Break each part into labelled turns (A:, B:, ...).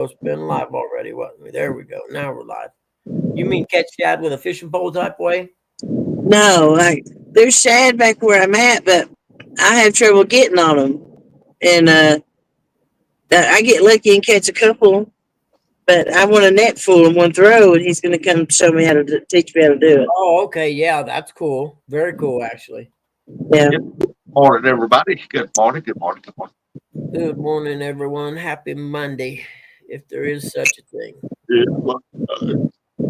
A: It's been live already, wasn't we? There we go. Now we're live. You mean catch shad with a fishing pole type way?
B: No, there's shad back where I'm at, but I have trouble getting on them. And I get lucky and catch a couple, but I want a net full in one throw, and he's going to come show me how to teach me how to do it.
A: Oh, okay. Yeah, that's cool. Very cool, actually.
B: Yeah.
C: Good morning, everybody. Good morning. Good morning. Good morning.
A: Good morning, everyone. Happy Monday, if there is such a thing.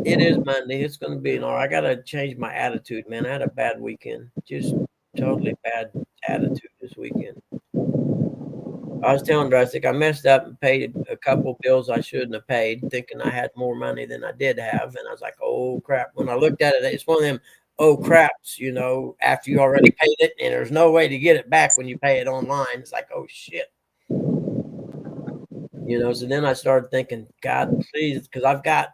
A: It is Monday. It's going to be an hour. I got to change my attitude, man. I had a bad weekend. Just totally bad attitude this weekend. I was telling her, I think I messed up and paid a couple bills I shouldn't have paid, thinking I had more money than I did have. And I was like, oh, crap. When I looked at it, it's one of them, oh, craps, after you already paid it and there's no way to get it back when you pay it online. It's like, oh, shit. So then I started thinking, God, please, because I've got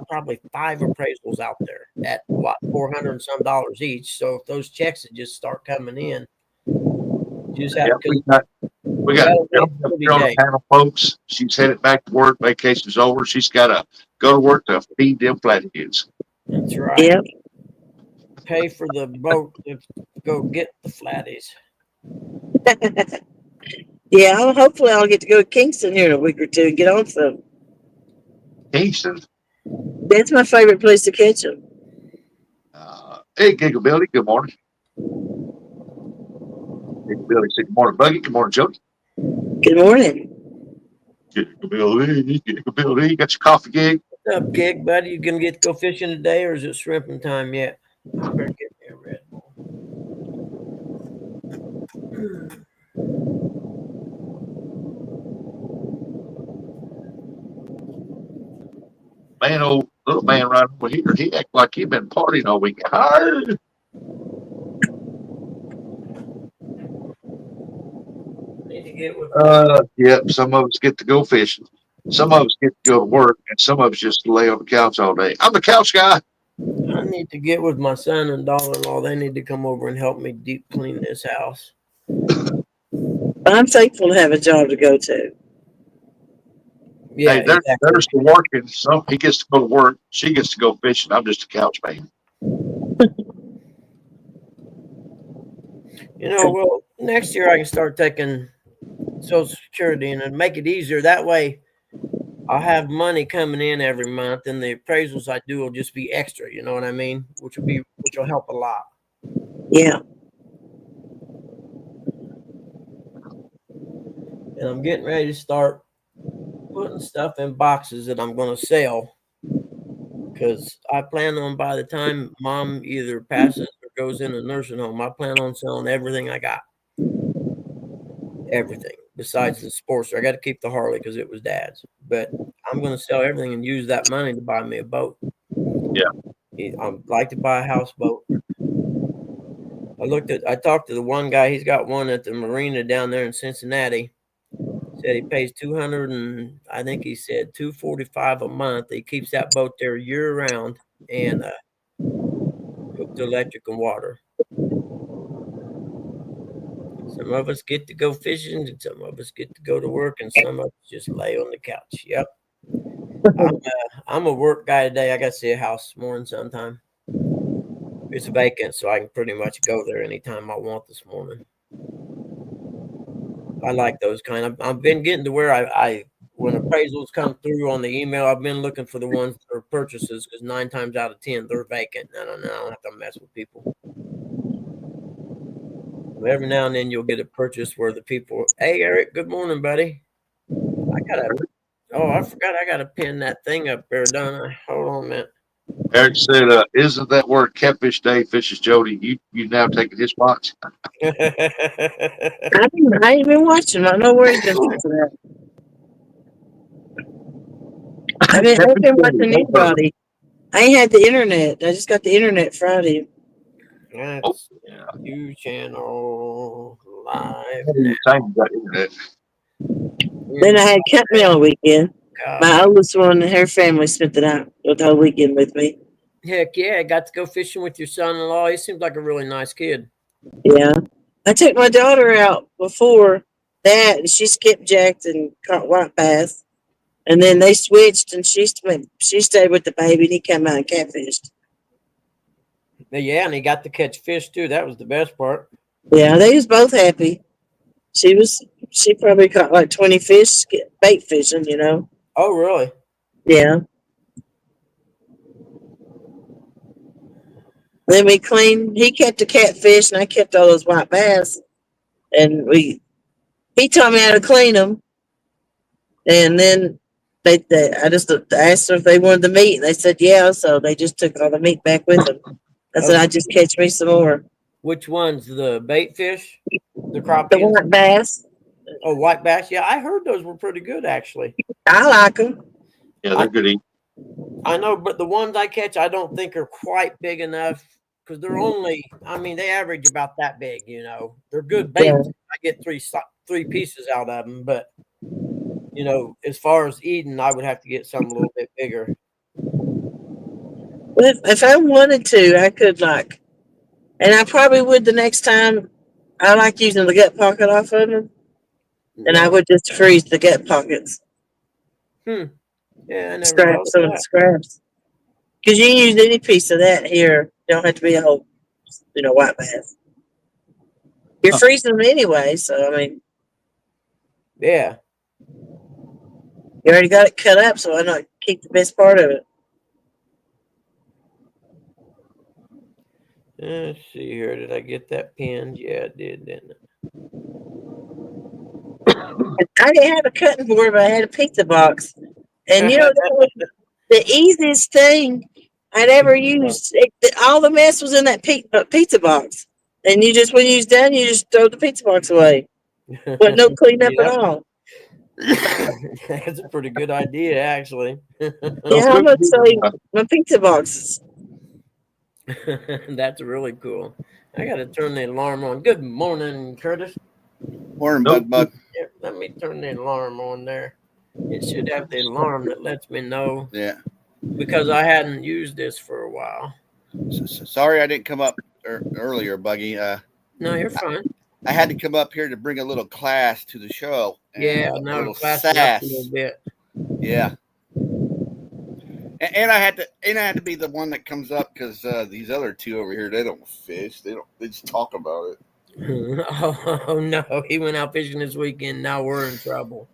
A: probably 5 appraisals out there at what, $400 and some each. So if those checks would just start coming in, you just have
C: we got on the panel, folks. She's headed back to work. Vacation's over. She's got to go to work to feed them flatheads.
A: That's right.
B: Yep.
A: Pay for the boat to go get the flatties.
B: Yeah, hopefully I'll get to go to Kingston here in a week or two and get on some.
C: Kingston?
B: That's my favorite place to catch them.
C: Hey, Gigabilly, good morning. Gigabilly said, good morning, Buggy. Good morning, Jody.
B: Good morning.
C: Gigabilly, you got your coffee gig?
A: What's up, Gig, buddy? You gonna get to go fishing today, or is it shrimping time yet? I better get me a Red Bull.
C: Man, old little man right over here, he act like he been partying all week. Hard. Yep, some of us get to go fishing. Some of us get to go to work, and some of us just lay on the couch all day. I'm the couch guy.
A: I need to get with my son and daughter-in-law. They need to come over and help me deep clean this house.
B: I'm thankful to have a job to go to.
C: Yeah, hey, there's the working. So he gets to go to work. She gets to go fishing. I'm just a couch man.
A: Well, next year I can start taking Social Security and make it easier. That way I'll have money coming in every month, and the appraisals I do will just be extra, you know what I mean? Which will help a lot.
B: Yeah.
A: And I'm getting ready to start putting stuff in boxes that I'm going to sell, because I plan on, by the time Mom either passes or goes in a nursing home, I plan on selling everything I got. Everything besides the Sportster. I got to keep the Harley because it was Dad's, but I'm going to sell everything and use that money to buy me a boat.
C: Yeah,
A: I'd like to buy a houseboat. I talked to the one guy. He's got one at the marina down there in Cincinnati. Said he pays $200 and I think he said $245 a month. He keeps that boat there year round and hooked to electric and water. Some of us get to go fishing, and some of us get to go to work, and some of us just lay on the couch. Yep. I'm a work guy today. I got to see a house this morning sometime. It's vacant, so I can pretty much go there anytime I want this morning. I like those kind. I've been getting to where I when appraisals come through on the email, I've been looking for the ones that are purchases, because 9 times out of 10 they're vacant. I don't have to mess with people. Every now and then you'll get a purchase where the people, hey, Eric, good morning, buddy. I forgot I got to pin that thing up there, don't I? Hold on a minute.
C: Eric said, isn't that where Catfish Dave fishes Jody? You now taking his spots?
B: I ain't been watching. I know where he's been watching that. I've been watching anybody. I ain't had the internet. I just got the internet Friday.
A: That's new channel live.
B: Then I had company on the weekend. My oldest one and her family spent the whole weekend with me.
A: Heck yeah, I got to go fishing with your son-in-law. He seems like a really nice kid.
B: Yeah. I took my daughter out before that, and she skipjacked and caught white bass. And then they switched, and she stayed with the baby, and he came out and catfished.
A: Yeah, and he got to catch fish too. That was the best part.
B: Yeah, they was both happy. She probably caught like 20 fish, bait fishing, you know.
A: Oh, really?
B: Yeah. Then we cleaned. He kept the catfish, and I kept all those white bass. And he taught me how to clean them. And then I just asked them if they wanted the meat, and they said yeah. So they just took all the meat back with them. I said, I just catch me some more.
A: Which ones? The bait fish? The
B: The
A: crappie?
B: white bass.
A: Oh, white bass. Yeah, I heard those were pretty good actually.
B: I like them.
C: Yeah, they're good eating.
A: I know, but the ones I catch, I don't think are quite big enough because they're only. I mean, they average about that big. You know, they're good bait.
B: Yeah.
A: I get three pieces out of them, but you know, as far as eating, I would have to get something a little bit bigger.
B: Well, if I wanted to, I could and I probably would the next time. I like using the gut pocket off of them, and I would just freeze the gut pockets.
A: Yeah, I never
B: Scrap
A: thought
B: some
A: of
B: of the
A: that.
B: scraps. Because you can use any piece of that here. Don't have to be a whole, white bass. You're freezing them anyway, so I mean,
A: Yeah.
B: you already got it cut up, so why not keep the best part of it?
A: Let's see here. Did I get that pinned? Yeah, I did, didn't I?
B: I didn't have a cutting board, but I had a pizza box. And that was the easiest thing I'd ever used. All the mess was in that pizza box. And when you was done, you just throw the pizza box away. But no cleanup at all.
A: That's a pretty good idea, actually.
B: Yeah, how much save my pizza boxes?
A: That's really cool. I got to turn the alarm on. Good morning, Curtis.
D: Morning, Bud.
A: Yeah, let me turn the alarm on there. It should have the alarm that lets me know.
D: Yeah.
A: Because I hadn't used this for a while.
D: Sorry I didn't come up earlier, Buggy.
A: No, you're fine.
D: I had to come up here to bring a little class to the show.
A: Yeah,
D: a
A: now
D: little
A: class it up a little bit.
D: Yeah. And I had to be the one that comes up because these other two over here, they don't fish. They just talk about it.
A: Oh no, he went out fishing this weekend. Now we're in trouble.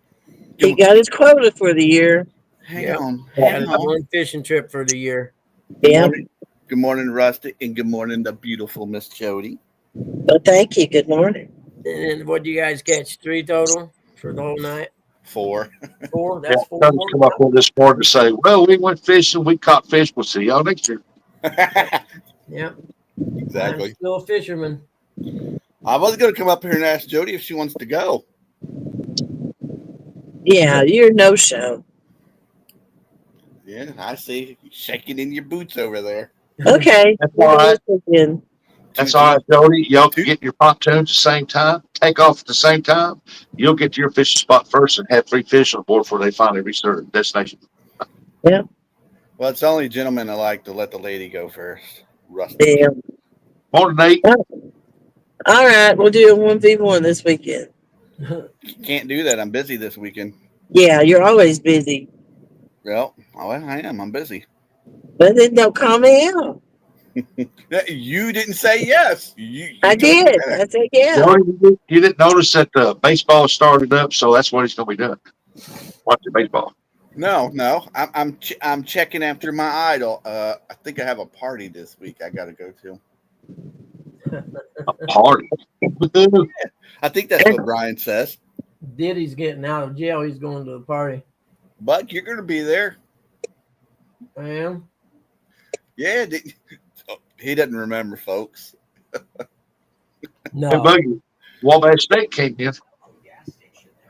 B: He got his quota for the year.
D: Hang on.
A: Had one fishing trip for the year.
B: Yeah.
D: Good morning, Rusty, and good morning, the beautiful Miss Jody.
B: Well, thank you. Good morning.
A: And what do you guys catch? 3 total for the whole night?
D: 4.
A: 4? That's 4.
C: Come up with this morning to say, well, we went fishing, we caught fish. We'll see y'all next year.
A: Yep.
D: Exactly.
A: I'm still a fisherman.
D: I was going to come up here and ask Jody if she wants to go.
B: Yeah, you're no show.
D: Yeah, I see you shaking in your boots over there.
B: Okay.
C: That's all right.
B: Again.
C: That's all right, Jody. Y'all can get your pontoons at the same time, take off at the same time. You'll get to your fishing spot first and have 3 fish on board before they finally reach their destination.
B: Yeah.
D: Well, it's only gentlemen that like to let the lady go first. Rusty.
B: Yeah.
C: Morning, Nate.
B: All right, we'll do a 1v1 this weekend.
D: Can't do that. I'm busy this weekend.
B: Yeah, you're always busy.
D: Well, I am. I'm busy.
B: But then don't call me out.
D: You didn't say yes.
B: I did. I said yeah.
C: Jody, you didn't notice that the baseball started up, so that's what he's going to be doing. Watching baseball.
D: No. I'm checking after my idol. I think I have a party this week I got to go to.
C: A party.
D: I think that's what Brian says.
A: Diddy's getting out of jail. He's going to the party.
D: Buck, you're going to be there.
A: I am.
D: Yeah. He doesn't remember, folks.
A: No.
C: Hey, Buggy, Wabash State came in.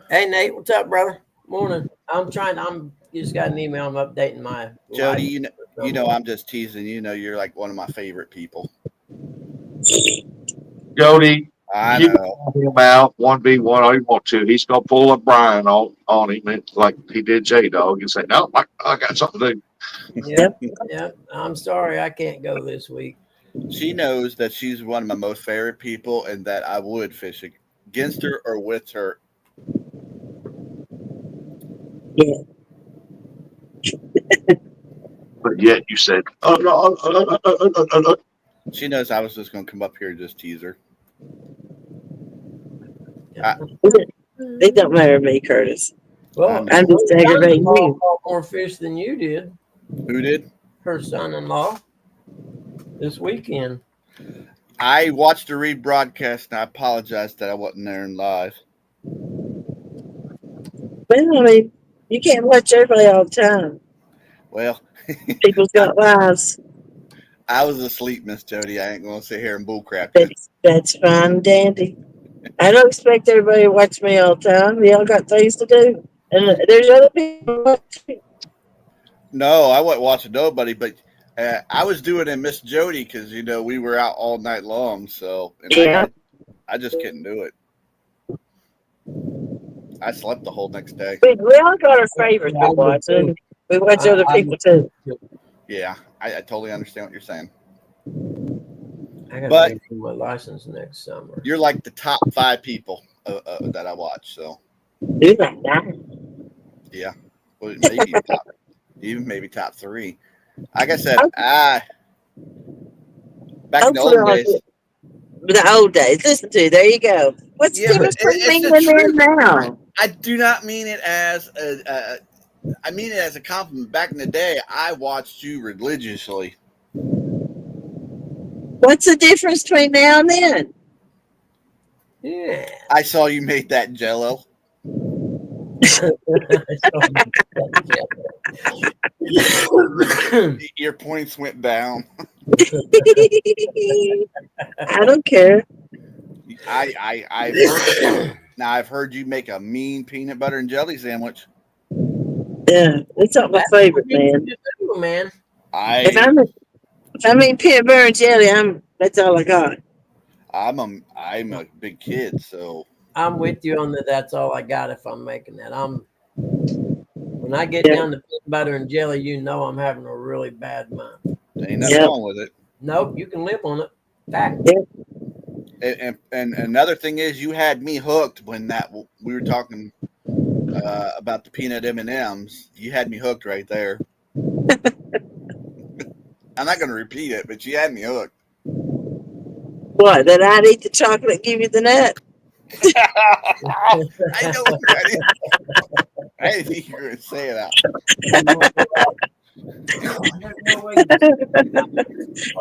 A: Hey, Nate. What's up, brother? Morning. You just got an email. I'm updating my.
D: Jody, you know I'm just teasing. You know you're like one of my favorite people.
C: Jody,
D: I
C: you
D: know.
C: can him out 1v1 all you want to. He's going to pull up Brian on him like he did J-Dog and say, no, I got something to do.
A: Yep. I'm sorry. I can't go this week.
D: She knows that she's one of my most favorite people and that I would fish against her or with her
B: Yeah.
C: But yet you said, oh, no.
D: She knows I was just going to come up here and just tease her.
B: It don't matter to me, Curtis.
A: Well,
B: I'm just
A: her
B: aggravating
A: son-in-law
B: you.
A: caught more fish than you did.
D: Who did?
A: Her son-in-law this weekend.
D: I watched the rebroadcast and I apologize that I wasn't there in live.
B: Well, I mean, you can't watch everybody all the time.
D: Well,
B: People's got lives.
D: I was asleep, Miss Jody. I ain't going to sit here and bullcrap you.
B: That's fine and dandy. I don't expect everybody to watch me all the time. We all got things to do. And there's other people watching.
D: No, I wasn't watching nobody, but I was doing it, Miss Jody, because we were out all night long. So
B: Yeah.
D: I just couldn't do it. I slept the whole next day.
B: We all got our favorites we watch. And we watch other people too.
D: Yeah, I totally understand what you're saying.
A: I got
D: But-
A: to renew my license next summer.
D: You're like the top 5 people that I watch. So
B: Do like that.
D: well, maybe maybe top 3. Like I said, back in the old days.
B: The old days. Listen to, there you go. What's the
D: Yeah,
B: difference
D: but it's
B: between
D: the
B: then
D: truth.
B: and now?
D: I do not mean it as I mean it as a compliment. Back in the day, I watched you religiously.
B: What's the difference between now and then?
A: Yeah.
D: I saw you made that Jello. Your points went down.
B: I don't care.
D: I've heard you make a mean peanut butter and jelly sandwich.
B: Yeah, it's not my favorite, man.
A: Man.
B: If I'm eating peanut butter and jelly, that's all I got.
D: I'm a big kid, so
A: I'm with you on that. That's all I got if I'm making that. When I get down to peanut butter and jelly, I'm having a really bad month.
D: ain't nothing wrong with it.
A: Nope, you can live on it. Fact.
D: And another thing is, you had me hooked when we were talking about the peanut M&Ms. You had me hooked right there. I'm not going to repeat it, but you had me hooked.
B: What? That I'd eat the chocolate and give you the nut?
D: I know. I didn't think you were going to say that.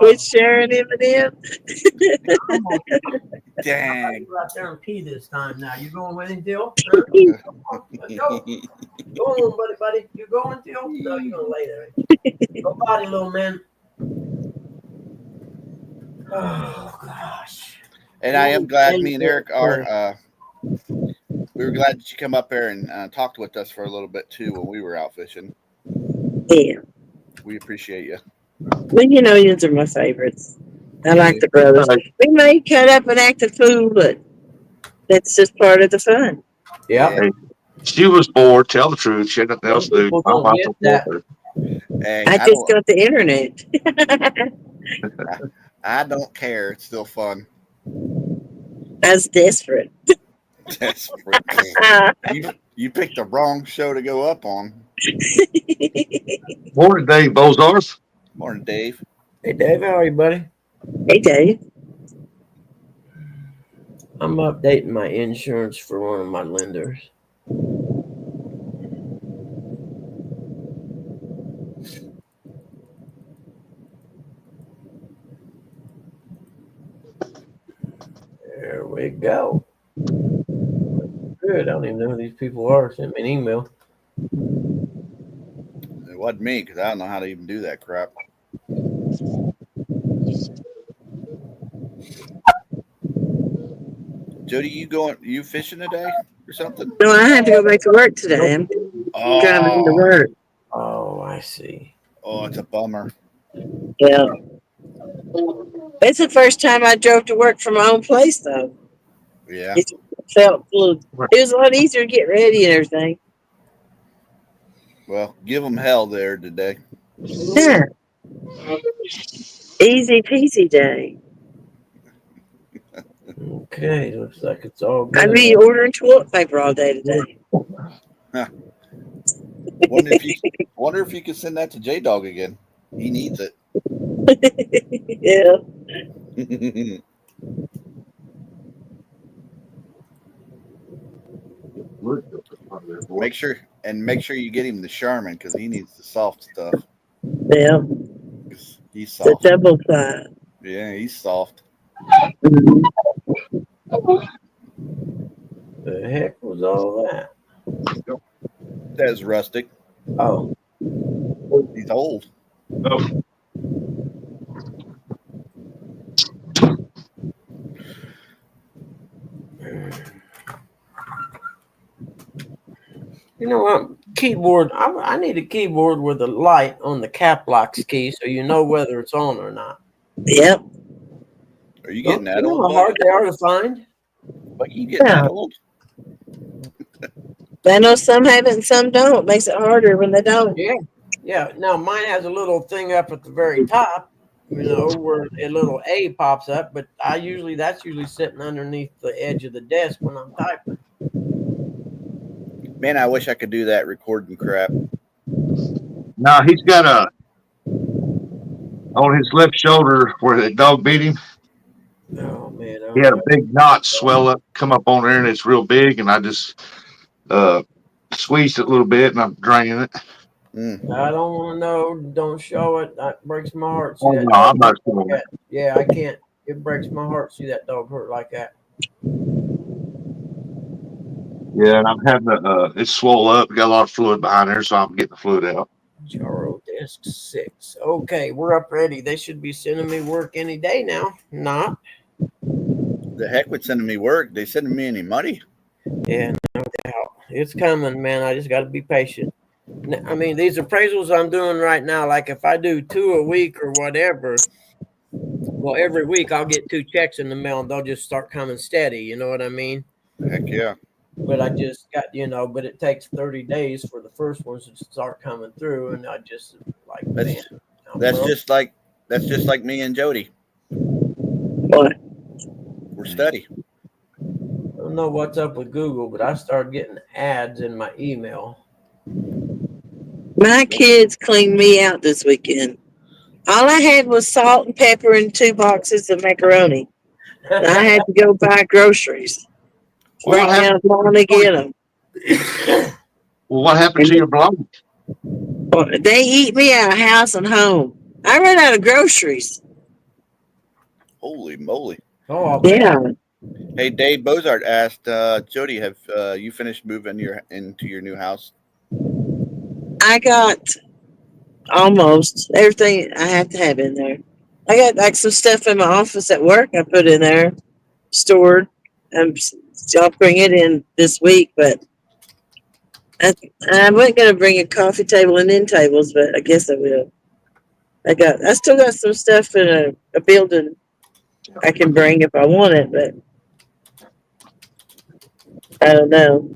B: With Sharon M&M?
D: Dang.
A: Go out there and pee this time now. You going with him, Dill? Let's go. Go on, buddy. You going, Dill? No, you're going to lay there. Go body, little man. Oh, gosh.
D: And I am glad me and Eric are. We were glad that you come up there and talked with us for a little bit too when we were out fishing.
B: Yeah.
D: We appreciate you.
B: Well, yours are my favorites. I like the brothers. We may cut up and act a fool, but that's just part of the fun.
A: Yeah.
C: She was bored. Tell the truth. She had nothing else to do.
A: People don't get that.
D: Hey,
B: I just got the internet.
D: I don't care. It's still fun.
B: I was desperate.
D: Desperate. You picked the wrong show to go up on.
C: Morning, Dave Bozarth.
D: Morning, Dave.
A: Hey, Dave, how are you, buddy?
B: Hey, Dave.
A: I'm updating my insurance for one of my lenders. There we go. Good. I don't even know who these people are. Sent me an email.
D: It wasn't me because I don't know how to even do that crap. Jody, you fishing today or something?
B: No, I had to go back to work today. I'm driving into work.
A: Oh, I see.
D: Oh, it's a bummer.
B: Yeah. It's the first time I drove to work from my own place, though.
D: Yeah.
B: It felt it was a lot easier to get ready and everything.
D: Well, give them hell there today.
B: Yeah. Easy peasy day.
A: Okay, looks like it's all good.
B: I'd be ordering toilet paper all day today.
D: Wonder if you could send that to J Dog again. He needs it.
B: Yeah.
D: Make sure you get him the Charmin because he needs the soft stuff.
B: Yeah.
D: 'Cause he's
B: It's a
D: soft.
B: double ply.
D: Yeah, he's soft.
B: Mhm.
A: The heck was all that?
D: That's rustic.
A: Oh,
D: He's old.
C: Oh,
A: you know what? Keyboard. I need a keyboard with a light on the cap locks key, so you know whether it's on or not.
B: Yep.
D: Are you getting
A: You
D: that
A: know
D: old,
A: how hard
D: buddy?
A: they are to find.
D: But you getting
B: Yeah.
D: that old?
B: I know some have it and some don't. Makes it harder when they don't.
A: Yeah, yeah. Now mine has a little thing up at the very top, you know, where a little A pops up. But that's usually sitting underneath the edge of the desk when I'm typing.
D: Man, I wish I could do that recording crap.
C: now he's got on his left shoulder where the dog beat him.
A: Oh man,
C: He had a big knot swell up, come up on there, and it's real big. And I just squeezed it a little bit, and I'm draining it.
D: Mm.
A: I don't want to know. Don't show it. That breaks my heart. See
C: Oh,
A: that
C: no,
A: dog
C: I'm not
A: hurt like
C: showing it.
A: that? Yeah, I can't. It breaks my heart. See that dog hurt like that.
C: Yeah, and I'm having it's swole up, got a lot of fluid behind there, so I'm getting the fluid out.
A: Jaro Disc 6. Okay, we're up ready. They should be sending me work any day now. Not.
D: The heck with sending me work. They sending me any money?
A: Yeah, no doubt. It's coming, man. I just got to be patient. I mean, these appraisals I'm doing right now, like if I do 2 a week or whatever, well, every week I'll get 2 checks in the mail and they'll just start coming steady. You know what I mean?
D: Heck yeah.
A: But I just got, but it takes 30 days for the first ones to start coming through. And I just like,
D: That's
A: man,
D: that's just like me and Jody.
B: What?
D: We're steady.
A: I don't know what's up with Google, but I started getting ads in my email.
B: My kids cleaned me out this weekend. All I had was salt and pepper and 2 boxes of macaroni. And I had to go buy groceries.
C: Well,
B: Right
C: what
B: now,
C: happened?
B: I'm going to get them.
C: Well, what happened to your blog?
B: They eat me out of house and home. I ran out of groceries.
D: Holy moly.
A: Oh, I'll bet.
B: Yeah.
D: Hey, Dave Bozart asked, Jody, have you finished moving into your new house?
B: I got almost everything I have to have in there. I got like some stuff in my office at work I put in there, stored. I'll bring it in this week, but I wasn't going to bring a coffee table and end tables, but I guess I will. I still got some stuff in a building I can bring if I want it, but I don't know.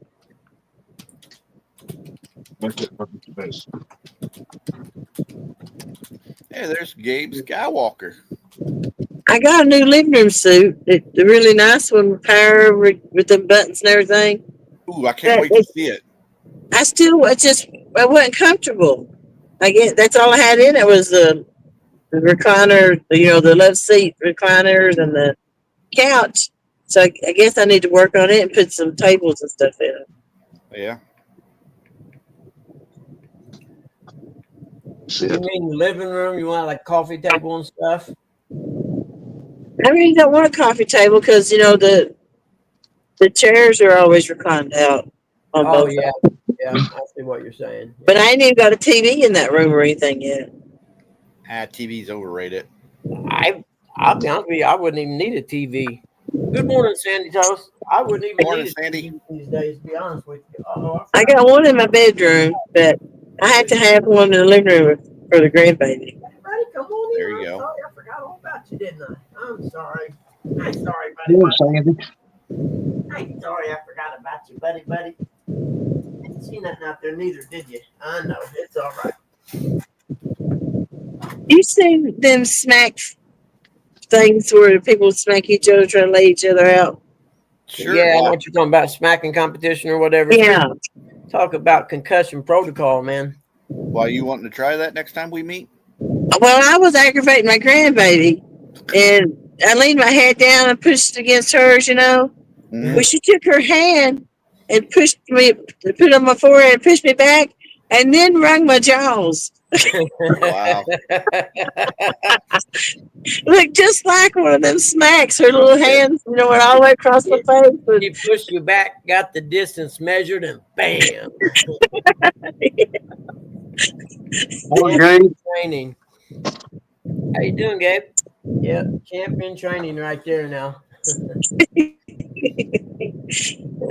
D: Hey, there's Gabe Skywalker.
B: I got a new living room suit. It's a really nice one with power with the buttons and everything.
D: Ooh, I can't wait to see it.
B: I wasn't comfortable. I guess that's all I had in it was the recliner, the love seat recliners and the couch. So I guess I need to work on it and put some tables and stuff in it.
D: Yeah.
A: You mean the living room? You want like coffee table and stuff?
B: I really don't want a coffee table because the chairs are always reclined out. On
A: Oh
B: both
A: yeah,
B: sides.
A: yeah. I see what you're saying.
B: But I ain't even got a TV in that room or anything yet.
D: TV's overrated.
A: I'll be honest with you, I wouldn't even need a TV. Good morning, Sandy Toast. I wouldn't even
D: Morning,
A: need a
D: Sandy.
A: TV these days, to be honest with you.
B: I got one in my bedroom, but I had to have one in the living room for the grandbaby.
A: Buddy, come on in.
D: There you
A: I'm
D: go.
A: sorry, I forgot all about you, didn't I? I'm sorry. I'm sorry, buddy.
C: Sandy.
A: I'm sorry I forgot about you, buddy. Didn't see nothing out there neither, did you? I know. It's all right.
B: You seen them smack things where people smack each other, trying to lay each other out?
D: Sure.
A: Yeah, I know what you're talking about, smacking competition or whatever.
B: Yeah.
A: Talk about concussion protocol, man.
D: Why you wanting to try that next time we meet?
B: Well, I was aggravating my grandbaby, and I leaned my head down and pushed against hers, you know.
D: Mhm.
B: Well, she took her hand and pushed me, put it on my forehead and pushed me back, and then wrung my jaws.
D: Wow.
B: Looked just like one of them smacks. Her little hands, you know, went all the way across the face.
A: She pushed you back, got the distance measured, and bam.
C: Morning, Gabe.
A: Training. How you doing, Gabe? Yep, champion training right there now. And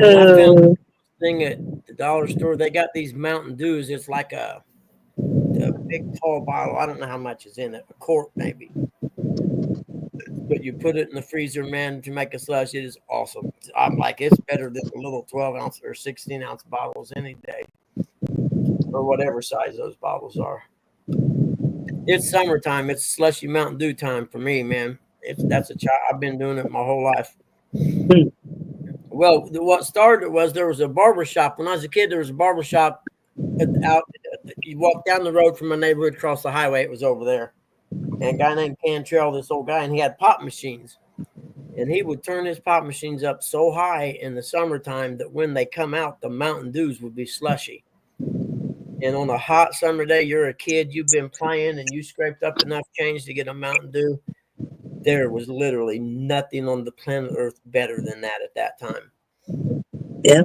A: I found
B: Uh,
A: thing at the dollar store. They got these Mountain Dews. It's like a big tall bottle. I don't know how much is in it. A quart maybe. But you put it in the freezer, man, to make a slush. It is awesome. I'm like, it's better than the little 12-ounce or 16-ounce bottles any day, or whatever size those bottles are. It's summertime. It's slushy Mountain Dew time for me, man. That's a child. I've been doing it my whole life. Well, what started was there was a barber shop. When I was a kid, there was a barber shop out. You walk down the road from my neighborhood, across the highway. It was over there. And a guy named Cantrell, this old guy, and he had pop machines. And he would turn his pop machines up so high in the summertime that when they come out, the Mountain Dews would be slushy. And on a hot summer day, you're a kid, you've been playing, and you scraped up enough change to get a Mountain Dew. There was literally nothing on the planet Earth better than that at that time.
B: Yeah.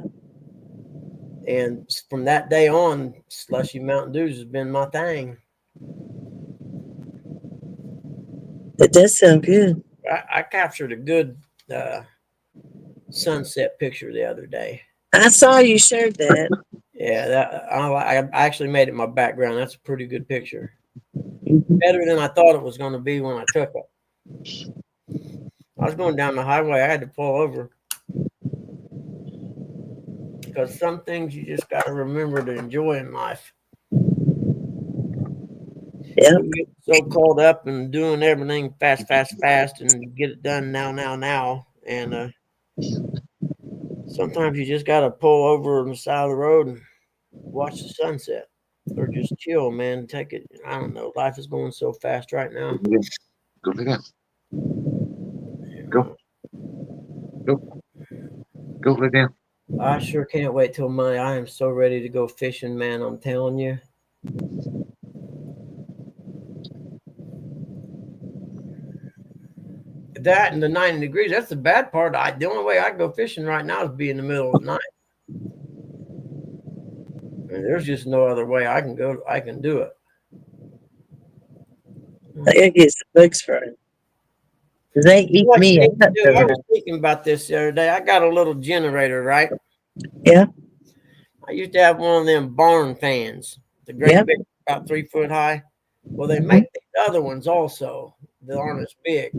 A: And from that day on, slushy Mountain Dews has been my thing.
B: That does sound good.
A: I captured a good sunset picture the other day.
B: I saw you shared that.
A: Yeah, I actually made it my background. That's a pretty good picture.
B: Mhm.
A: Better than I thought it was going to be when I took it. I was going down the highway. I had to pull over because some things you just got to remember to enjoy in life.
B: Yeah.
A: You get so caught up in doing everything fast, and get it done now. And sometimes you just got to pull over on the side of the road and watch the sunset or just chill, man. Take it. I don't know. Life is going so fast right now.
C: Go lay down. Go. Go lay down.
A: I sure can't wait till Monday. I am so ready to go fishing, man. I'm telling you. That and the 90 degrees, that's the bad part. The only way I can go fishing right now is be in the middle of the night. And there's just no other way I can go. I can do it.
B: I gotta get some bugs for it. They eat
A: What
B: me.
A: you need to do, I was thinking about this the other day. I got a little generator, right?
B: Yeah.
A: I used to have one of them barn fans, the great
B: Yeah.
A: big, about 3 foot high. Well, they make these other ones also that aren't as big.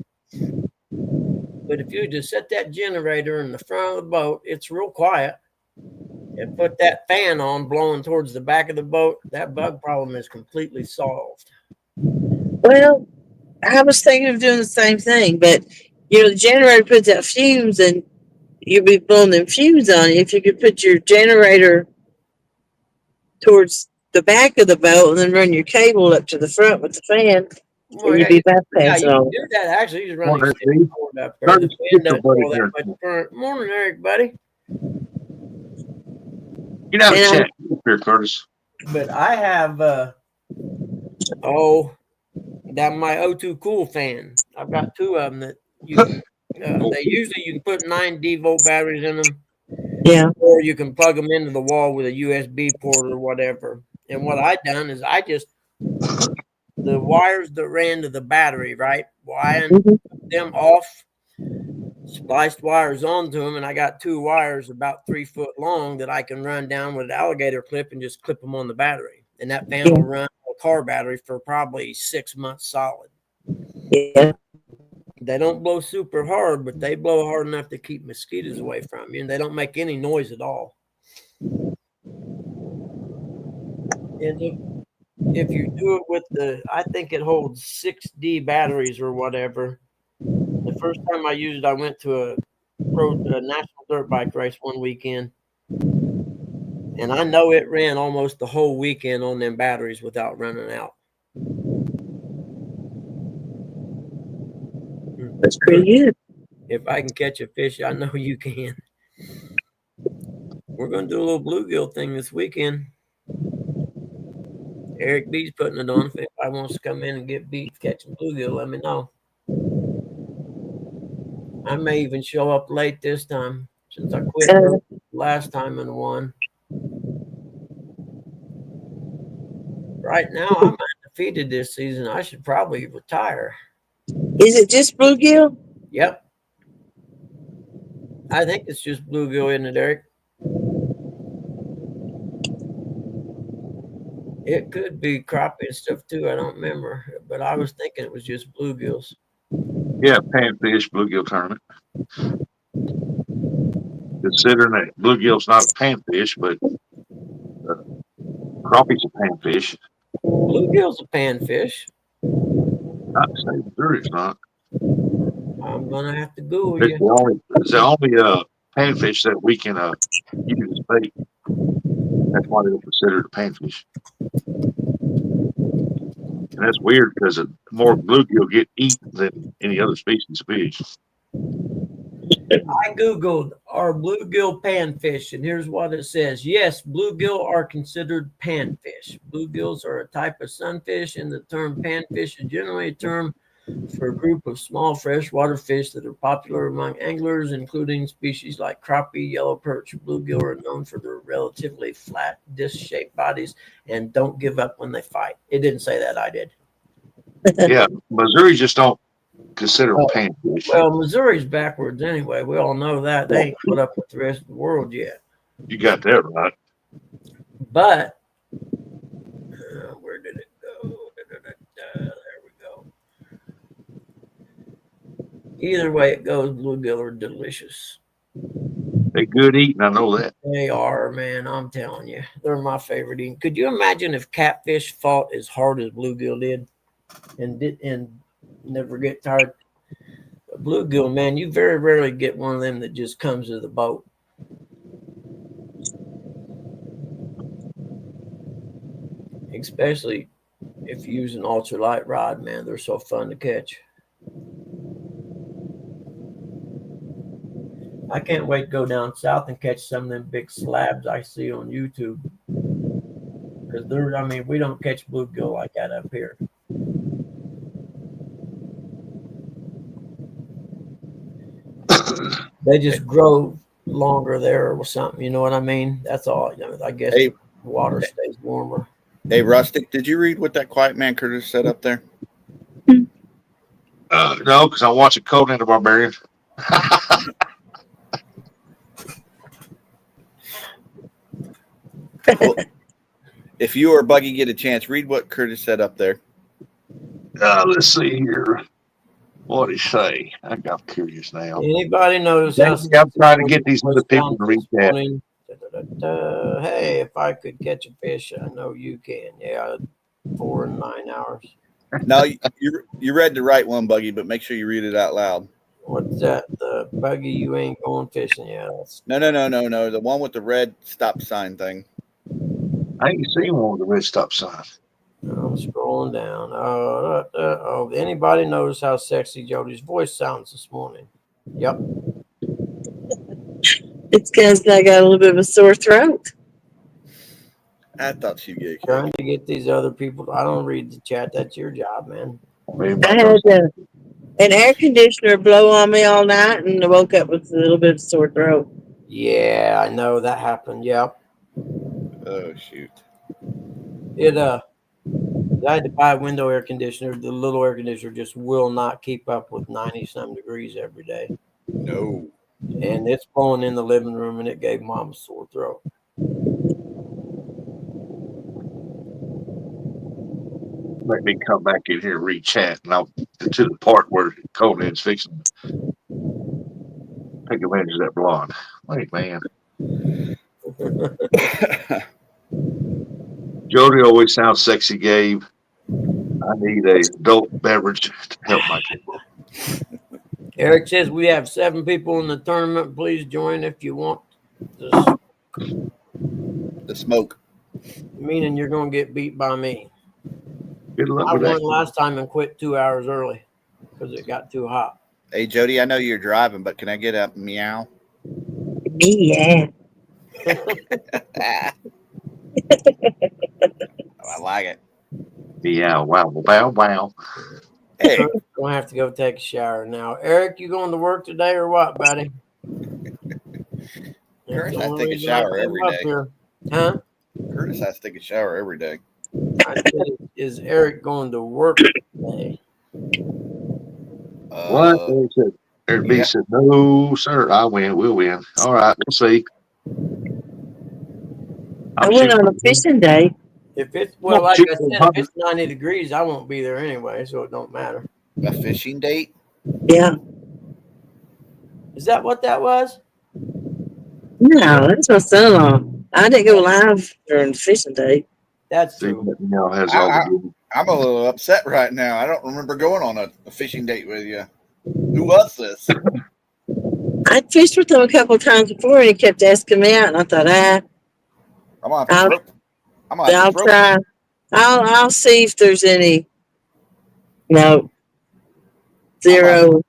A: But if you just set that generator in the front of the boat, it's real quiet, and put that fan on blowing towards the back of the boat, that bug problem is completely solved.
B: Well, I was thinking of doing the same thing, but you know, the generator puts out fumes, and you'll be blowing them fumes on it. If you could put your generator towards the back of the boat and then run your cable up to the front with the fan,
A: Well,
B: and you'd be bypassing
A: you
B: all.
A: can do that. Actually, you just run
C: Morning,
A: extension
C: Steve.
A: cord up there. The
C: Curtis,
A: fan
C: get your
A: doesn't
C: buddy
A: pull that
C: here.
A: much current. Morning, Eric, buddy.
C: Get out of
B: And
C: chat here, Curtis.
A: But I have that my O2 Cool fan. I've got 2 of them that you can. They usually you can put 9 volt batteries in them,
B: Yeah.
A: or you can plug them into the wall with a USB port or whatever. And what I done is I just the wires that ran to the battery, right? Wiring
B: Mhm.
A: them off, spliced wires onto them, and I got 2 wires about 3 foot long that I can run down with an alligator clip and just clip them on the battery. And that fan will run a car battery for probably 6 months solid.
B: Yeah.
A: They don't blow super hard, but they blow hard enough to keep mosquitoes away from you, and they don't make any noise at all. And if you do it with I think it holds 6D batteries or whatever. The first time I used it, I went to a national dirt bike race one weekend, And I know it ran almost the whole weekend on them batteries without running out.
B: That's pretty good.
A: If I can catch a fish, I know you can. We're going to do a little bluegill thing this weekend. Eric B's putting it on. If anybody wants to come in and get beat catching bluegill, let me know. I may even show up late this time since I quit last time and won. Right now, I'm undefeated this season. I should probably retire.
B: Is it just bluegill?
A: Yep. I think it's just bluegill, isn't it, Eric? It could be crappie and stuff too. I don't remember, but I was thinking it was just bluegills.
C: Yeah, panfish, bluegill tournament. Considering that bluegill's not a panfish, but crappie's a panfish.
A: Bluegill's a panfish.
C: Not to say Missouri's not.
A: I'm gonna have to Google
C: It's
A: you.
C: the only panfish that we can use as bait. That's why they're considered a panfish. And that's weird because more bluegill get eaten than any other species of fish.
A: I Googled are bluegill panfish, and here's what it says. Yes, bluegill are considered panfish. Bluegills are a type of sunfish, and the term panfish is generally a term for a group of small freshwater fish that are popular among anglers, including species like crappie, yellow perch. Bluegill are known for their relatively flat, disc-shaped bodies and don't give up when they fight. It didn't say that, I did.
C: Yeah, Missouri just don't consider them panfish.
A: Well, Missouri's backwards anyway. We all know that. They ain't put up with the rest of the world yet.
C: You got that right.
A: But where did it go? There we go. Either way it goes, bluegill are delicious.
C: They're good eating, I know that.
A: They are, man. I'm telling you, they're my favorite eating. Could you imagine if catfish fought as hard as bluegill did, and never get tired? Bluegill, man, you very rarely get one of them that just comes to the boat. Especially if you use an ultralight rod, man, they're so fun to catch. I can't wait to go down south and catch some of them big slabs I see on YouTube. Because we don't catch bluegill like that up here. They just grow longer there or something. You know what I mean? That's all. I guess the water stays warmer.
D: Hey, Rustic, did you read what that quiet man Curtis said up there?
C: No, because I'm watching Conan the Barbarian.
D: Well, if you or Buggy get a chance, read what Curtis said up there.
C: Let's see here. What did he say? I got curious now.
A: Anybody notice how
C: I'm trying to get these other people to read that.
A: Hey, if I could catch a fish, I know you can. Yeah, 4 and 9 hours.
D: No, you read the right one, Buggy, but make sure you read it out loud.
A: What's that? The Buggy, you ain't going fishing yet.
D: No. The one with the red stop sign thing.
C: I ain't seen one with the red stop sign.
A: I'm scrolling down. Anybody notice how sexy Jody's voice sounds this morning? Yep.
B: It's because I got a little bit of a sore throat.
D: I thought she'd get
A: Trying to get these other people. I don't read the chat. That's your job, man.
B: I had an air conditioner blow on me all night, and I woke up with a little bit of sore throat.
A: Yeah, I know that happened. Yep.
D: Oh shoot!
A: I had to buy a window air conditioner. The little air conditioner just will not keep up with 90-some degrees every day.
D: No.
A: And it's blowing in the living room, and it gave Mom a sore throat.
C: Let me come back in here and read chat, and I'll to the part where Conan's fixing to take advantage of that blonde. Wait, man. Jody always sounds sexy, Gabe. I need a adult beverage to help my people.
A: Eric says we have 7 people in the tournament. Please join if you want.
D: The smoke.
A: Meaning you're going to get beat by me.
C: Good luck
A: I
C: with
A: won
C: that.
A: last time and quit 2 hours early because it got too hot.
D: Hey Jody, I know you're driving, but can I get a meow?
B: Yeah.
D: I like it.
C: Yeah, wow.
D: Hey,
A: Gonna have to go take a shower now. Eric, you going to work today or what, buddy?
D: Curtis
A: That's the
D: has to
A: only
D: take a
A: reason I
D: shower
A: came
D: every
A: up
D: day.
A: here. Huh?
D: Curtis has to take a shower every day.
A: I said, is Eric going to work today?
C: What? Eric B
D: yeah.
C: said, no, sir. I win. We'll win. All right. We'll see.
B: I went on a fishing day.
A: If it's
C: Well,
A: well, like
C: shoot
A: I
C: for
A: said, if
C: 100.
A: it's 90 degrees, I won't be there anyway, so it don't matter.
D: A fishing date?
B: Yeah.
A: Is that what that was?
B: No, that's my son-in-law. I didn't go live during the fishing day.
A: That's
C: See,
A: true.
C: now has all the good.
D: I'm a little upset right now. I don't remember going on a fishing date with you. Who was this?
B: I fished with him a couple of times before, and he kept asking me out, and I thought,
D: I'm gonna have to throw. I'm gonna have
B: I'll
D: to throw.
B: try. I'll see if there's any. No. Zero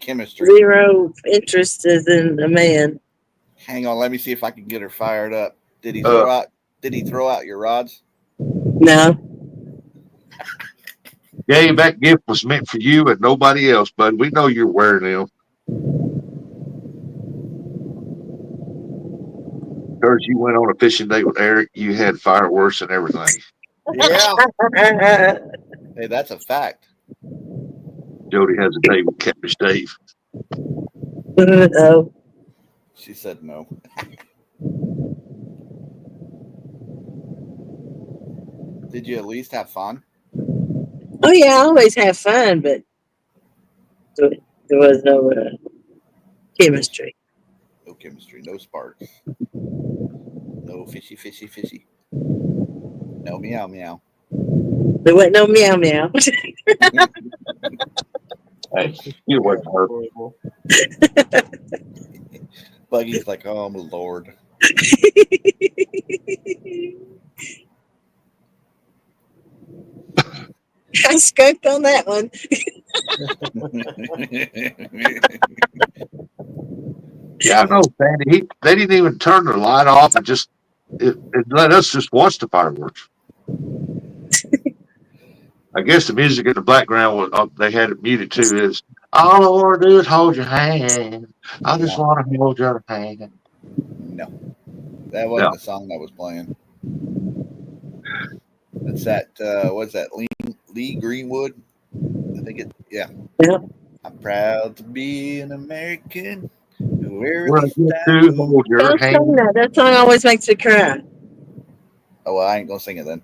D: Chemistry.
B: interest is in a man.
D: Hang on, let me see if I can get her fired up. Did he throw out? Did he throw out your rods?
B: No.
C: Gabe, that gift was meant for you and nobody else, bud. We know you're wearing them. Because you went on a fishing date with Eric, you had fireworks and everything.
D: Yeah. Hey, that's a fact.
C: Jody has a date with Catfish Dave.
B: No.
D: She said no. Did you at least have fun?
B: Oh yeah, I always have fun, but there was no chemistry.
D: No chemistry, no sparks. No fishy. No meow.
B: There wasn't no meow meow.
C: Hey, you wasn't hurt.
D: Buggy's like, oh my lord.
B: I scoped on that one.
C: Yeah, I know, Sandy. They didn't even turn the light off and just it let us just watch the fireworks. I guess the music in the background was they had it muted too. Is all I want to do is hold your hand. I just want to hold your hand.
D: No, that wasn't the song that was playing. It's that what's that? Lee Greenwood. I think it. Yeah. I'm proud to be an American.
C: Where I get to hold your
B: Don't
C: hand.
B: sing that. That song always makes me cry.
D: Oh well, I ain't gonna sing it then.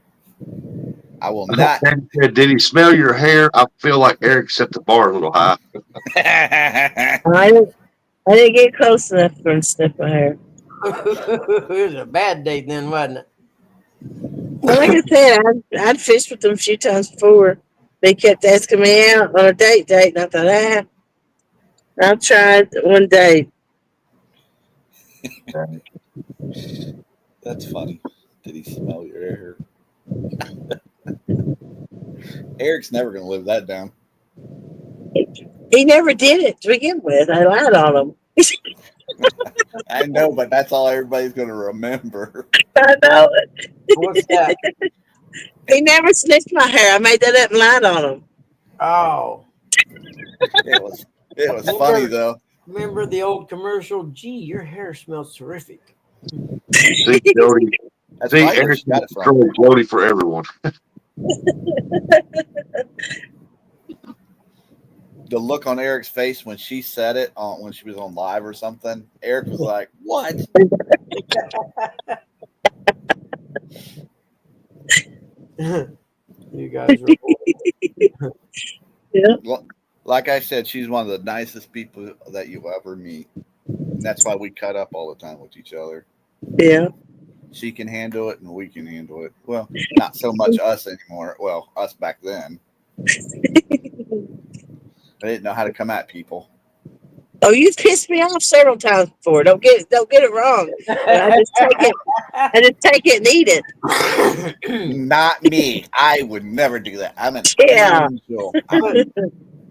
D: I will not.
C: Sandy said, did he smell your hair? I feel like Eric set the bar a little high.
B: I didn't get close enough for him to sniff my hair.
A: It was a bad date then, wasn't it?
B: Well, like I said, I'd fished with them a few times before. They kept asking me out on a date, and I thought, I'll try it one day.
D: That's funny. Did he smell your hair? Eric's never gonna live that down.
B: He never did it to begin with. I lied on him.
D: I know, but that's all everybody's gonna remember.
B: I know it.
A: What's that?
B: He never sniffed my hair. I made that up and lied on him.
A: Oh,
D: It was funny though.
A: remember the old commercial? Gee, your hair smells terrific.
C: See, Jody.
D: That's
C: See,
D: probably where
C: Eric
D: she got it from.
C: controls Jody for everyone.
D: The look on Eric's face when she said it on when she was on live or something. Eric was like, "What?"
A: You guys are
D: Like I said, she's one of the nicest people that you ever meet. And that's why we cut up all the time with each other.
B: Yeah.
D: She can handle it and we can handle it. Well, not so much us anymore. Well, us back then. I didn't know how to come at people.
B: Oh, you've pissed me off several times before. Don't get it wrong. I just take it and eat it.
D: Not me. I would never do that. I'm an
B: Yeah.
D: angel.
A: But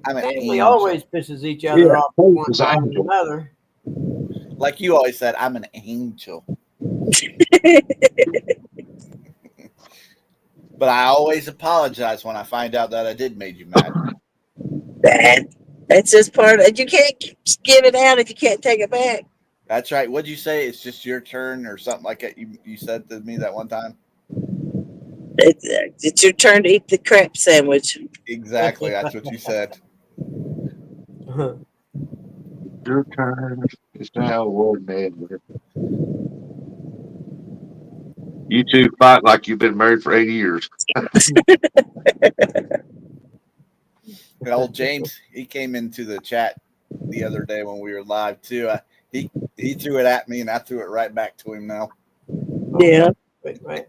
D: I'm an
A: family
D: angel.
A: always pisses each other
C: Yeah,
A: off
C: Faith
A: one
C: is
A: time or
C: angel.
A: another.
D: Like you always said, I'm an angel. But I always apologize when I find out that I did made you mad.
B: That's just part of it. You can't give it out if you can't take it back.
D: That's right. What'd you say? It's just your turn or something like that. You said to me that one time.
B: It's your turn to eat the crap sandwich.
D: Exactly. That's what you said.
C: Your turn is now, Lord man. You two fight like you've been married for 80 years.
D: And old James, he came into the chat the other day when we were live too. He threw it at me and I threw it right back to him now.
B: Yeah.
A: Right.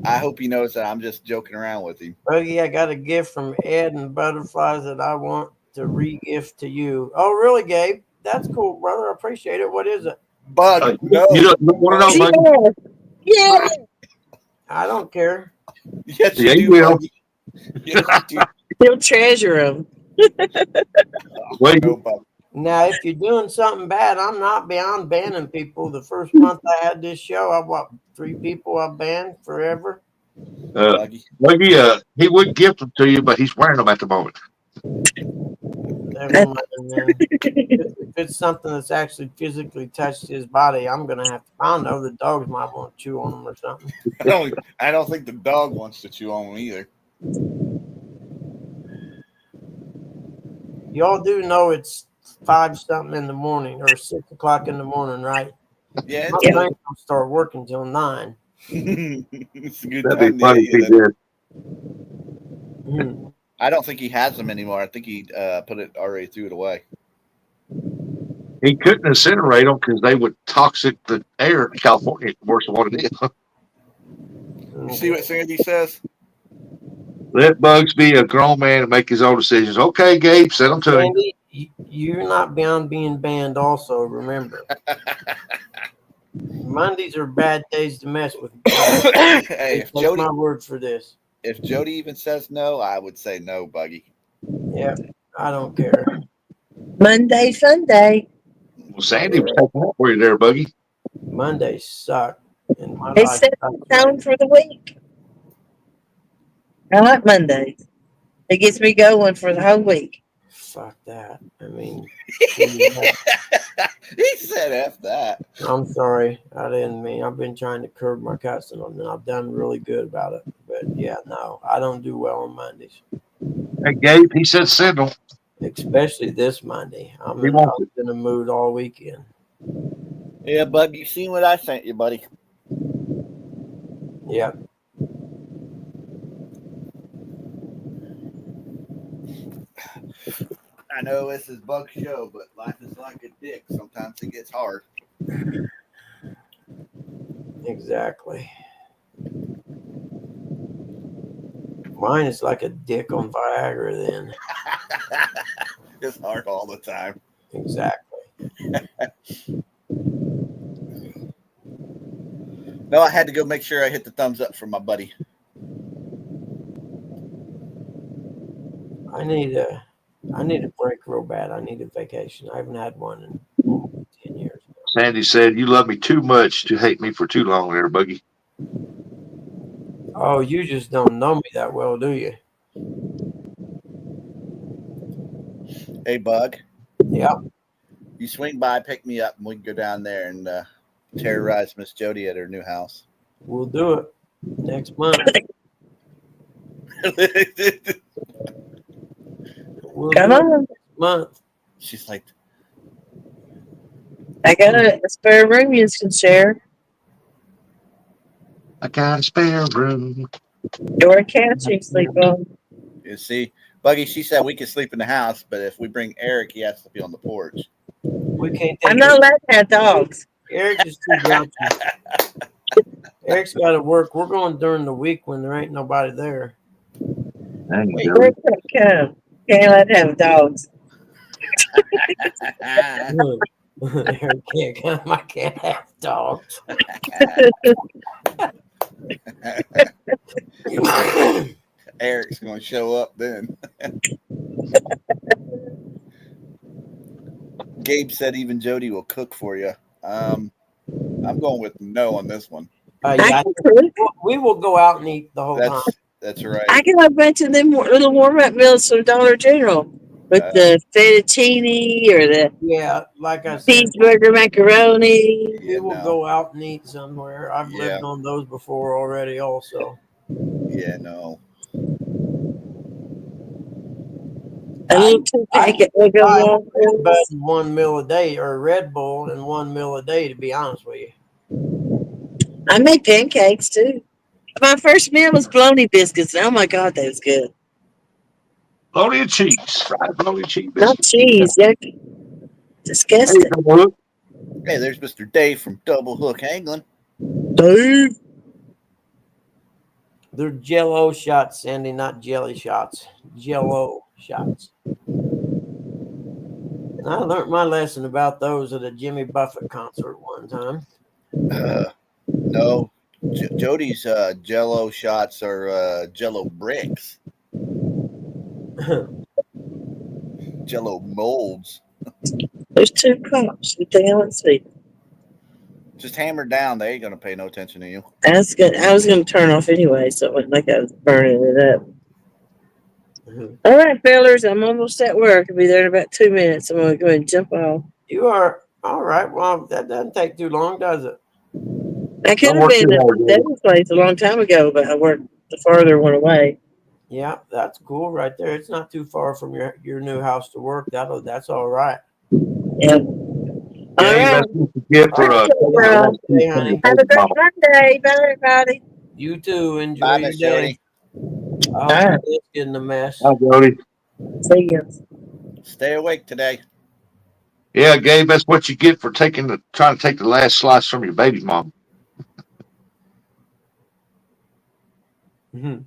D: I hope he knows that I'm just joking around with him.
A: Buggy, I got a gift from Ed and Butterflies that I want to re-gift to you. Oh, really, Gabe? That's cool, brother. I appreciate it. What is it?
D: Bug, no.
C: You don't want to know, buddy?
B: Yeah.
A: I don't care.
D: Yes,
C: Yeah,
D: you
C: you
D: do,
C: will.
D: Buggy. Yes, you do.
B: He'll treasure them.
C: Wait,
D: No, Bug.
A: Now, if you're doing something bad, I'm not beyond banning people. The first month I had this show, I what 3 people I banned forever.
D: Buggy.
C: he would gift them to you, but he's wearing them at the moment.
A: Never mind, man. If it's something that's actually physically touched his body, I'm gonna have to. I don't know. The dogs might want to chew on them or something.
D: I don't think the dog wants to chew on him either.
A: Y'all do know it's 5 something in the morning or 6 o'clock in the morning, right?
D: Yeah,
A: My
D: it's
A: brain don't start working till 9.
D: it's a good
C: That'd
D: time
C: be
D: to
C: funny
D: hit
C: if he
D: you then.
C: did.
A: Hmm.
D: I don't think he has them anymore. I think he put it already threw it away.
C: He couldn't incinerate them because they would toxic the air in California worse than what it is.
D: You see what Sandy says?
C: Let Bugs be a grown man and make his own decisions. Okay, Gabe, send them to him.
A: Sandy, you're not beyond being banned. Also, remember, Mondays are bad days to mess with.
D: Hey, if
A: Take my word for this.
D: if Jody even says no, I would say no, Buggy.
A: Yeah, I don't care.
B: Monday, fun day.
C: Well, Sandy was taking that for you there, Buggy.
A: Mondays suck in my
B: They
A: life.
B: set the tone for the week. I like Mondays. It gets me going for the whole week.
A: Fuck that. I mean,
D: He said F that.
A: I'm sorry. I didn't mean. I've been trying to curb my cussing, and I've done really good about it. But yeah, no, I don't do well on Mondays,
C: Hey, Gabe, he said send them.
A: especially this Monday. I
C: He
A: was
C: wants
A: in a mood all weekend.
D: Yeah, Bug, you seen what I sent you, buddy?
A: Yeah.
D: I know this is Bug's show, but life is like a dick. Sometimes it gets hard.
A: Exactly. Mine is like a dick on Viagra then.
D: It's hard all the time.
A: Exactly.
D: No, I had to go make sure I hit the thumbs up for my buddy.
A: I need a break real bad. I need a vacation. I haven't had one in almost 10 years.
C: Sandy said, you love me too much to hate me for too long there, Buggy.
A: Oh, you just don't know me that well, do you?
D: Hey, Bug.
A: Yeah.
D: You swing by, pick me up, and we can go down there and terrorize Miss Jody at her new house.
A: We'll do it next month. We'll
B: Come
A: do it
B: on.
A: next month.
D: She's like,
B: I got a spare room you can share.
C: I got a spare room.
B: Or a couch you can sleep on.
D: you see, Buggy, she said we can sleep in the house, but if we bring Eric, he has to be on the porch.
A: We can't
B: I'm
A: take
B: not allowed to have dogs.
A: Eric is too grouchy. Eric's got to work. We're going during the week when there ain't nobody there.
C: Dang,
D: Wait,
C: Billy.
B: Where's that come? Can't let have dogs.
A: Eric can't come. I can't have dogs.
D: Eric's going to show up then. Gabe said even Jody will cook for you. I'm going with no on this one.
B: I
A: Yeah,
B: can cook.
A: we will go out and eat the whole time.
D: That's right.
B: I can have a bunch of them little warm-up meals from Dollar General with the fettuccine or the
A: Yeah, like I said,
B: cheeseburger macaroni.
A: we will go out and eat somewhere. I've
D: Yeah.
A: lived on those before already, also.
D: Yeah, no.
B: A little two-packet egg
A: I
B: on
A: Red Bud
B: waffles.
A: in one meal a day, or Red Bull in one meal a day. To be honest with you,
B: I make pancakes too. My first meal was bologna biscuits. Oh my God, that was good.
C: Bologna and cheese. Fried bologna and cheese.
B: Not cheese. Yucky.
C: Hey,
B: Disgusting.
C: look.
D: Hey, there's Mr. Dave from Double Hook Angling.
B: Dave.
A: they're Jello shots, Sandy, not jelly shots. Jello shots. And I learned my lesson about those at a Jimmy Buffett concert one time.
D: No. Jody's Jello shots are Jello bricks. Jello molds.
B: There's two cops. You think I want to see?
D: Just hammer down. They ain't going to pay no attention to you.
B: I was gonna turn off anyway, so it wasn't like I was burning it up. All right, fellers, I'm almost at work. I'll be there in about 2 minutes. I'm gonna go ahead and jump off.
A: You are all right. Well, that doesn't take too long, does it?
B: I could
C: Don't
B: have
C: work
B: been
C: too
B: at
C: hard,
B: Devil's place a long time ago, but I worked the farther one away.
A: Yeah, that's cool right there. It's not too far from your new house to work. That's all right.
B: Yeah. All
C: Game,
B: right.
C: that's what you get for
A: Hey, honey.
B: Have a great Monday. Bye, everybody.
A: You too. Enjoy
D: Bye,
A: your
D: Miss
A: day.
D: Jody.
A: I'll
B: Bye.
A: see this in a mess.
C: Hi, Jody.
B: See you.
D: Stay awake today.
C: Yeah, Gabe, that's what you get for trying to take the last slice from your baby mom.
A: Mhm.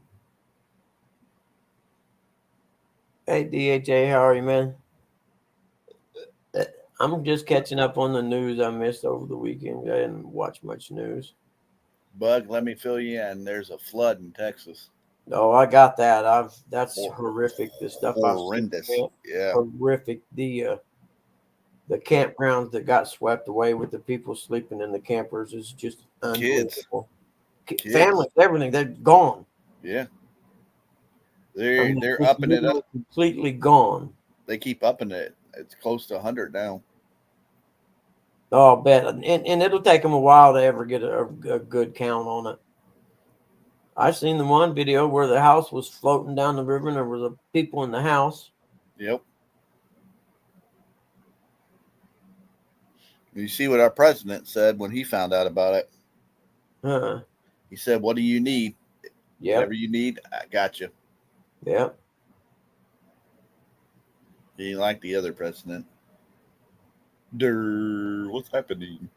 A: Hey, DHA, how are you, man? I'm just catching up on the news I missed over the weekend. I didn't watch much news.
D: Bug, let me fill you in. There's a flood in Texas.
A: Oh, I got that. That's horrific. The stuff I've
D: Horrendous.
A: seen.
D: Yeah.
A: Horrific. The campgrounds that got swept away with the people sleeping in the campers is just unbelievable.
D: Kids.
A: Families, everything, they're gone.
D: Yeah.
A: I mean,
D: They're
A: just
D: upping it up.
A: completely gone.
D: They keep upping it. It's close to 100 now.
A: Oh, I bet. And it'll take them a while to ever get a good count on it. I seen the one video where the house was floating down the river and there was people in the house.
D: Yep. You see what our president said when he found out about it.
A: Huh.
D: He said, "What do you need?
A: Yeah.
D: Whatever you need, I got you."
A: Yeah.
D: He didn't like the other president. What's happening?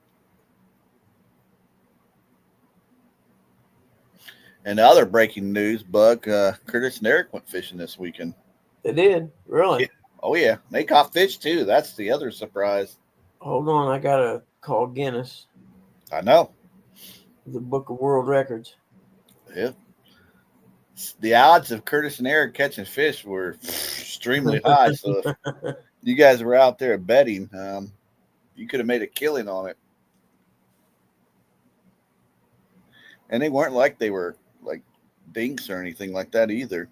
D: And the other breaking news, Bug, Curtis and Eric went fishing this weekend.
A: They did. Really?
D: Yeah. Oh, yeah. They caught fish, too. That's the other surprise.
A: Hold on. I got to call Guinness,
D: I know.
A: the Book of World Records.
D: Yeah. The odds of Curtis and Eric catching fish were extremely high. So if you guys were out there betting, you could have made a killing on it. And they weren't like they were like dinks or anything like that either.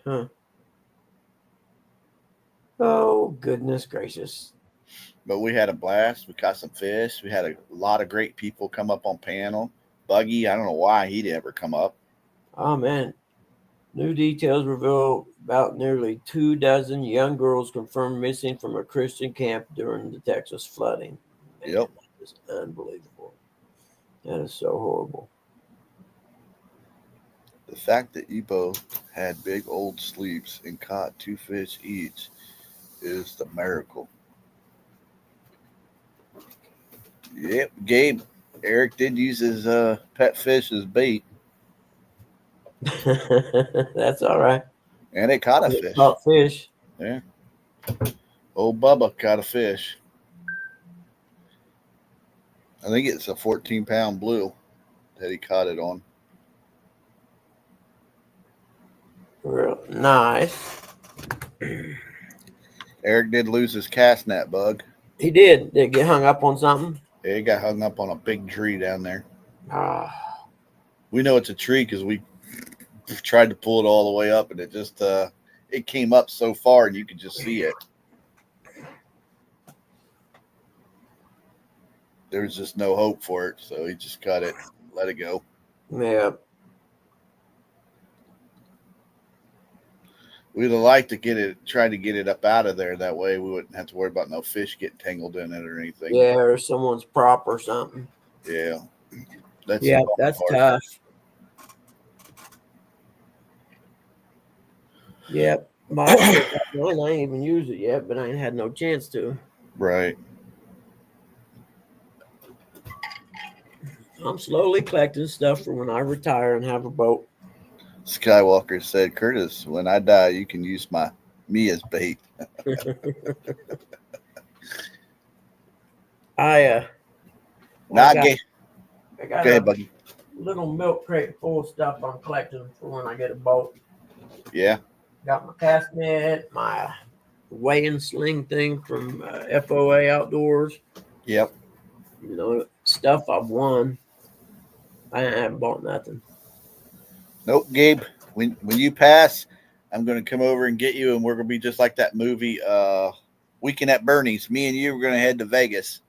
A: Huh. Oh, goodness gracious.
D: But we had a blast. We caught some fish. We had a lot of great people come up on panel. Buggy, I don't know why he'd ever come up.
A: Oh, man. New details reveal about nearly 24 young girls confirmed missing from a Christian camp during the Texas flooding. Man,
D: Yep.
A: that is unbelievable. That is so horrible.
D: The fact that Ebo had big old sleeps and caught 2 fish each is the miracle. Yep, Gabe. Eric did use his pet fish as bait.
A: That's all right.
D: And it caught a fish.
A: Caught fish.
D: Yeah. Old Bubba caught a fish. I think it's a 14-pound blue that he caught it on.
A: Real nice.
D: Eric did lose his cast net bug.
A: He did. Did it get hung up on something?
D: Yeah, he got hung up on a big tree down there.
A: Ah,
D: We know it's a tree because we tried to pull it all the way up, and it just it came up so far, and you could just see it. There was just no hope for it, so he just cut it, let it go.
A: yeah.
D: We'd have liked to try to get it up out of there. That way, we wouldn't have to worry about no fish getting tangled in it or anything.
A: Yeah, or someone's prop or something.
D: Yeah. That's
A: Yeah,
D: the bad
A: that's
D: part.
A: tough. Yep. I ain't even used it yet, but I ain't had no chance to.
D: Right.
A: I'm slowly collecting stuff for when I retire and have a boat.
D: Skywalker said, Curtis, when I die, you can use me as bait.
A: I
D: Not
A: got,
D: gay.
A: I got
D: Okay,
A: a
D: buddy.
A: little milk crate full of stuff I'm collecting for when I get a boat.
D: Yeah.
A: Got my cast net, my weighing sling thing from FOA Outdoors.
D: Yep.
A: You know, stuff I've won. I haven't bought nothing.
D: Nope, Gabe. When you pass, I'm going to come over and get you, and we're going to be just like that movie, Weekend at Bernie's. Me and you are going to head to Vegas.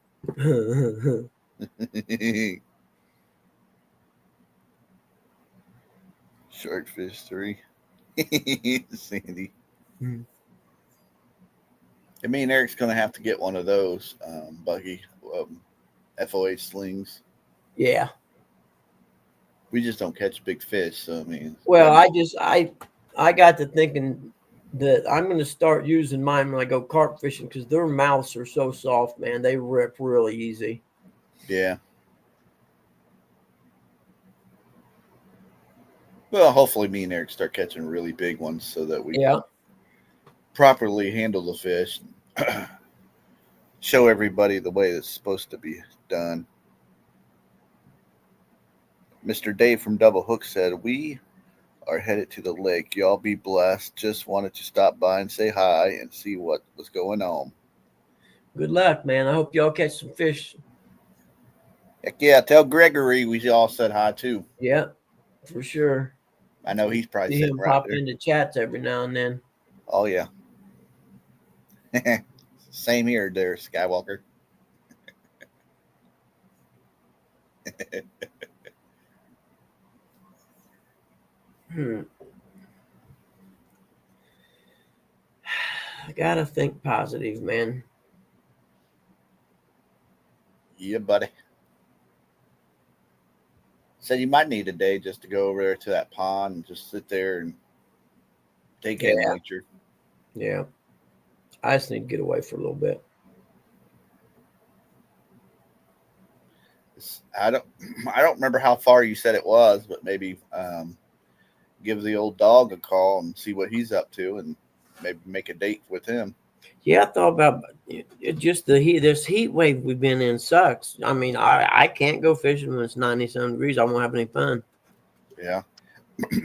D: Sharkfish 3. Sandy.
A: Hmm.
D: And me and Eric's going to have to get one of those, Buggy, FOA slings.
A: Yeah.
D: We just don't catch big fish, so I mean.
A: Well, I got to thinking that I'm going to start using mine when I go carp fishing because their mouths are so soft, man. They rip really easy.
D: Yeah. Well, hopefully me and Eric start catching really big ones so that we can properly handle the fish. Show everybody the way it's supposed to be done. Mr. Dave from Double Hook said, we are headed to the lake. Y'all be blessed. Just wanted to stop by and say hi and see what was going on.
A: Good luck, man. I hope y'all catch some fish.
D: Heck yeah, tell Gregory we all said hi too.
A: Yeah, for sure.
D: I know he's probably
A: See
D: sitting
A: him
D: right
A: pop
D: there.
A: into chats every now and then.
D: Oh yeah. Same here, there, Skywalker.
A: I gotta think positive, man.
D: Yeah, buddy. Said you might need a day just to go over there to that pond and just sit there and take in nature.
A: Yeah. I just need to get away for a little bit.
D: I don't remember how far you said it was, but maybe give the old dog a call and see what he's up to, and maybe make a date with him.
A: Yeah, I thought about it, just the heat. This heat wave we've been in sucks. I mean, I can't go fishing when it's 97 degrees. I won't have any fun.
D: Yeah.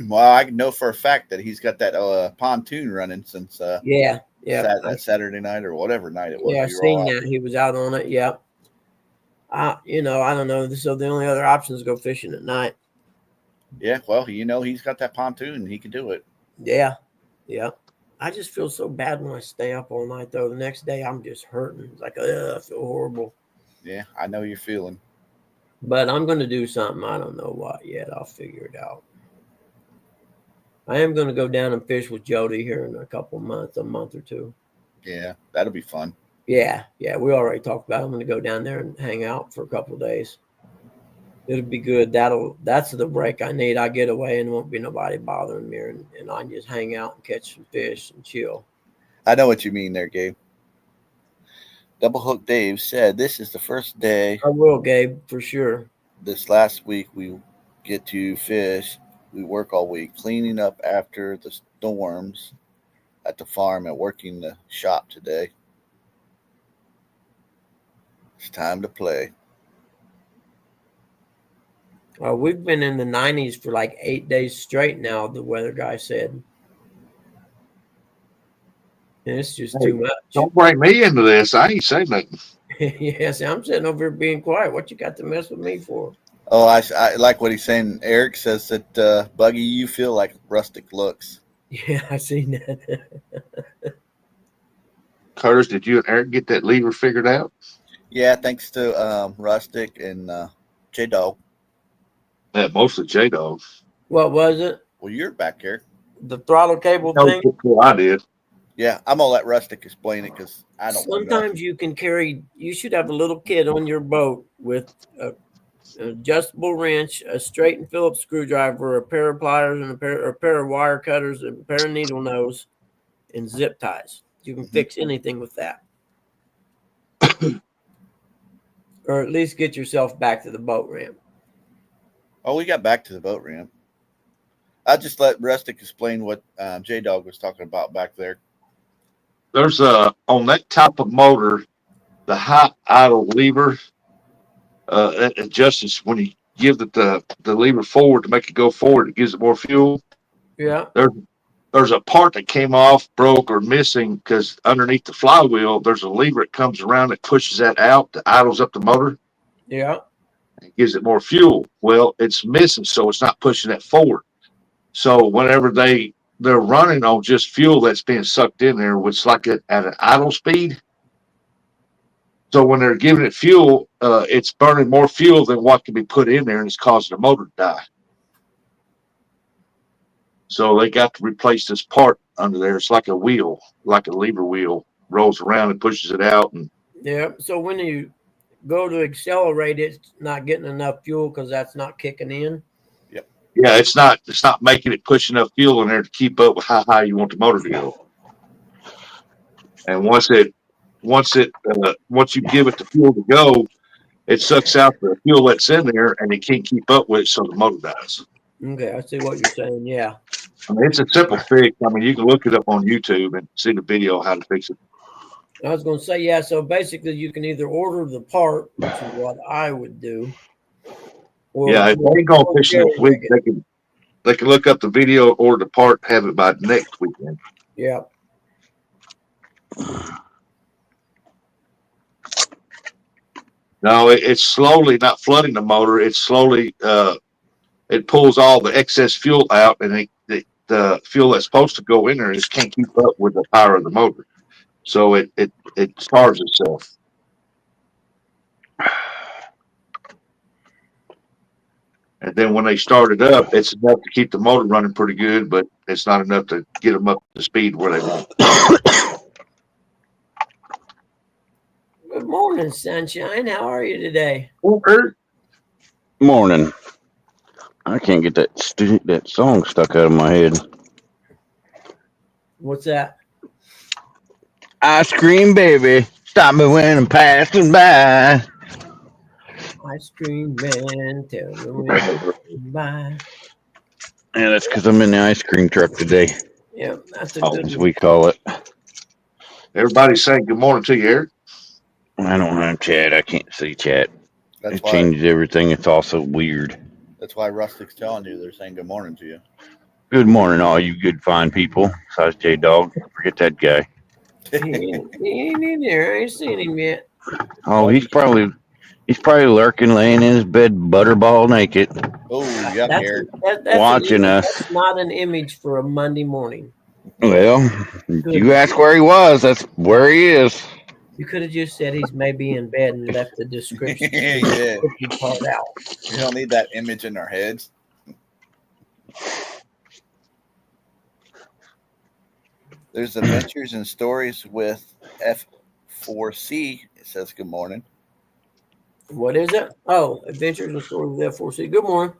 D: Well, I know for a fact that he's got that pontoon running since
A: Yeah.
D: that Saturday night or whatever night it was.
A: Yeah, I've seen that. He was out on it. Yeah. I don't know. So the only other option is go fishing at night.
D: Yeah, well, he's got that pontoon. He can do it.
A: Yeah. Yeah. I just feel so bad when I stay up all night, though. The next day, I'm just hurting. It's like, I feel horrible.
D: Yeah, I know you're feeling.
A: But I'm going to do something. I don't know what yet. I'll figure it out. I am going to go down and fish with Jody here in a month or two.
D: Yeah, that'll be fun.
A: Yeah. We already talked about it. I'm going to go down there and hang out for a couple of days. It'll be good. That's the break I need. I get away and won't be nobody bothering me, and I can just hang out and catch some fish and chill.
D: I know what you mean there, Gabe. Double Hook Dave said, this is the first day.
A: I will, Gabe, for sure.
D: This last week we get to fish We work all week cleaning up after the storms at the farm and working the shop today. It's time to play.
A: We've been in the 90s for like 8 days straight now, the weather guy said. And it's just too much.
C: Don't bring me into this. I ain't saying nothing.
A: Yes, I'm sitting over here being quiet. What you got to mess with me for?
D: Oh, I like what he's saying. Eric says that, Buggy, you feel like Rustic looks.
A: Yeah, I seen that.
C: Curtis, did you and Eric get that lever figured out?
D: Yeah, thanks to Rustic and J-Dog.
C: Yeah, mostly J-Dog.
A: What was it?
D: Well, you're back here.
A: The throttle cable
C: No,
A: thing?
C: I did.
D: Yeah, I'm going to let Rustic explain it because I don't know.
A: Sometimes you can carry, you should have a little kit on your boat with an adjustable wrench, a straight and Phillips screwdriver, a pair of pliers, and a pair of wire cutters, and a pair of needle nose, and zip ties. You can fix anything with that. Or at least get yourself back to the boat ramp.
D: Oh, we got back to the boat ramp. I'll just let Rustic explain what J-Dog was talking about back there.
C: There's on that type of motor, the high idle lever, that adjusts when you give the lever forward to make it go forward. It gives it more fuel.
A: Yeah.
C: There's a part that came off, broke, or missing because underneath the flywheel, there's a lever that comes around that pushes that out, that idles up the motor.
A: Yeah.
C: It gives it more fuel. Well, it's missing, so it's not pushing that forward. So whenever they're running on just fuel that's being sucked in there, which is like at an idle speed. So when they're giving it fuel, it's burning more fuel than what can be put in there, and it's causing the motor to die. So they got to replace this part under there. It's like a wheel, like a lever wheel, rolls around and pushes it out. And
A: Yeah. So when you go to accelerate, it's not getting enough fuel because that's not kicking in.
C: yeah, it's not making it push enough fuel in there to keep up with how high you want the motor to go. And once you give it the fuel to go, it sucks out the fuel that's in there, and it can't keep up with it, so the motor dies.
A: Okay, I see what you're saying. Yeah.
C: I mean, it's a simple fix. I mean, you can look it up on YouTube and see the video how to fix it.
A: I was going to say, yeah. So basically, you can either order the part, which is what I would do. Or
C: Yeah, if they go fishing this week, they can look up the video, order the part, have it by next weekend.
A: Yeah.
C: No, it's slowly not flooding the motor. It's slowly it pulls all the excess fuel out, and the fuel that's supposed to go in there just can't keep up with the power of the motor. So it starves itself. And then when they start it up, it's enough to keep the motor running pretty good, but it's not enough to get them up to speed where they want.
A: Good morning, sunshine. How are you today?
E: Morning. I can't get that song stuck out of my head.
A: What's that?
E: Ice cream baby, stop me when I'm passing by.
A: Ice cream man, tell me when you're by.
E: Yeah, that's because I'm in the ice cream truck today,
A: Yeah, that's a good
E: as
A: one.
E: we call it.
C: Everybody's saying good morning to you, Eric.
E: I don't have chat. I can't see chat.
D: That's
E: It
D: why.
E: changes everything. It's also weird.
D: That's why Rustic's telling you they're saying good morning to you.
E: Good morning, all you good fine people. Besides J-Dog. Forget that guy.
A: He ain't in there. I ain't seen him yet.
E: Oh, he's probably lurking, laying in his bed, butterball naked,
D: Oh, yeah,
A: That's,
D: Eric.
A: that's
E: watching us.
A: That's not an image for a Monday morning.
E: Well, you asked where he was. That's where he is.
A: You could have just said he's maybe in bed and left the description
D: Yeah.
A: part out.
D: We don't need that image in our heads. There's adventures and stories with F4C. It says good morning.
A: What is it? Oh, Adventures and Stories with F4C. Good morning.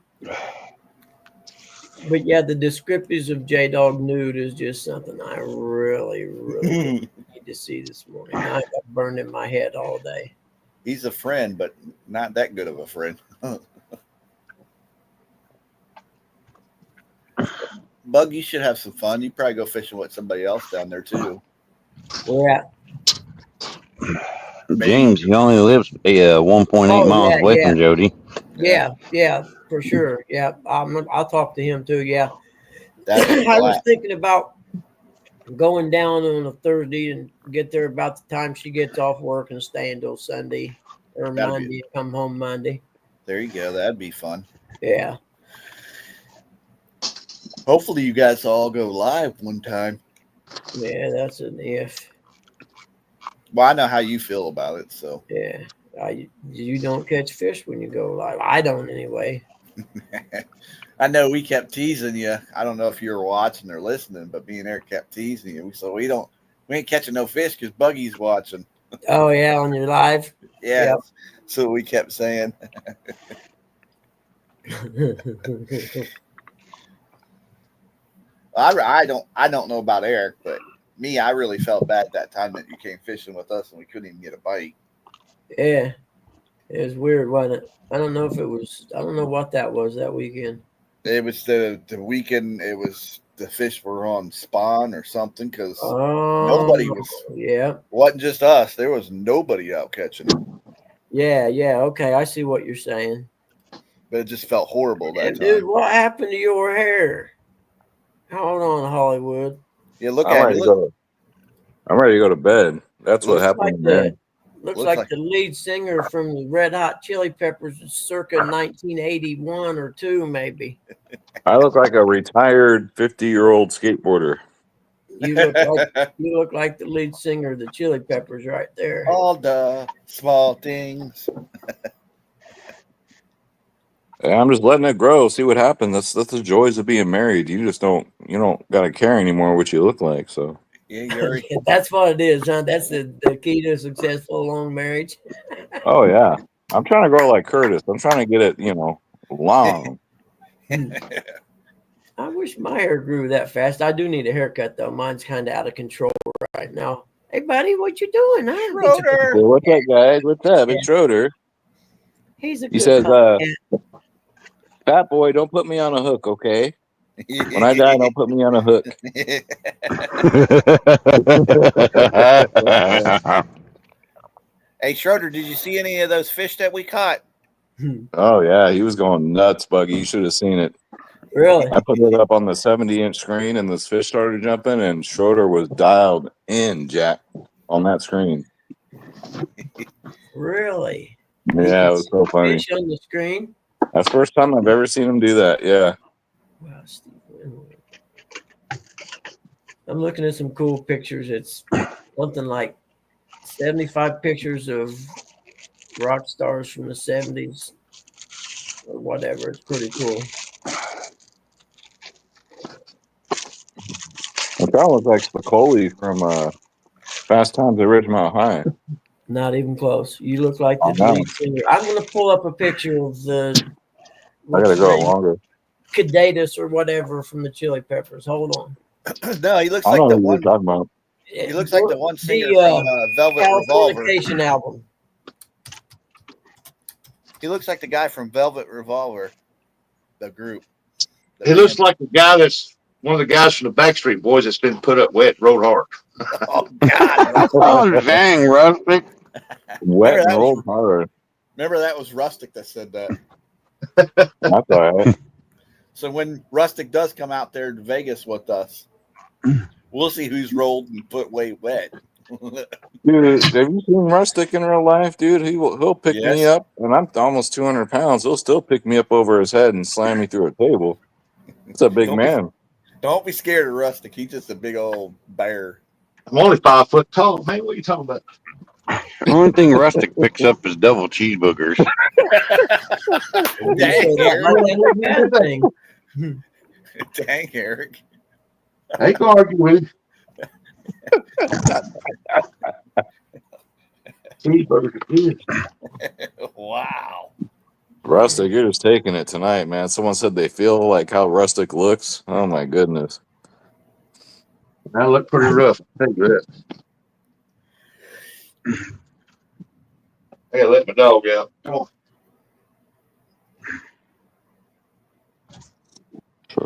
A: But yeah, the descriptives of J-Dog nude is just something I really, really need to see this morning. I got burned in my head all day.
D: He's a friend, but not that good of a friend. Bug, you should have some fun. You probably go fishing with somebody else down there too.
A: We're at.
E: James, he only lives 1.8
A: Oh,
E: miles
A: yeah,
E: away
A: yeah.
E: from Jody.
A: Yeah, for sure. Yeah, I'll talk to him too. Yeah,
D: That'd be
A: I was
D: black.
A: thinking about going down on a Thursday and get there about the time she gets off work and stay until Sunday or
D: That'd be-
A: Monday. Come home Monday.
D: There you go. That'd be fun.
A: Yeah.
D: Hopefully, you guys all go live one time.
A: Yeah, that's an if.
D: Well, I know how you feel about it, so
A: Yeah. You don't catch fish when you go live. I don't anyway.
D: I know we kept teasing you. I don't know if you were watching or listening, but me and Eric kept teasing you. So we ain't catching no fish because Buggy's watching.
A: Oh yeah, on your live.
D: Yeah.
A: Yep.
D: So we kept saying, I don't know about Eric, but me, I really felt bad that time that you came fishing with us and we couldn't even get a bite.
A: Yeah. It was weird, wasn't it? I don't know if it was. I don't know what that was that weekend.
D: It was the weekend. It was the fish were on spawn or something because nobody was.
A: Yeah.
D: Wasn't just us. There was nobody out catching them.
A: Yeah. Okay, I see what you're saying.
D: But it just felt horrible that
A: Dude,
D: time.
A: what happened to your hair? Hold on, Hollywood.
D: Yeah, look
F: I'm
D: at
F: ready
D: it.
F: to go. I'm ready to go to bed. That's what
D: Looks
F: happened.
A: Looks
D: Looks
A: like
D: like-
A: the lead singer from the Red Hot Chili Peppers, circa 1981 or 2, maybe.
F: I look like a retired 50-year-old skateboarder.
A: You look like the lead singer of the Chili Peppers right there.
D: All the small things.
F: I'm just letting it grow, see what happens. That's the joys of being married. You don't gotta care anymore what you look like. So
D: Yeah, Yuri.
A: That's what it is, huh? That's the key to a successful long marriage.
F: oh yeah. I'm trying to grow like Curtis. I'm trying to get it, long.
A: I wish my hair grew that fast. I do need a haircut though. Mine's kind of out of control right now. Hey, buddy, what you doing?
D: Schroeder.
F: Hey, what's up, guys? What's up? It's Schroeder.
A: He's a
F: He
A: good
F: says,
A: copycat.
F: Fat boy, don't put me on a hook, okay? When I die, don't put me on a hook.
D: Hey, Schroeder, did you see any of those fish that we caught?
F: Oh yeah, he was going nuts, Buggy. You should have seen it.
A: Really?
F: I put it up on the 70-inch screen, and this fish started jumping, and Schroeder was dialed in, Jack, on that screen.
A: Really?
F: Yeah, it was so funny.
A: Fish on the screen.
F: That's the first time I've ever seen him do that. Yeah.
A: Wow, Steve Winwood. I'm looking at some cool pictures. It's something like 75 pictures of rock stars from the 70s or whatever. It's pretty cool.
F: It kind of looks like Spicoli from Fast Times at Ridgemont High.
A: Not even close. You look like the
F: I know.
A: lead singer. I'm going to pull up a picture of the
F: I gotta go longer.
A: Cadetus or whatever from the Chili Peppers. Hold on.
D: No, he looks
F: I
D: like
F: don't
D: the
F: know who you're
D: one.
F: talking about.
D: He looks like the one singer
A: The,
D: from Velvet Revolver.
A: Californication album.
D: He looks like the guy from Velvet Revolver, the group.
C: He looks like the guy that's one of the guys from the Backstreet Boys that's been put up wet, rode hard.
D: Oh God!
E: Oh, dang, Rustic.
F: Wet
D: Remember
F: and
D: that
F: rolled hard.
D: Remember that was Rustic that said that.
F: That's all right.
D: So when Rustic does come out there to Vegas with us, we'll see who's rolled and put way wet.
F: Dude, have you seen Rustic in real life, dude? He'll pick me
D: Yes.
F: up, and I'm almost 200 pounds. He'll still pick me up over his head and slam me through a table. It's a big man.
D: Don't be scared of Rustic. He's just a big old bear.
C: I'm only 5 foot tall, man. What are you talking about?
E: The only thing Rustic picks up is double cheeseburgers.
D: Dang, Eric.
A: Thing.
D: Dang, Eric.
C: I ain't gonna argue with you. Cheeseburger is.
D: Wow.
F: Rustic, you're just taking it tonight, man. Someone said they feel like how Rustic looks. Oh my goodness.
C: I look pretty rough. Thank you that. I gotta let my dog out. Come on.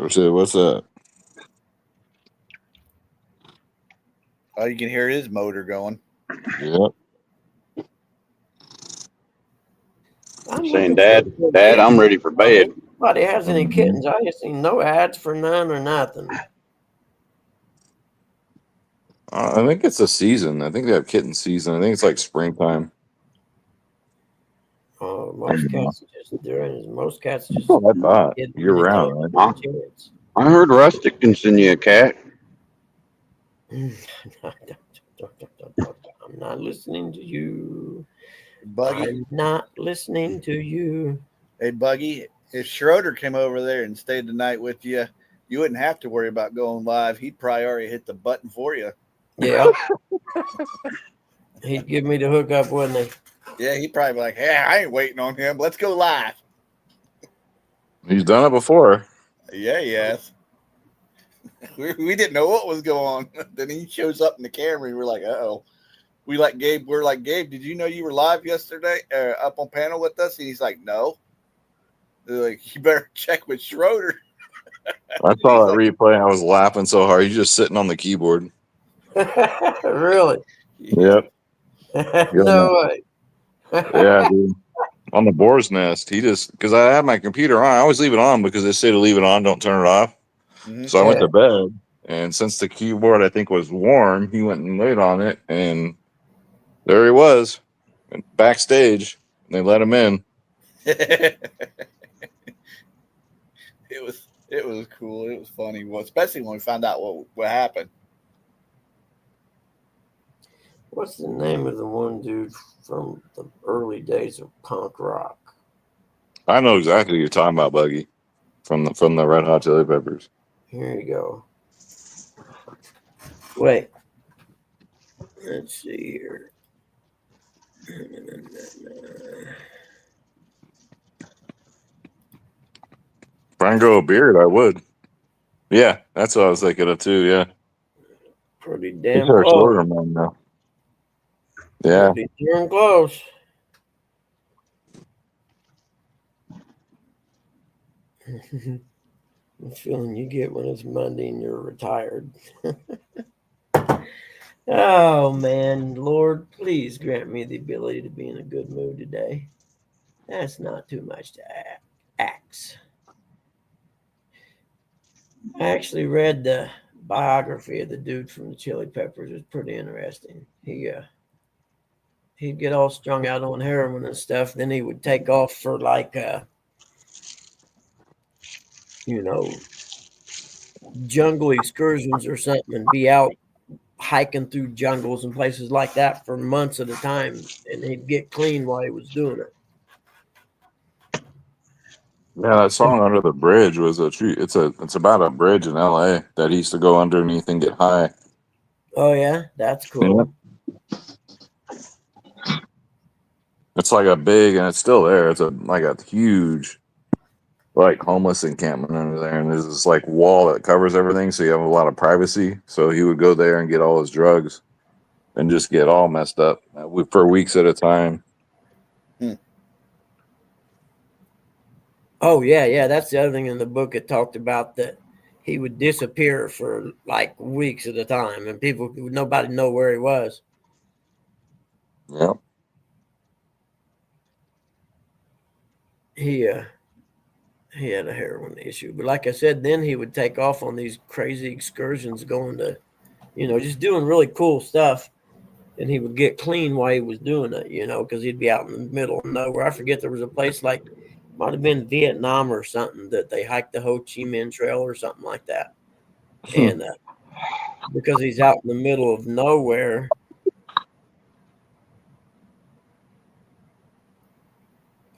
F: So what's up?
D: Oh, you can hear his motor going.
F: Yep.
A: I'm
E: Saying,
A: looking
E: Dad,
A: for
E: Dad, I'm ready for bed.
A: Nobody has any
F: Mhm.
A: kittens. I just seen no ads for none or nothing.
F: I think it's a season. I think they have kitten season. I think it's like springtime.
A: Most cats just
F: Oh, I thought
A: get
F: year
A: when they
F: round,
A: can't
F: right?
E: Huh?
A: get kids.
E: I heard Rustic can send you a cat.
A: I'm not listening to you.
D: Buggy.
A: I'm not listening to you.
D: Hey, Buggy, if Schroeder came over there and stayed the night with you, you wouldn't have to worry about going live. He'd probably already hit the button for you.
A: Yeah. He'd give me the hookup, wouldn't he?
D: Yeah, he'd probably be like, hey, I ain't waiting on him. Let's go live.
F: He's done it before.
D: Yeah, yes. We didn't know what was going on. Then he shows up in the camera and we're like, uh-oh. We're like, Gabe, did you know you were live yesterday up on panel with us? And he's like, no. They're like, you better check with Schroeder.
F: I saw that
D: He's
F: replay. I was laughing so hard. He's just sitting on the keyboard.
A: Really?
F: Yep.
A: No way.
F: Yeah, dude. On the boar's nest. He just because I had my computer on. I always leave it on because they say to leave it on, don't turn it off.
D: Mhm.
F: So I went to bed, and since the keyboard I think was warm, he went and laid on it, and there he was, backstage. And they let him in.
D: It was cool. It was funny. Well, especially when we found out what happened.
A: What's the name of the one dude from the early days of punk rock?
F: I know exactly what you're talking about, Buggy, from the Red Hot Chili Peppers.
A: Here you go. Wait. Let's see here.
F: If I can grow a beard, I would. Yeah, that's what I was thinking of too. Yeah,
A: Pretty
F: he's
A: damn
F: our
A: close.
F: shorter man now. Yeah,
A: Pretty damn close. The feeling you get when it's Monday and you're retired. Oh man, Lord, please grant me the ability to be in a good mood today. That's not too much to ask. I actually read the biography of the dude from the Chili Peppers. It was pretty interesting. He'd get all strung out on heroin and stuff. Then he would take off for like jungle excursions or something and be out hiking through jungles and places like that for months at a time, and he'd get clean while he was doing it.
F: yeah. That song "Under the Bridge" was a treat. It's about a bridge in L.A. that he used to go underneath and get high.
A: Oh yeah, that's cool.
F: It's like a big, and it's still there. It's like a huge, like homeless encampment under there, and there's this like wall that covers everything, so you have a lot of privacy. So he would go there and get all his drugs, and just get all messed up for weeks at a time.
A: Oh yeah. That's the other thing in the book. It talked about that he would disappear for like weeks at a time, and nobody know where he was.
F: Yeah.
A: He had a heroin issue, but like I said, then he would take off on these crazy excursions, going to, just doing really cool stuff, and he would get clean while he was doing it, because he'd be out in the middle of nowhere. I forget, there was a place like, might have been Vietnam or something, that they hiked the Ho Chi Minh Trail or something like that, and because he's out in the middle of nowhere.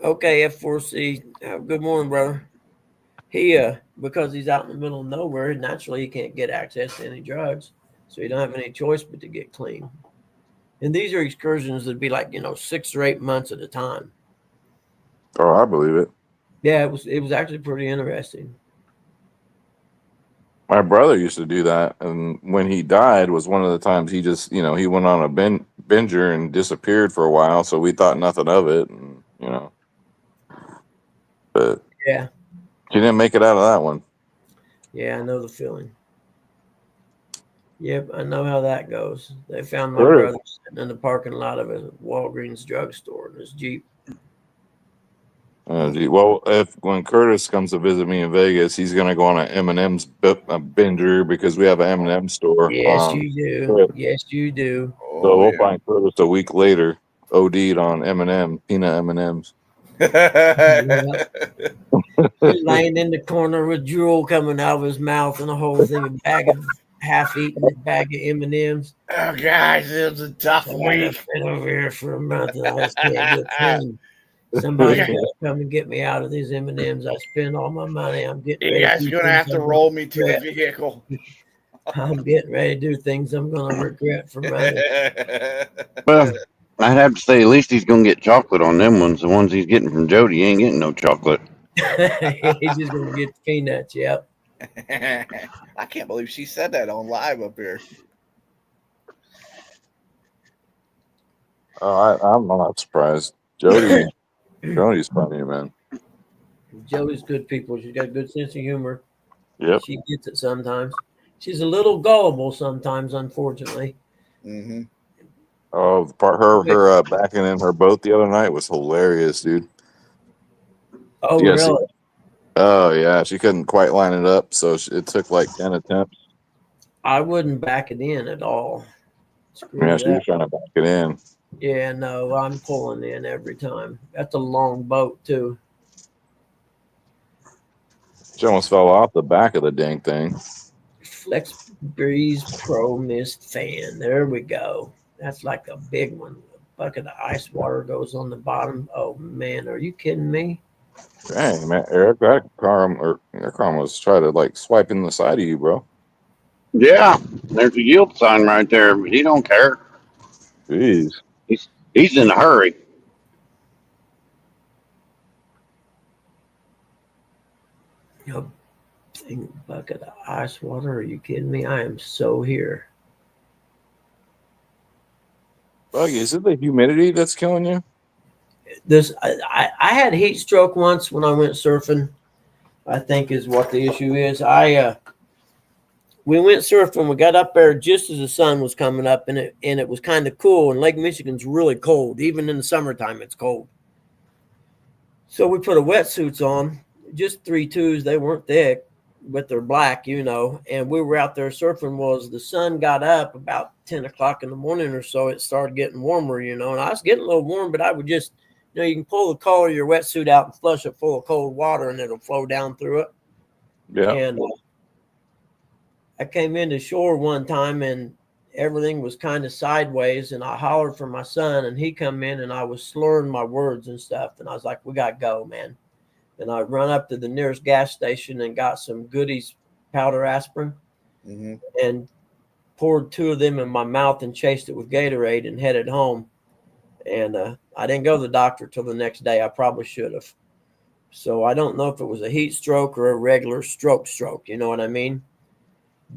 A: Okay, F4C. Good morning, brother. He because he's out in the middle of nowhere, naturally he can't get access to any drugs, so he don't have any choice but to get clean. And these are excursions that'd be like 6 or 8 months at a time.
F: Oh, I believe it.
A: Yeah, it was actually pretty interesting.
F: My brother used to do that, and when he died was one of the times he just, he went on a binger and disappeared for a while, so we thought nothing of it, and but
A: Yeah.
F: he didn't make it out of that one.
A: Yeah, I know the feeling. Yep, I know how that goes. They found my
F: Sure.
A: brother sitting in the parking lot of a Walgreens drugstore in his Jeep.
F: Gee, well, if when Curtis comes to visit me in Vegas, he's gonna go on an M&M's binger because we have an M&M store
A: Yes,
F: on
A: you do.
F: Strip.
A: Yes, you do.
F: So
D: Oh
F: we'll
D: yeah.
F: find Curtis a week later, OD'd on M&M peanut M&Ms.
A: Yeah. He's laying in the corner with drool coming out of his mouth and a whole thing, a bag of half-eaten bag of M&Ms.
D: Oh guys, it was a tough
A: I gotta
D: week.
A: been over here for a month and I just can't get clean. Somebody
D: Yeah.
A: gotta come and get me out of these M&Ms. I spend all my money. I'm getting
D: You
A: ready to
D: guys
A: do
D: are gonna
A: things
D: have to
A: I'm gonna
D: roll me to the
A: regret.
D: vehicle.
A: I'm getting ready to do things I'm gonna regret for money.
E: Well, I'd have to say at least he's gonna get chocolate on them ones. The ones he's getting from Jody, he ain't getting no chocolate.
A: He's just gonna get peanuts. Yep.
D: I can't believe she said that on live up here.
F: I'm not surprised. Jody's funny, man.
A: Joey's good people. She's got a good sense of humor.
F: Yep.
A: She gets it sometimes. She's a little gullible sometimes, unfortunately.
D: Mm-hmm.
F: Oh, the part her backing in her boat the other night was hilarious, dude.
A: Oh,
F: You guys see
A: really?
F: Oh yeah, she couldn't quite line it up, so it took like 10 attempts.
A: I wouldn't back it in at all. Screw
F: Yeah, she
A: that.
F: was trying to back it in.
A: Yeah, no, I'm pulling in every time. That's a long boat, too.
F: She almost fell off the back of the dang thing.
A: Flex Breeze Pro Mist Fan. There we go. That's like a big one. A bucket of ice water goes on the bottom. Oh, man, are you kidding me?
F: Dang, man, Eric, that car almost tried to like swipe in the side of you, bro.
E: Yeah, there's a yield sign right there, but he don't care.
F: Jeez.
E: He's in a hurry.
A: A bucket of ice water. Are you kidding me? I am so here.
F: Buggy, is it the humidity that's killing you?
A: I had heat stroke once when I went surfing. I think is what the issue is. We went surfing. We got up there just as the sun was coming up, and it was kind of cool. And Lake Michigan's really cold, even in the summertime. It's cold. So we put a wetsuits on, just 3.2s. They weren't thick, but they're black, And we were out there surfing. Well, as the sun got up about 10 o'clock in the morning or so, it started getting warmer, And I was getting a little warm, but I would just, you can pull the collar of your wetsuit out and flush it full of cold water, and it'll flow down through it.
F: Yeah.
A: And I came into shore one time and everything was kind of sideways, and I hollered for my son, and he come in, and I was slurring my words and stuff, and I was like, we got to go, man. And I run up to the nearest gas station and got some Goodies powder aspirin and poured 2 of them in my mouth and chased it with Gatorade and headed home. And I didn't go to the doctor till the next day. I probably should have. So I don't know if it was a heat stroke or a regular stroke, you know what I mean?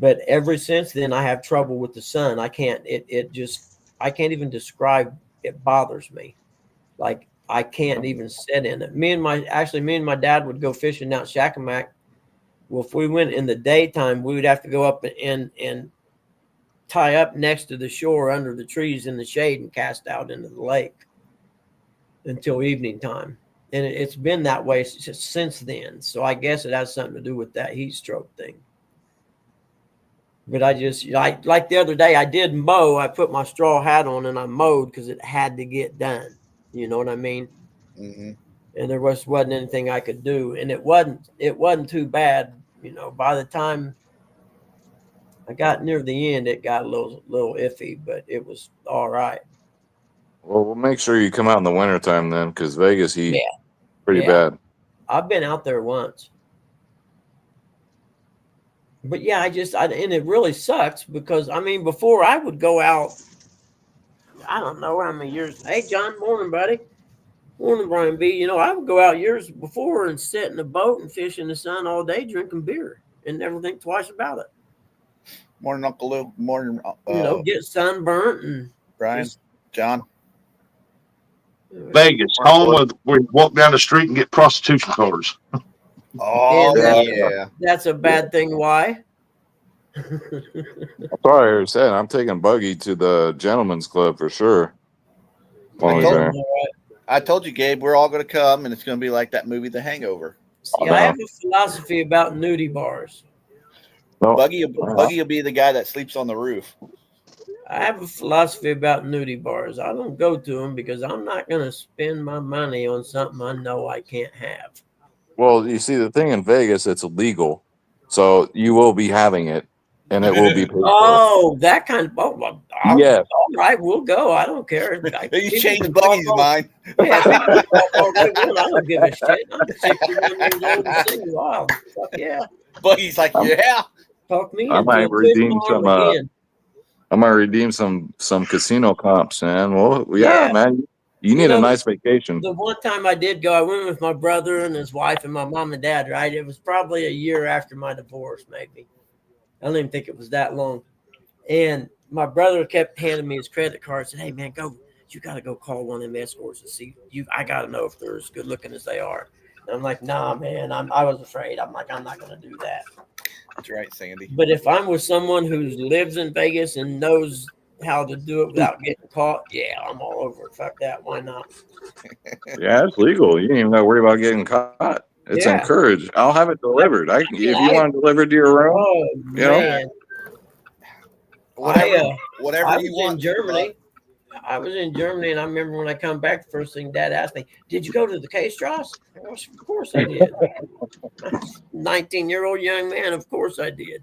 A: But ever since then, I have trouble with the sun. I can't, I can't even describe, it bothers me. Like, I can't even sit in it. Me and my dad would go fishing out Shakamak. Well, if we went in the daytime, we would have to go up and tie up next to the shore under the trees in the shade and cast out into the lake until evening time. And it's been that way since then. So I guess it has something to do with that heat stroke thing. But I just, like the other day, I did mow. I put my straw hat on and I mowed because it had to get done. You know what I mean?
D: Mm-hmm.
A: And there wasn't anything I could do. And it wasn't too bad. By the time I got near the end, it got a little iffy, but it was all right.
F: Well, we'll make sure you come out in the wintertime then, because Vegas heat pretty bad.
A: I've been out there once. But yeah, and it really sucks because, before I would go out, I don't know how many years. Hey, John, morning, buddy. Morning, Brian B. I would go out years before and sit in the boat and fish in the sun all day, drinking beer and never think twice about it.
D: Morning, Uncle Lou. Morning,
A: Get sunburnt and
D: Brian, John.
C: Vegas, home of where you walk down the street and get prostitution cards.
D: Oh,
A: And
D: yeah.
A: that's a bad thing. Why?
F: Sorry, I said I'm taking Buggy to the gentleman's club for sure. While
D: I
F: he's
D: told
F: there.
D: I told you, Gabe, we're all going to come, and it's going to be like that movie, The Hangover.
A: See, I have a philosophy about nudie bars.
F: No,
D: Buggy will be the guy that sleeps on the roof.
A: I have a philosophy about nudie bars. I don't go to them because I'm not going to spend my money on something I know I can't have.
F: well, you see, the thing in Vegas, it's illegal, so you will be having it, and it will be paid for.
A: Oh, that kind of. Oh, well,
F: Yes.
A: all right, we'll go. I don't care.
D: You
A: People
D: changed
A: can
D: Buggy's
A: talk all-
D: mind.
A: Yeah, people can talk all they want. I don't give a shit. I'm 61 years old and single. Wow, fuck yeah.
D: Buggy's like, yeah.
A: Talk me
F: I
A: into
F: might
A: a
F: redeem
A: twist arm
F: some.
A: again.
F: I might redeem some casino comps, man. Well, yeah,
A: Yeah.
F: man. You need a nice vacation.
A: The one time I did go, I went with my brother and his wife and my mom and dad, right? It was probably a year after my divorce, maybe. I don't even think it was that long. And my brother kept handing me his credit card and said, "Hey, man, you got to go call one of them escorts and see. I got to know if they're as good looking as they are." And I'm like, "Nah, man, I was afraid. I'm like, I'm not going to do that."
D: That's right, Sandy.
A: But if I'm with someone who lives in Vegas and knows how to do it without getting caught, yeah, I'm all over it. Fuck that. Why not?
F: Yeah, it's legal. You ain't even got to worry about getting caught. It's
A: Yeah.
F: encouraged. I'll have it delivered. If you want it delivered to your room,
A: Oh,
F: you know?
A: man.
D: Whatever
A: I was
D: you want.
A: in Germany. I was in Germany, and I remember when I come back, the first thing Dad asked me, "Did you go to the K-Strasse?" Of course I did. 19-year-old young man. Of course I did.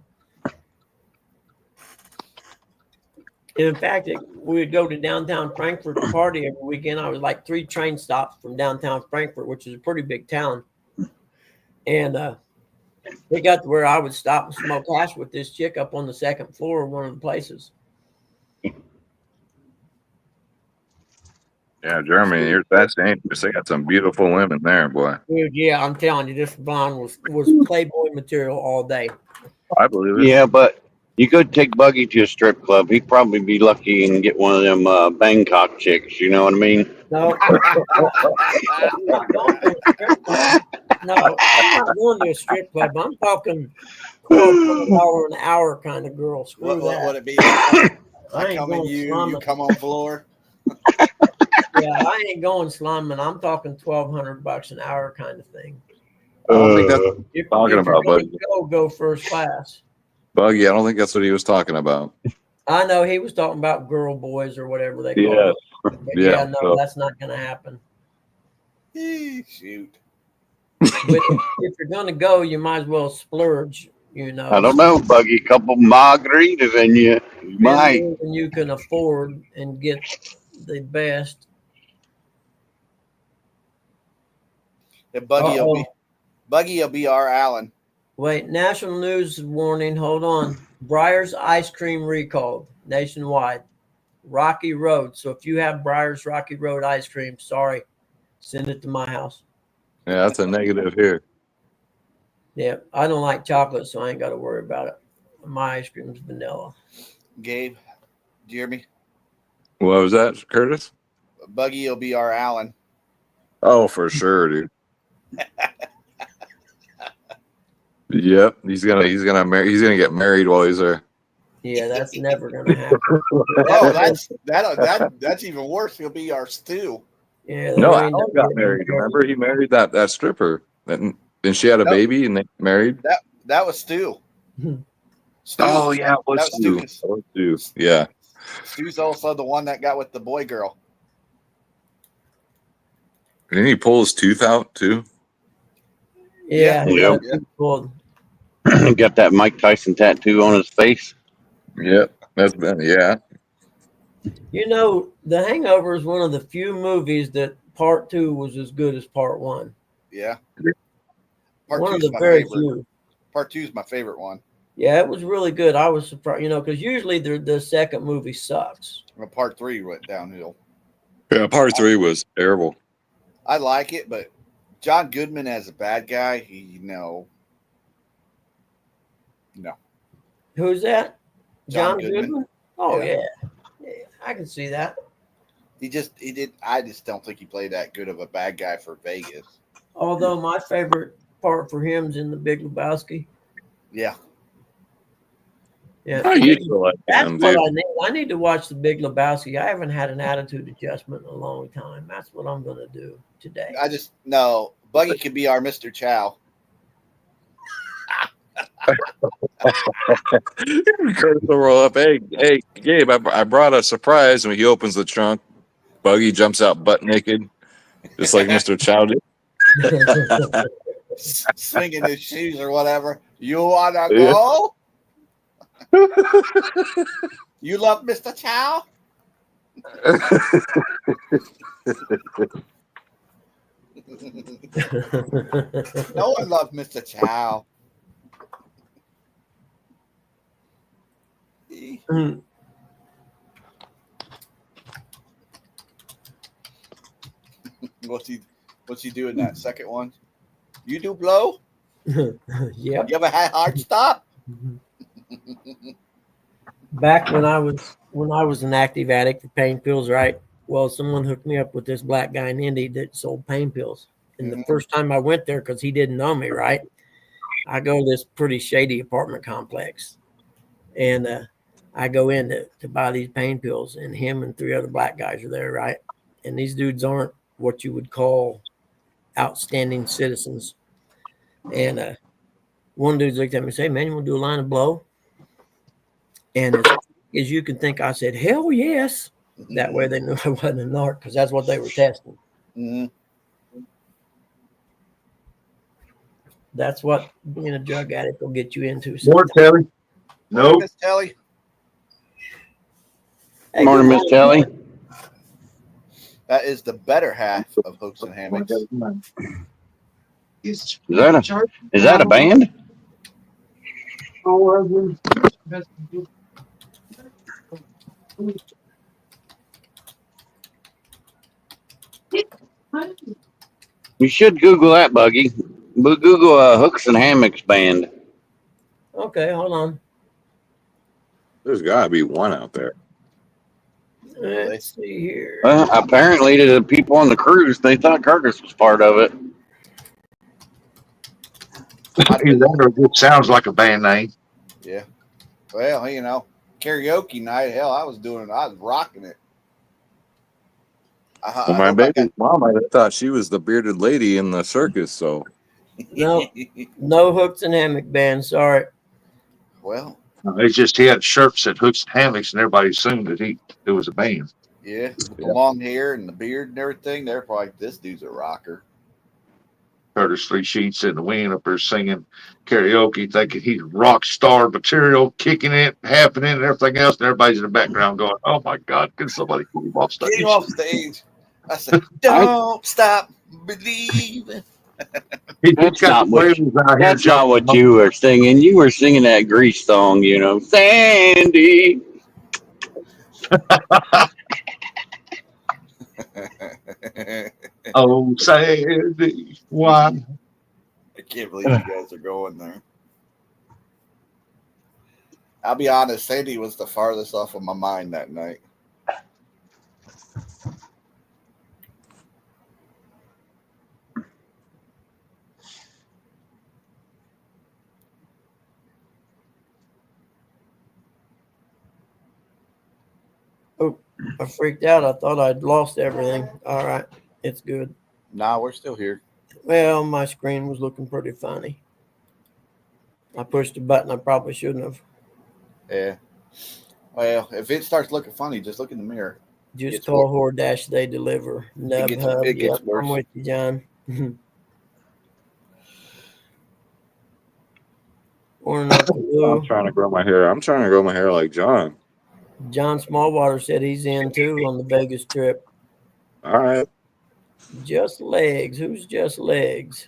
A: In fact, we would go to downtown Frankfurt to party every weekend. I was like 3 train stops from downtown Frankfurt, which is a pretty big town. And it got to where I would stop and smoke hash with this chick up on the second floor of one of the places.
F: Yeah, Germany. That's dangerous. They got some beautiful women there, boy.
A: Dude, yeah, I'm telling you, this blonde was Playboy material all day.
F: I believe it.
E: Yeah, but you could take Buggy to a strip club. He'd probably be lucky and get one of them Bangkok chicks. You know what I mean?
A: No, I'm not going to a strip club. No, I'm not going to a strip club. I'm talking $12 an hour kind of girl. Screw
D: What
A: that.
D: would it be?
A: I
D: I
A: ain't
D: come in
A: going
D: you
A: slumming.
D: come on floor.
A: Yeah, I ain't going slumming. I'm talking $1,200 an hour kind of thing.
F: I don't think that's
A: If
F: talking
A: you're
F: about,
A: gonna
F: Buggy.
A: go first class.
F: Buggy, I don't think that's what he was talking about.
A: I know he was talking about girl boys or whatever they call
F: Yeah.
A: it. But
F: Yeah,
A: yeah, no,
F: so-
A: that's not going to happen.
D: Shoot.
A: But if you're going to go, you might as well splurge. You know,
E: I don't know, Buggy. Couple margaritas and you
A: spend
E: might.
A: more than you can afford and get the best.
D: And Buggy will be our Allen.
A: Wait, national news warning. Hold on. Breyer's ice cream recalled nationwide. Rocky Road. So if you have Breyer's Rocky Road ice cream, sorry, send it to my house.
F: Yeah, that's a negative here.
A: Yeah, I don't like chocolate, so I ain't got to worry about it. My ice cream's vanilla.
D: Gabe, do you hear me?
F: What was that, Curtis?
D: Buggy will be our Allen.
F: Oh, for sure, dude. Yep, he's gonna get married while he's there.
A: Yeah, that's never gonna happen.
D: Oh, that's even worse. He'll be our Stu.
A: Yeah,
F: No,
A: there ain't
F: Alan
A: no
F: got married. Remember, he married that stripper, and she had a baby, and they married.
D: That was Stu. Stu.
F: Oh yeah, it was Stu.
D: Stu.
F: That was Stu. Yeah.
D: Stu's also the one that got with the boy girl.
F: Didn't he pull his tooth out too?
A: Yeah,
E: Yep.
A: yeah. Cool.
E: Got that Mike Tyson tattoo on his face.
F: Yep, that's been
A: You know, The Hangover is one of the few movies that part 2 was as good as part 1.
D: Yeah.
A: One of
D: two's
A: the
D: my
A: very
D: favorite.
A: few.
D: Part 2 is my favorite one.
A: Yeah, it was really good. I was surprised, because usually the second movie sucks.
D: Well, part 3 went downhill.
F: Yeah, part 3 was terrible.
D: I like it, but John Goodman as a bad guy, no.
A: Who's that?
D: John
A: John
D: Goodman.
A: Goodman? Oh
D: Yeah.
A: yeah, I can see that.
D: He did. I just don't think he played that good of a bad guy for Vegas.
A: Although my favorite part for him is in The Big Lebowski.
D: Yeah.
A: Yeah,
F: I used to like
A: that's
F: him,
A: what
F: dude.
A: I need. I need to watch The Big Lebowski. I haven't had an attitude adjustment in a long time. That's what I'm going to do today.
D: I just no. Buggy could be our Mr. Chow.
F: Curtis will roll up. Hey, Gabe, I brought a surprise. When he opens the trunk, Buggy jumps out butt naked, just like Mr. Chow did.
D: Swinging his shoes or whatever. You wanna
F: Yeah.
D: go? You love Mr. Chow? No one loves Mr. Chow. What's he doing that second one? You do blow?
A: Yep.
D: You ever had heart stop?
A: Back when I was an active addict for pain pills, right? Well, someone hooked me up with this black guy in Indy that sold pain pills. And the first time I went there, because he didn't know me, right? I go to this pretty shady apartment complex, and I go in to buy these pain pills, and him and 3 other black guys are there, right? And these dudes aren't what you would call outstanding citizens. And one dude looked at me and said, "Hey, man, you want to do a line of blow?" And as you can think, I said, "Hell yes." That way they knew I wasn't a narc, because that's what they were testing.
D: Mm-hmm.
A: That's what being a drug addict will get you into.
C: More
A: sometimes.
C: Telly? Nope.
D: Miss Telly.
A: Hey,
E: Morning,
A: good
E: Miss Kelly.
D: That is the better half of Hooks and Hammocks.
E: Is that a band? You should Google that, Buggy. Google Hooks and Hammocks band.
A: Okay, hold on.
F: There's got to be one out there.
A: Let's see here.
E: Apparently, to the people on the cruise, they thought Curtis was part of it.
C: You wonder if it sounds like a band name.
D: Yeah. Well, you know, karaoke night. Hell, I was rocking it.
F: Well, my baby's mom, I thought she was the bearded lady in the circus. So
A: No, no Hooks and Hammock band. Sorry.
D: Well,
C: It's just he had shirts that hooks and hammocks, and everybody assumed that it was a band.
D: yeah, with the long hair and the beard and everything. They're probably like, this dude's a rocker.
C: Curtis 3 Sheets in the wind up there singing karaoke, thinking he's rock star material, kicking it, happening, and everything else. And everybody's in the background going, "Oh my God, can somebody get him off stage?"
D: Get him off stage. I said, don't stop believing.
E: That's not what you were singing. You were singing that Grease song, you know, Sandy.
C: Oh, Sandy, why?
D: I can't believe you guys are going there. I'll be honest, Sandy was the farthest off of my mind that night.
A: Oh, I freaked out. I thought I'd lost everything. All right, it's good.
D: Nah, we're still here.
A: Well, my screen was looking pretty funny. I pushed a button I probably shouldn't have.
D: Yeah. Well, if it starts looking funny, just look in the mirror.
A: Just
D: It's
A: call Hordash, they deliver. Nub
D: gets-
A: Hub.
D: it gets
A: Yep,
D: worse.
A: I'm with you, John. Morning, Uncle Lou.
F: I'm trying to grow my hair. I'm trying to grow my hair like John.
A: John Smallwater said he's in too on the Vegas trip.
F: All right.
A: Just legs. Who's just legs?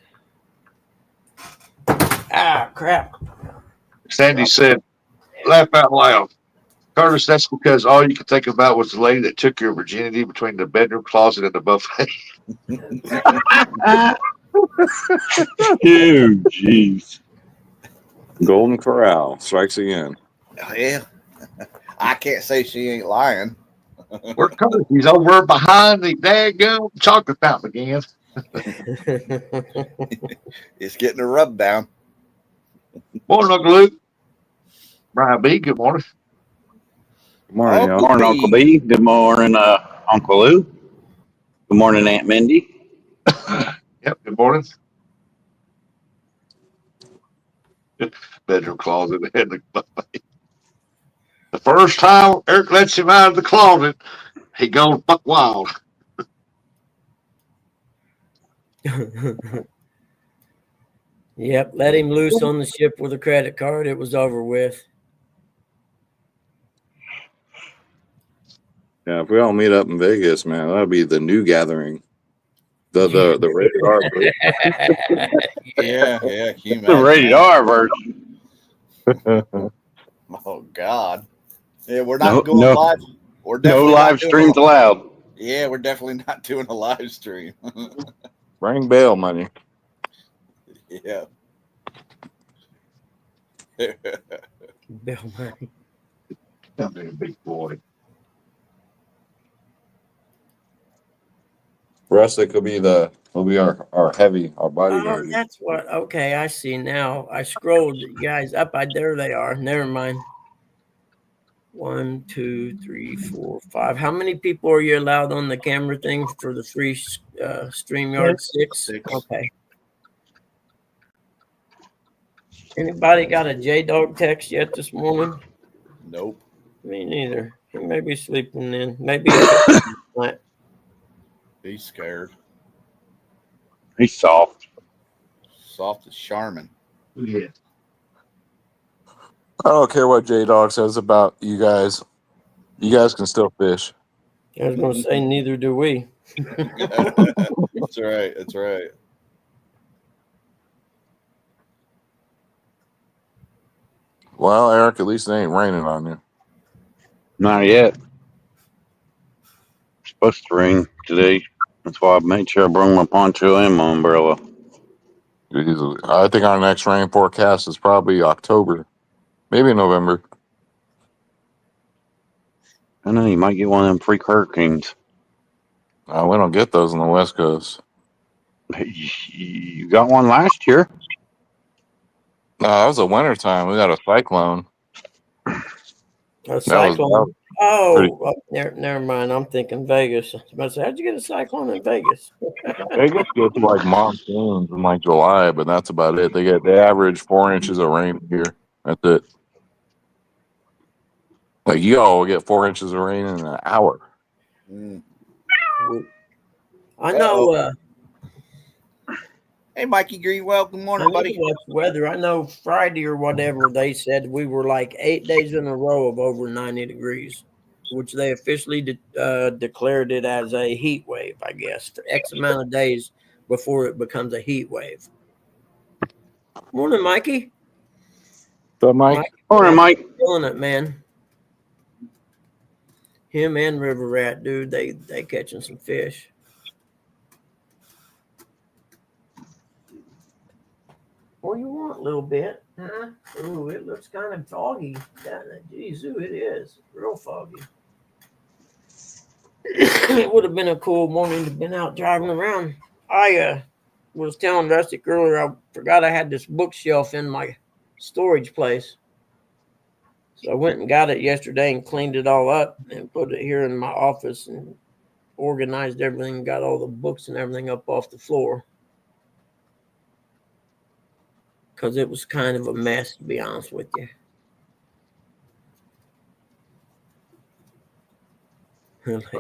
A: Ah, crap.
C: Sandy said, laugh out loud. Curtis, that's because all you could think about was the lady that took your virginity between the bedroom closet and the buffet.
E: Oh, jeez.
F: Golden Corral strikes again.
D: Yeah. I can't say she ain't lying.
C: Where Curtis? He's over behind the daggum chocolate fountain again.
D: It's getting a rub down.
C: Morning, Uncle Luke. Brian B, good morning.
E: Good morning,
D: Uncle
E: Good morning,
D: B.
E: Uncle B. Good morning, Uncle Lou. Good morning, Aunt Mindy.
C: Yep, good morning. Bedroom closet. The first time Eric lets him out of the closet, he goes buck wild.
A: Yep, let him loose on the ship with a credit card. It was over with.
F: Yeah, if we all meet up in Vegas, man, that'll be the new gathering. The rated R version.
D: Yeah. Can you
E: The
D: imagine
E: rated
D: that?
E: R version.
D: Oh God. Yeah, we're
E: No,
D: not going
E: no,
D: live. We're
E: no
D: definitely
E: live
D: not doing
E: streams allowed.
D: Yeah, we're definitely not doing a live stream.
F: Bring bail money.
D: Yeah.
A: Bill Murray.
C: That big boy.
F: For us, it could be our heavy, our bodyguard.
A: Oh, that's what. Okay, I see now. I scrolled you guys up. There they are. Never mind. 1, 2, 3, 4, 5. How many people are you allowed on the camera thing for the free StreamYard? 6?
D: 6.
A: Okay. Anybody got a J-Dog text yet this morning?
D: Nope.
A: Me neither. He may be sleeping in. Maybe
D: He's scared.
E: He's soft.
D: Soft as Charmin.
C: Yeah.
F: I don't care what J Dog says about you guys. You guys can still fish.
A: I was going to say, neither do we.
D: That's right. That's right.
F: Well, Eric, at least it ain't raining on you.
E: Not yet. It's supposed to rain today. That's why I made sure I brought my poncho and my umbrella.
F: I think our next rain forecast is probably October, maybe November.
E: I know you might get one of them freak hurricanes.
F: We don't get those on the West Coast.
E: You got one last year.
F: No, that was a winter time. We got a cyclone.
A: A cyclone.
F: pretty-
A: Never mind. I'm thinking Vegas. I was about to say, how'd you get a cyclone in Vegas?
F: Vegas gets like monsoons in like July, but that's about it. They average 4 inches of rain here. That's it. Like you all will get 4 inches of rain in an hour.
D: Mm.
A: I know.
D: Hey, Mikey Greenwell. Good morning, buddy.
A: Watch weather. I know Friday or whatever they said we were like 8 days in a row of over 90 degrees, which they officially declared it as a heat wave, I guess, for X amount of days before it becomes a heat wave. Morning, Mikey.
F: So, Mike?
E: Morning, Mike.
A: Killing it, man. Him and River Rat, dude, they catching some fish. What do you want, little bit? Huh? Ooh, it looks kind of foggy. Geez, it is real foggy. It would have been a cool morning to been out driving around. I was telling Rustic earlier, I forgot I had this bookshelf in my storage place. So I went and got it yesterday and cleaned it all up and put it here in my office and organized everything, got all the books and everything up off the floor. Because it was kind of a mess, to be honest with you.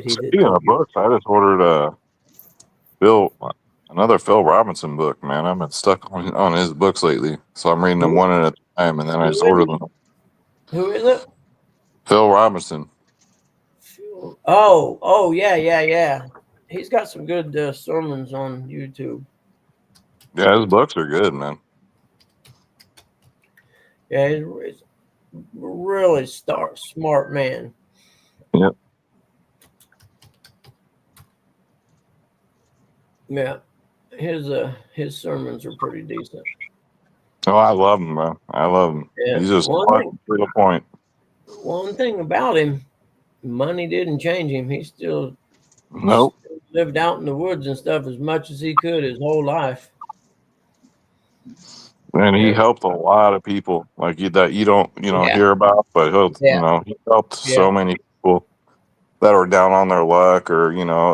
F: Speaking of books, I just ordered another Phil Robinson book, man. I've been stuck on his books lately. So I'm reading them one at a time, and then I just ordered them.
A: Who is it?
F: Phil Robinson.
A: Oh, yeah. He's got some good sermons on YouTube.
F: Yeah, his books are good, man.
A: Yeah, he's really smart man.
F: Yep.
A: Yeah, his sermons are pretty decent.
F: Oh, I love him, man. I love him.
A: Yeah.
F: He's just to the point.
A: One thing about him, money didn't change him. He still lived out in the woods and stuff as much as he could his whole life.
F: And he
A: Yeah.
F: helped a lot of people like that you don't
A: Yeah.
F: hear about, but
A: Yeah.
F: he helped
A: Yeah.
F: so many people that were down on their luck, or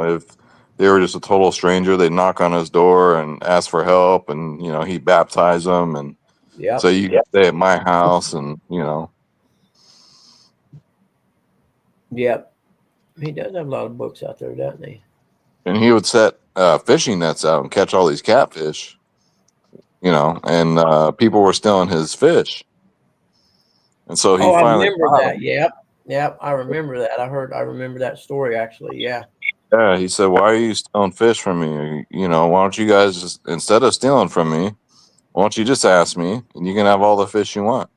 F: if they were just a total stranger, they'd knock on his door and ask for help, and he baptized them, and so
A: Yep.
F: you can stay at my house, and
A: Yep. He does have a lot of books out there, doesn't he?
F: and he would set fishing nets out and catch all these catfish, and people were stealing his fish, and so he
A: Oh, I
F: finally
A: remember
F: caught
A: that.
F: 'em.
A: Yep. Yep. I remember that. I remember that story actually. Yeah.
F: Yeah, he said, "Why are you stealing fish from me? Why don't you guys just, instead of stealing from me, why don't you just ask me, and you can have all the fish you want?"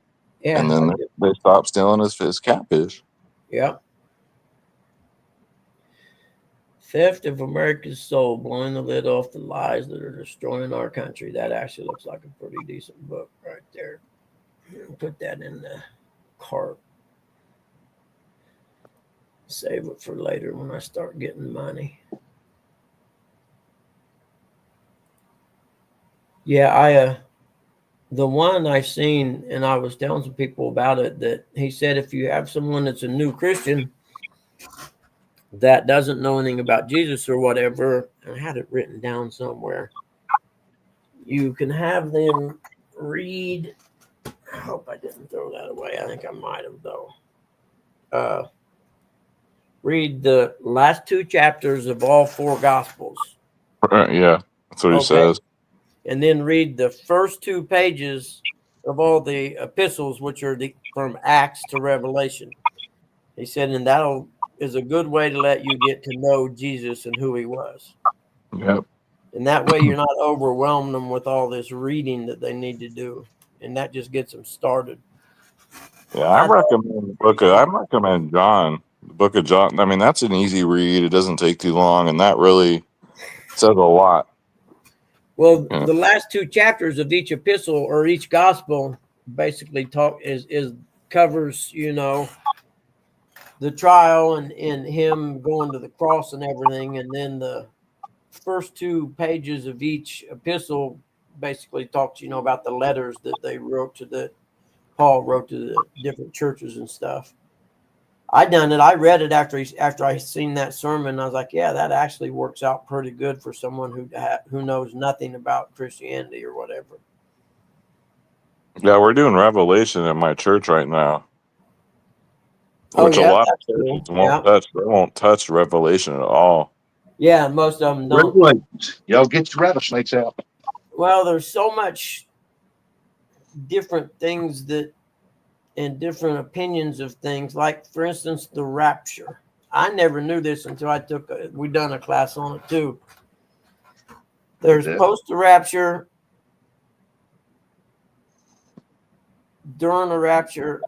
F: And
A: Yeah.
F: then they stopped stealing his catfish.
A: Yep. Theft of America's Soul, blowing the lid off the lies that are destroying our country. That actually looks like a pretty decent book right there. Put that in the cart. Save it for later when I start getting money. Yeah, the one I've seen, and I was telling some people about it, that he said if you have someone that's a new Christian that doesn't know anything about Jesus or whatever, and I had it written down somewhere, you can have them read. I hope I didn't throw that away. I think I might have, though. Read the last two chapters of all four Gospels.
F: Yeah, that's what he
A: Okay.
F: says.
A: And then read the first 2 pages of all the epistles, which are from Acts to Revelation. He said, and that is a good way to let you get to know Jesus and who he was.
F: Yep.
A: And that way you're not overwhelming them with all this reading that they need to do. And that just gets them started.
F: Yeah, I recommend John, the book of John. I mean, that's an easy read. It doesn't take too long, and that really says a lot.
A: Well,
F: Yeah.
A: the last 2 chapters of each epistle or each gospel basically covers, the trial and him going to the cross and everything. And then the first 2 pages of each epistle basically talks, about the letters that Paul wrote to the different churches and stuff. I read it after I seen that sermon. I was like, yeah, that actually works out pretty good for someone who knows nothing about Christianity or whatever.
F: Yeah, we're doing Revelation in my church right now, which a lot of churches won't touch. They won't touch Revelation at all.
A: Yeah, most of them don't.
C: Regulations. Y'all get your rattlesnakes out.
A: Well, there's so much different things and different opinions of things. Like, for instance, the rapture. I never knew this until we done a class on it too. There's post the rapture, during the rapture,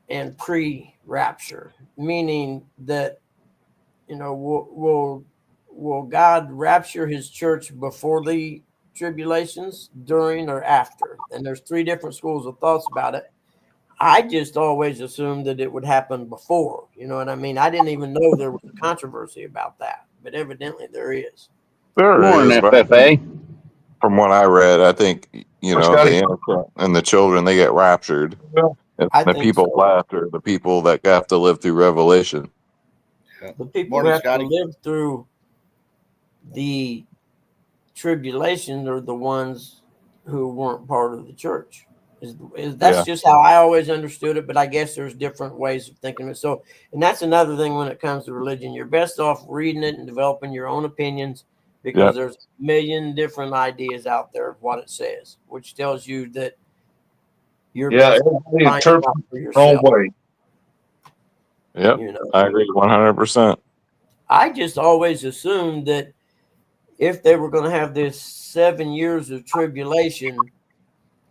A: and pre-rapture, meaning that will God rapture his church before the tribulations, during, or after? And there's 3 different schools of thoughts about it. I just always assumed that it would happen before. You know what I mean? I didn't even know there was a controversy about that, but evidently there is.
F: There
E: Morning,
F: is, but
E: FFA.
F: from what I read, I think the
C: Scotty?
F: innocent and the children, they get raptured, and
A: I
F: the
A: think
F: people
A: so.
F: left are the people that have to live through Revelation.
A: The people
D: Morning,
A: who have
D: Scotty.
A: to live through the tribulation are the ones who weren't part of the church. That's just how I always understood it, but I guess there's different ways of thinking of it. So, and that's another thing when it comes to religion. You're best off reading it and developing your own opinions, because there's a million different ideas out there of what it says, which tells you that you're best
C: everybody
A: finding
C: interprets
A: out for
C: it the wrong
A: yourself.
C: way.
F: Yep, I agree 100%.
A: I just always assumed that if they were going to have this 7 years of tribulation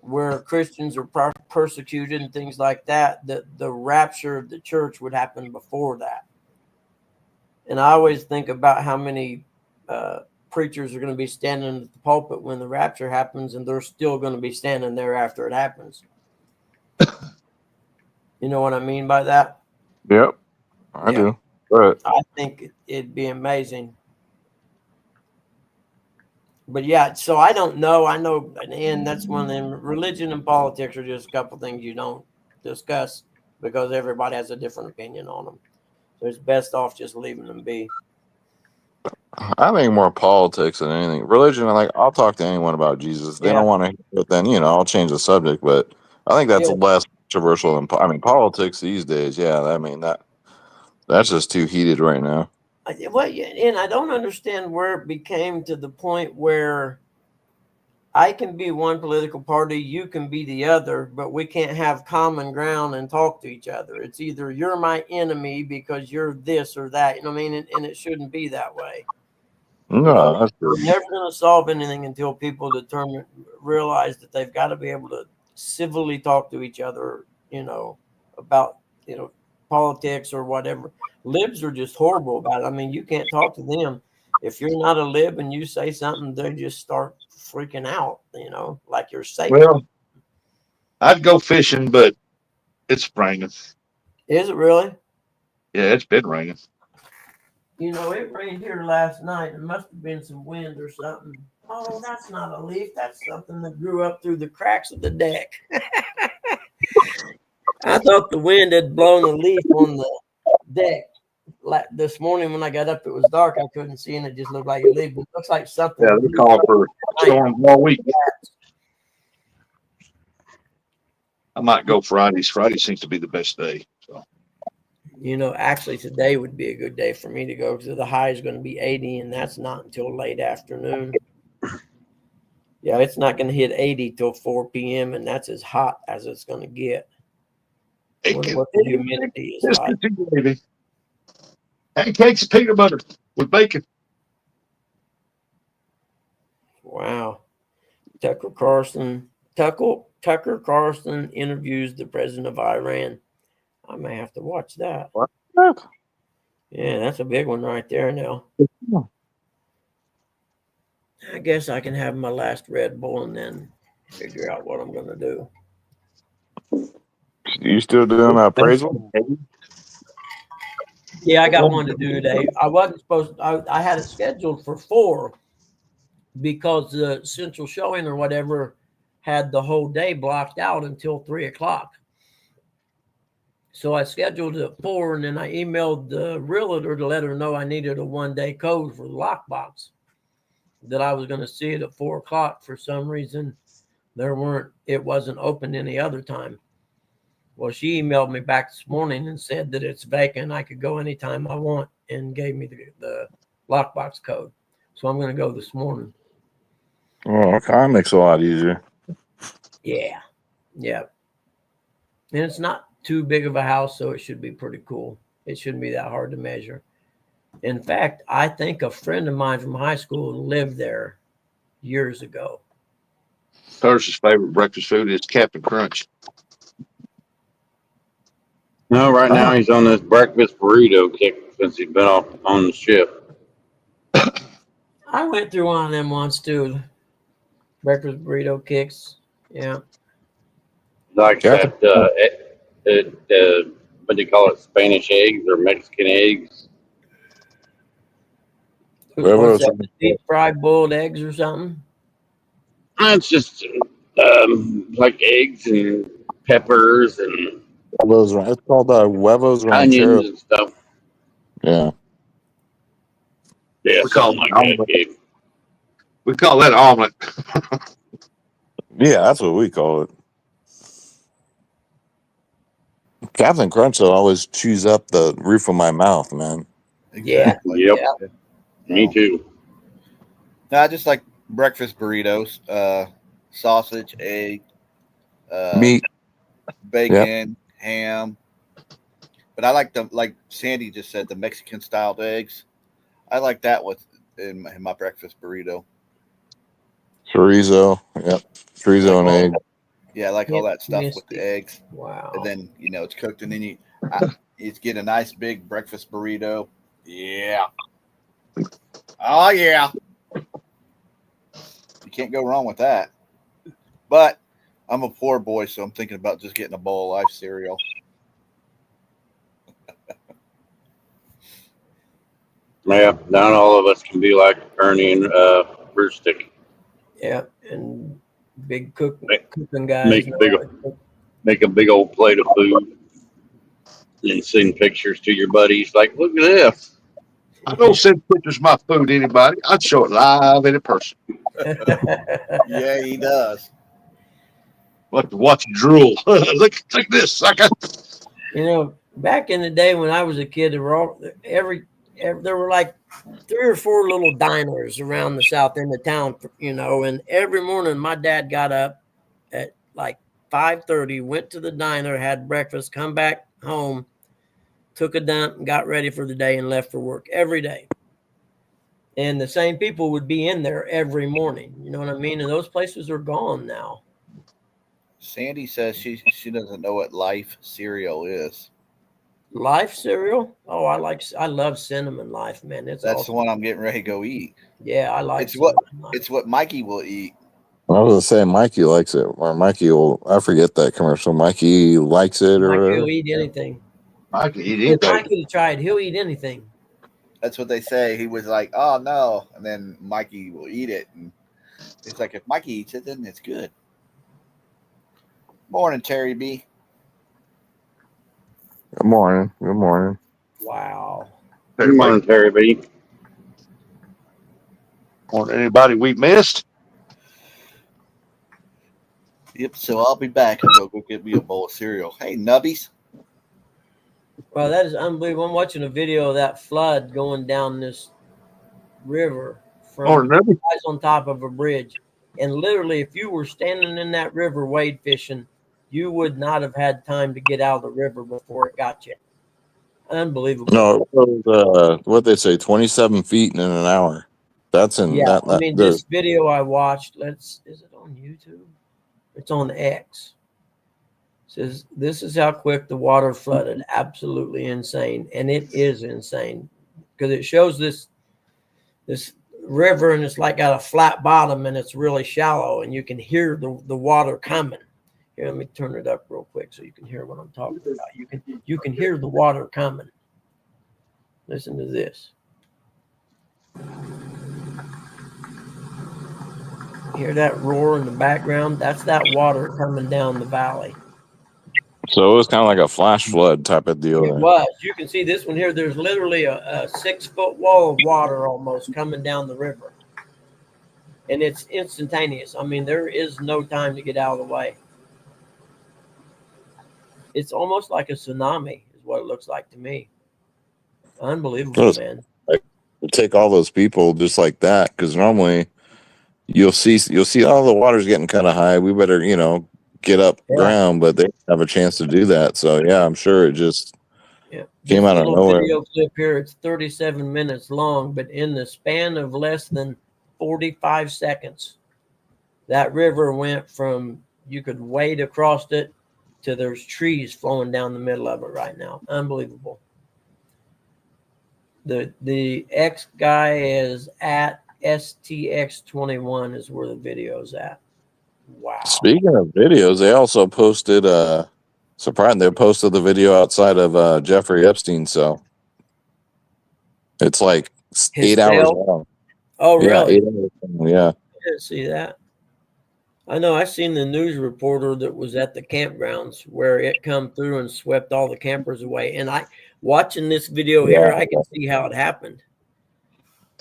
A: where Christians are persecuted and things like that, that the rapture of the church would happen before that. And I always think about how many preachers are going to be standing at the pulpit when the rapture happens, and they're still going to be standing there after it happens. You know what I mean by that?
F: Yep, I do. But
A: I think it'd be amazing. But yeah, so I don't know. I know, and that's one of them. Religion and politics are just a couple things you don't discuss because everybody has a different opinion on them. So it's best off just leaving them be.
F: I think more politics than anything. Religion, like I'll talk to anyone about Jesus. If they
A: Yeah.
F: don't want to hear it, then I'll change the subject. But I think that's
A: Yeah.
F: less controversial than politics these days. Yeah, I mean that's just too heated right now.
A: Well, and I don't understand where it became to the point where I can be one political party, you can be the other, but we can't have common ground and talk to each other. It's either you're my enemy because you're this or that. You know what I mean? And it shouldn't be that way.
F: No, that's
A: We're
F: true.
A: never going to solve anything until people realize that they've got to be able to civilly talk to each other, about, politics or whatever. Libs are just horrible about it. I mean, you can't talk to them. If you're not a lib and you say something, they just start freaking out, like you're Satan.
C: Well, I'd go fishing, but it's raining.
A: Is it really?
C: Yeah, it's been raining.
A: It rained here last night. It must have been some wind or something. Oh, that's not a leaf. That's something that grew up through the cracks of the deck. I thought the wind had blown a leaf on the deck. Like this morning when I got up, it was dark. I couldn't see, and it just looked like a leaf. But it looks like something.
C: Yeah, they're calling for storms all week. I might go Fridays. Friday seems to be the best day. So.
A: Actually today would be a good day for me to go because the high is going to be 80, and that's not until late afternoon. Yeah, it's not going to hit 80 till 4 p.m., and that's as hot as it's going to get. What the humidity is like.
C: Baby. Pancakes and peanut butter with bacon.
A: Wow. Tucker Carlson interviews the president of Iran. I may have to watch that.
F: What?
A: Yeah, that's a big one right there now. I guess I can have my last Red Bull and then figure out what I'm going to do.
F: You still doing appraisal?
A: Yeah, I got one to do today. I wasn't supposed to, I had it scheduled for 4 because the central showing or whatever had the whole day blocked out until 3 o'clock. So I scheduled it at 4, and then I emailed the realtor to let her know I needed a 1-day code for the lockbox, that I was going to see it at 4 o'clock. For some reason, it wasn't open any other time. Well, she emailed me back this morning and said that it's vacant. I could go anytime I want, and gave me the lockbox code. So I'm going to go this morning.
F: Oh, okay. That makes it a lot easier.
A: Yeah. And it's not too big of a house, so it should be pretty cool. It shouldn't be that hard to measure. In fact, I think a friend of mine from high school lived there years ago.
C: Thursday's favorite breakfast food is Captain Crunch.
E: No, right now he's on this breakfast burrito kick since he's been off on the ship.
A: I went through one of them once too. Breakfast burrito kicks. Yeah.
E: Like that, what do you call it? Spanish eggs or Mexican eggs?
A: What's that, deep fried boiled eggs or something?
E: It's just like eggs and peppers and
F: it's called huevos rancheros.
E: Onions and stuff.
F: Yeah.
E: Yeah,
C: We call
E: something
C: it
E: like that,
C: omelet.
E: Gabe.
C: We call that omelet.
F: Yeah, that's what we call it. Captain Crunch though always chews up the roof of my mouth, man.
D: Exactly.
E: Yep.
A: Yeah.
E: Me too.
D: No, I just like breakfast burritos, sausage, egg,
F: Meat.
D: bacon, ham. But I like Sandy just said, the Mexican styled eggs. I like that in my breakfast burrito.
F: Chorizo. Yep. Chorizo and egg.
D: Yeah, I like all that stuff with the eggs.
A: Wow.
D: And then, it's cooked, and then you get a nice big breakfast burrito. Yeah. Oh, yeah. You can't go wrong with that. But I'm a poor boy, so I'm thinking about just getting a bowl of Life cereal.
E: Yeah, not all of us can be like Ernie and Brewstick.
A: Yeah, and big cooking guys.
E: Make a big old plate of food and send pictures to your buddies. Like, look at this.
C: I don't send pictures of my food to anybody. I'd show it live in person.
D: Yeah, he does.
C: Like to watch it drool. look at this sucker.
A: You know, back in the day when I was a kid, there were there were like 3 or 4 little diners around the south end of town, you know, and every morning my dad got up at like 5:30, went to the diner, had breakfast, come back home, took a dump, and got ready for the day and left for work every day. And the same people would be in there every morning. You know what I mean? And those places are gone now.
D: Sandy says she doesn't know what Life cereal is.
A: Life cereal? Oh, I love Cinnamon Life, man.
D: That's
A: awesome.
D: the one I'm getting ready to go eat.
A: Yeah, I like
D: it's what Mikey will eat.
F: I was gonna say Mikey likes it, or Mikey will. I forget that commercial. Mikey likes it, or
A: Mikey
F: whatever.
A: will eat anything.
C: Mikey eat
A: If
C: anything.
A: Mikey tried, he'll eat anything.
D: That's what they say. He was like, "Oh no," and then Mikey will eat it, and it's like if Mikey eats it, then it's good. Morning, Terry B.
F: Good morning. Good morning.
A: Wow.
E: Good morning, Terry B.
C: Anybody we missed?
D: Yep. So I'll be back. I'll go get me a bowl of cereal. Hey, Nubbies.
A: Well, that is unbelievable. I'm watching a video of that flood going down this river from guys on top of a bridge. And literally, if you were standing in that river wade fishing, you would not have had time to get out of the river before it got you. Unbelievable.
F: No, it was, what they say, 27 feet in an hour. That's in that.
A: I mean, this video I watched. Is it on YouTube? It's on X. It says this is how quick the water flooded. Absolutely insane, and it is insane because it shows this river, and it's like got a flat bottom, and it's really shallow, and you can hear the water coming. Here, let me turn it up real quick so you can hear what I'm talking about. You can hear the water coming. Listen to this. Hear that roar in the background? That's that water coming down the valley.
F: So it was kind of like a flash flood type of deal.
A: It was. You can see this one here. There's literally a 6-foot wall of water almost coming down the river. And it's instantaneous. I mean, there is no time to get out of the way. It's almost like a tsunami is what it looks like to me. Unbelievable, man.
F: Take all those people just like that, because normally you'll see all the water's getting kind of high. We better, get up ground, but they have a chance to do that. So yeah, I'm sure it just came out of nowhere.
A: Video clip here, it's 37 minutes long, but in the span of less than 45 seconds, that river went from you could wade across it to there's trees flowing down the middle of it right now. Unbelievable. The X guy is at STX21 is where the video's at. Wow.
F: Speaking of videos, they also posted surprising, they posted the video outside of Jeffrey Epstein's cell. It's like 8 hours long.
A: Oh, really?
F: Yeah, 8 hours long, yeah.
A: I didn't see that. I know I seen the news reporter that was at the campgrounds where it come through and swept all the campers away. And watching this video here, I can see how it happened.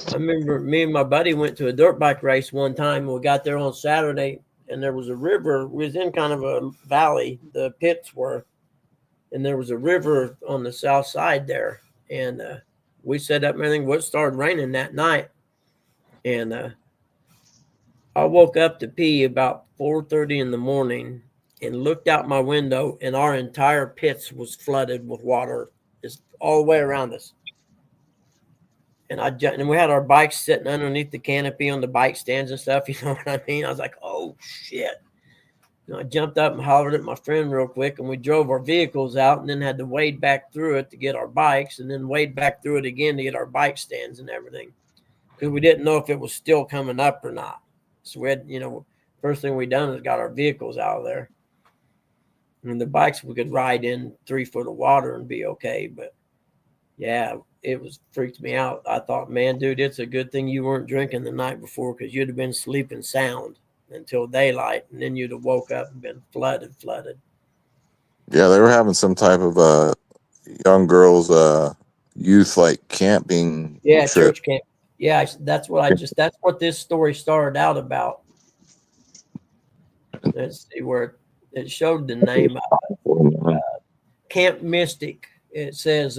A: I remember me and my buddy went to a dirt bike race one time. We got there on Saturday, and there was a river. We was in kind of a valley, the pits were, and there was a river on the south side there. And we set up and everything. It started raining that night. And I woke up to pee about 4:30 in the morning and looked out my window, and our entire pits was flooded with water just all the way around us. And we had our bikes sitting underneath the canopy on the bike stands and stuff. You know what I mean? I was like, oh, shit. I jumped up and hollered at my friend real quick, and we drove our vehicles out and then had to wade back through it to get our bikes and then wade back through it again to get our bike stands and everything because we didn't know if it was still coming up or not. So we had, first thing we done is got our vehicles out of there. And the bikes we could ride in 3 foot of water and be okay. But Yeah, it was freaked me out. I thought, man, dude, it's a good thing you weren't drinking the night before because you'd have been sleeping sound until daylight, and then you'd have woke up and been flooded.
F: Yeah, they were having some type of young girls youth like camping
A: Yeah,
F: trip.
A: church camp. Yeah, that's that's what this story started out about. Let's see where it showed the name of Camp Mystic. It says,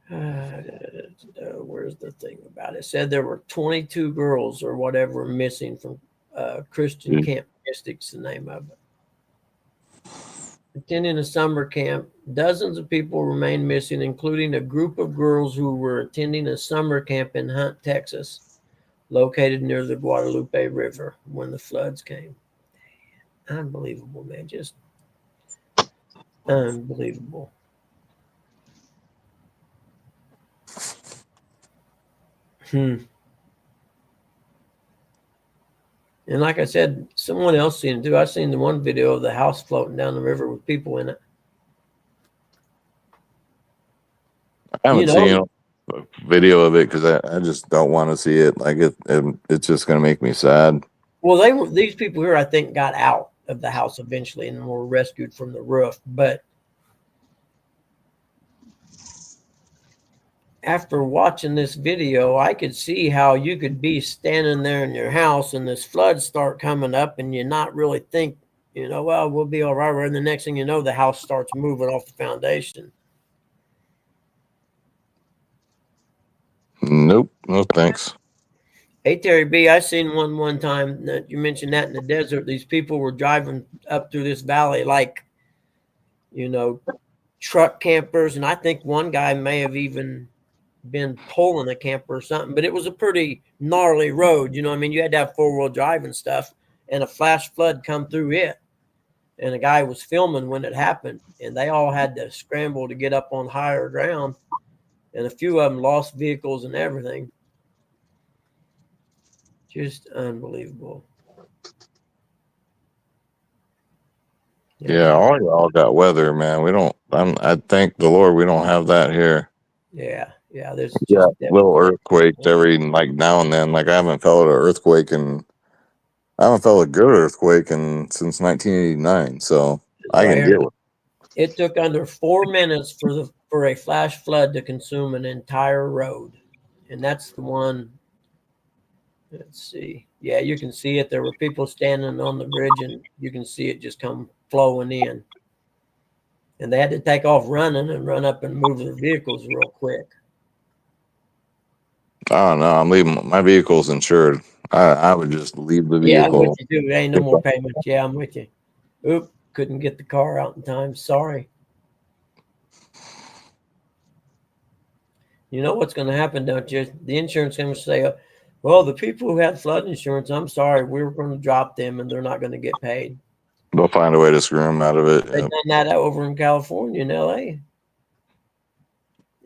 A: where's the thing about it? It said there were 22 girls or whatever missing from Christian Camp Mystic's the name of it. Attending a summer camp, dozens of people remain missing, including a group of girls who were attending a summer camp in Hunt, Texas, located near the Guadalupe River when the floods came. Unbelievable, man. Just unbelievable. And like I said, someone else seen it too. I seen the one video of the house floating down the river with people in it.
F: I haven't seen a video of it because I just don't want to see it. Like it's just gonna make me sad.
A: Well, these people here, I think, got out of the house eventually and were rescued from the roof. But after watching this video, I could see how you could be standing there in your house and this flood start coming up and you not really think, well, we'll be all right. And the next thing you know, the house starts moving off the foundation.
F: Nope, no thanks.
A: Hey, Terry B, I seen one time that you mentioned that in the desert. These people were driving up through this valley like, truck campers. And I think one guy may have even been pulling a camper or something, but it was a pretty gnarly road. You had to have 4-wheel drive and stuff, and a flash flood come through it. And a guy was filming when it happened, and they all had to scramble to get up on higher ground. And a few of them lost vehicles and everything. Just unbelievable.
F: Yeah, all y'all got weather, man. We don't. I thank the Lord we don't have that here.
A: Yeah. There's
F: little earthquakes every like now and then. Like I haven't felt an earthquake and I haven't felt a good earthquake since 1989. So I can deal with it.
A: It took under 4 minutes for a flash flood to consume an entire road, and that's the one. Let's see. Yeah, you can see it. There were people standing on the bridge, and you can see it just come flowing in. And they had to take off running and run up and move their vehicles real quick.
F: Oh no, I'm leaving. My vehicle's insured. I would just leave the vehicle.
A: Yeah, I'm with you too. There ain't no more payments. Yeah, I'm with you. Oop, couldn't get the car out in time. Sorry. You know what's going to happen, don't you? The insurance company say, well, the people who had flood insurance, I'm sorry, we were going to drop them and they're not going to get paid.
F: They'll find a way to screw them out of it.
A: They've done that over in California and LA.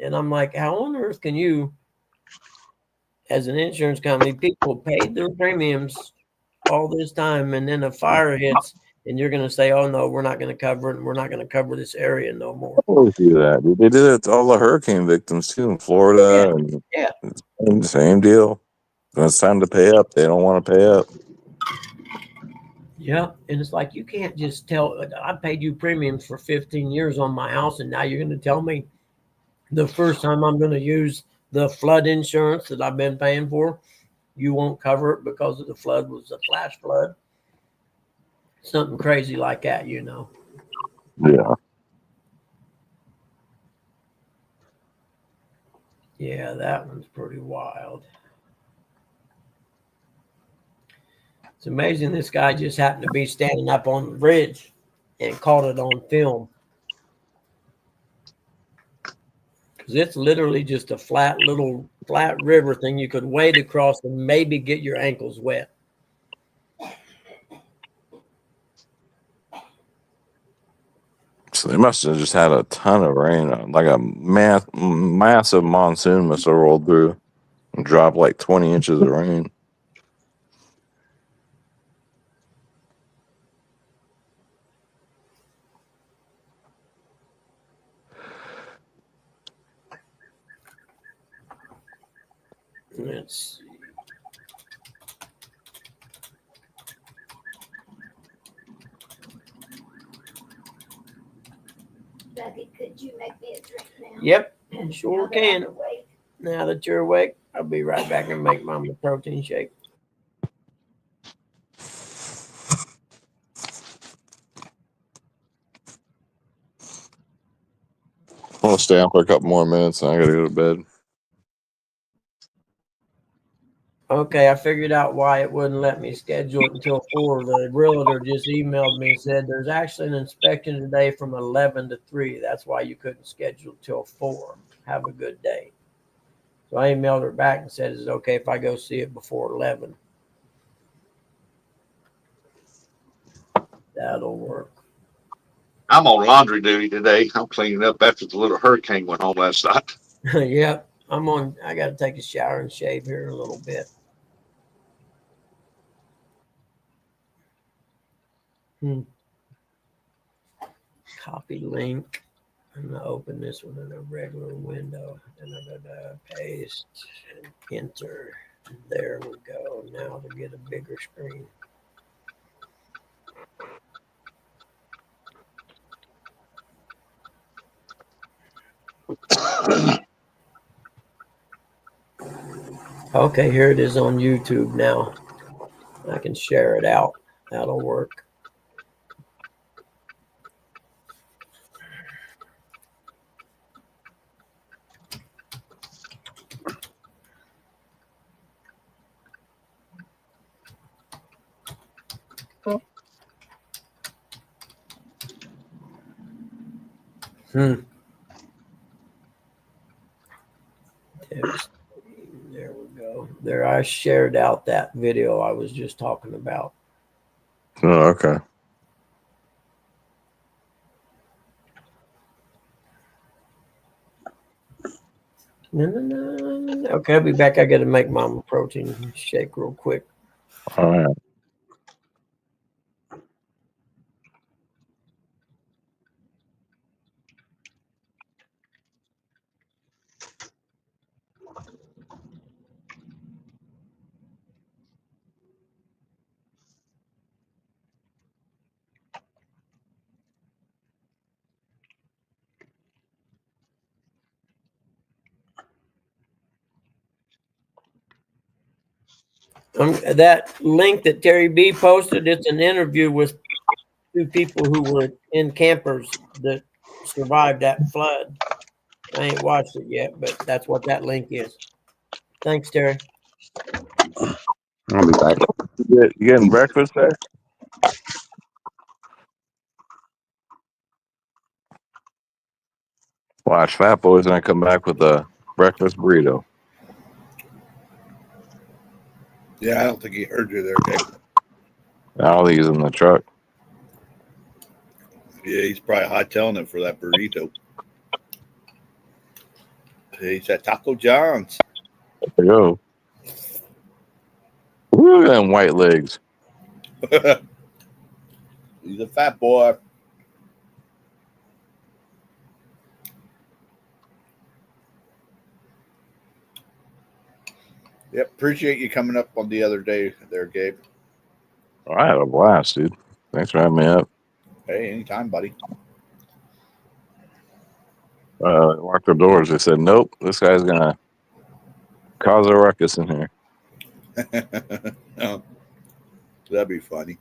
A: And I'm like, how on earth can you, as an insurance company, people paid their premiums all this time and then a fire hits and you're going to say, oh, no, we're not going to cover it and we're not going to cover this area no more.
F: They always do that. They did it to all the hurricane victims too in Florida.
A: Yeah.
F: And same deal. When it's time to pay up, they don't want to pay up.
A: Yeah, and it's like you can't just tell. I paid you premiums for 15 years on my house, and now you're going to tell me the first time I'm going to use the flood insurance that I've been paying for, you won't cover it because of the flood was a flash flood. Something crazy like that,
F: Yeah.
A: Yeah, that one's pretty wild. It's amazing this guy just happened to be standing up on the bridge and caught it on film. Because it's literally just a flat river thing you could wade across and maybe get your ankles wet.
F: So they must have just had a ton of rain, like a massive monsoon must have rolled through and dropped like 20 inches of rain.
A: Let's see.
G: Dougie, could you make me a drink now?
A: Yep, sure
G: Now that I'm
A: can.
G: awake.
A: Now that you're awake, I'll be right back and make Mama protein shake.
F: I'm gonna stay on for a couple more minutes and I gotta go to bed.
A: Okay, I figured out why it wouldn't let me schedule it until 4. The realtor just emailed me and said there's actually an inspection today from 11 to 3. That's why you couldn't schedule till 4. Have a good day. So I emailed her back and said, is it okay if I go see it before 11? That'll work.
C: I'm on laundry duty today. I'm cleaning up after the little hurricane went home last night.
A: Yep, I got to take a shower and shave here in a little bit. Copy link. I'm going to open this one in a regular window. Paste and enter. There we go. Now to get a bigger screen. Okay, here it is on YouTube now. I can share it out. That'll work. There we go. There, I shared out that video I was just talking about.
F: Oh, okay.
A: Okay, I'll be back. I got to make Mama protein shake real quick.
F: All right.
A: That link that Terry B posted, it's an interview with 2 people who were in campers that survived that flood. I ain't watched it yet, but that's what that link is. Thanks, Terry.
E: I'll be back.
F: You getting breakfast there? Watch, Fat Boy's gonna come back with a breakfast burrito.
D: Yeah, I don't think he heard you there, Dave.
F: I don't think he's in the truck.
D: Yeah, he's probably hightailing it for that burrito. He's at Taco John's.
F: There you go. Look at them white legs.
D: He's a fat boy. Yep, appreciate you coming up on the other day there, Gabe.
F: I had a blast, dude. Thanks for having me up.
D: Hey, anytime, buddy.
F: They locked their doors. They said, nope, this guy's gonna cause a ruckus in here.
D: Oh, that'd be funny.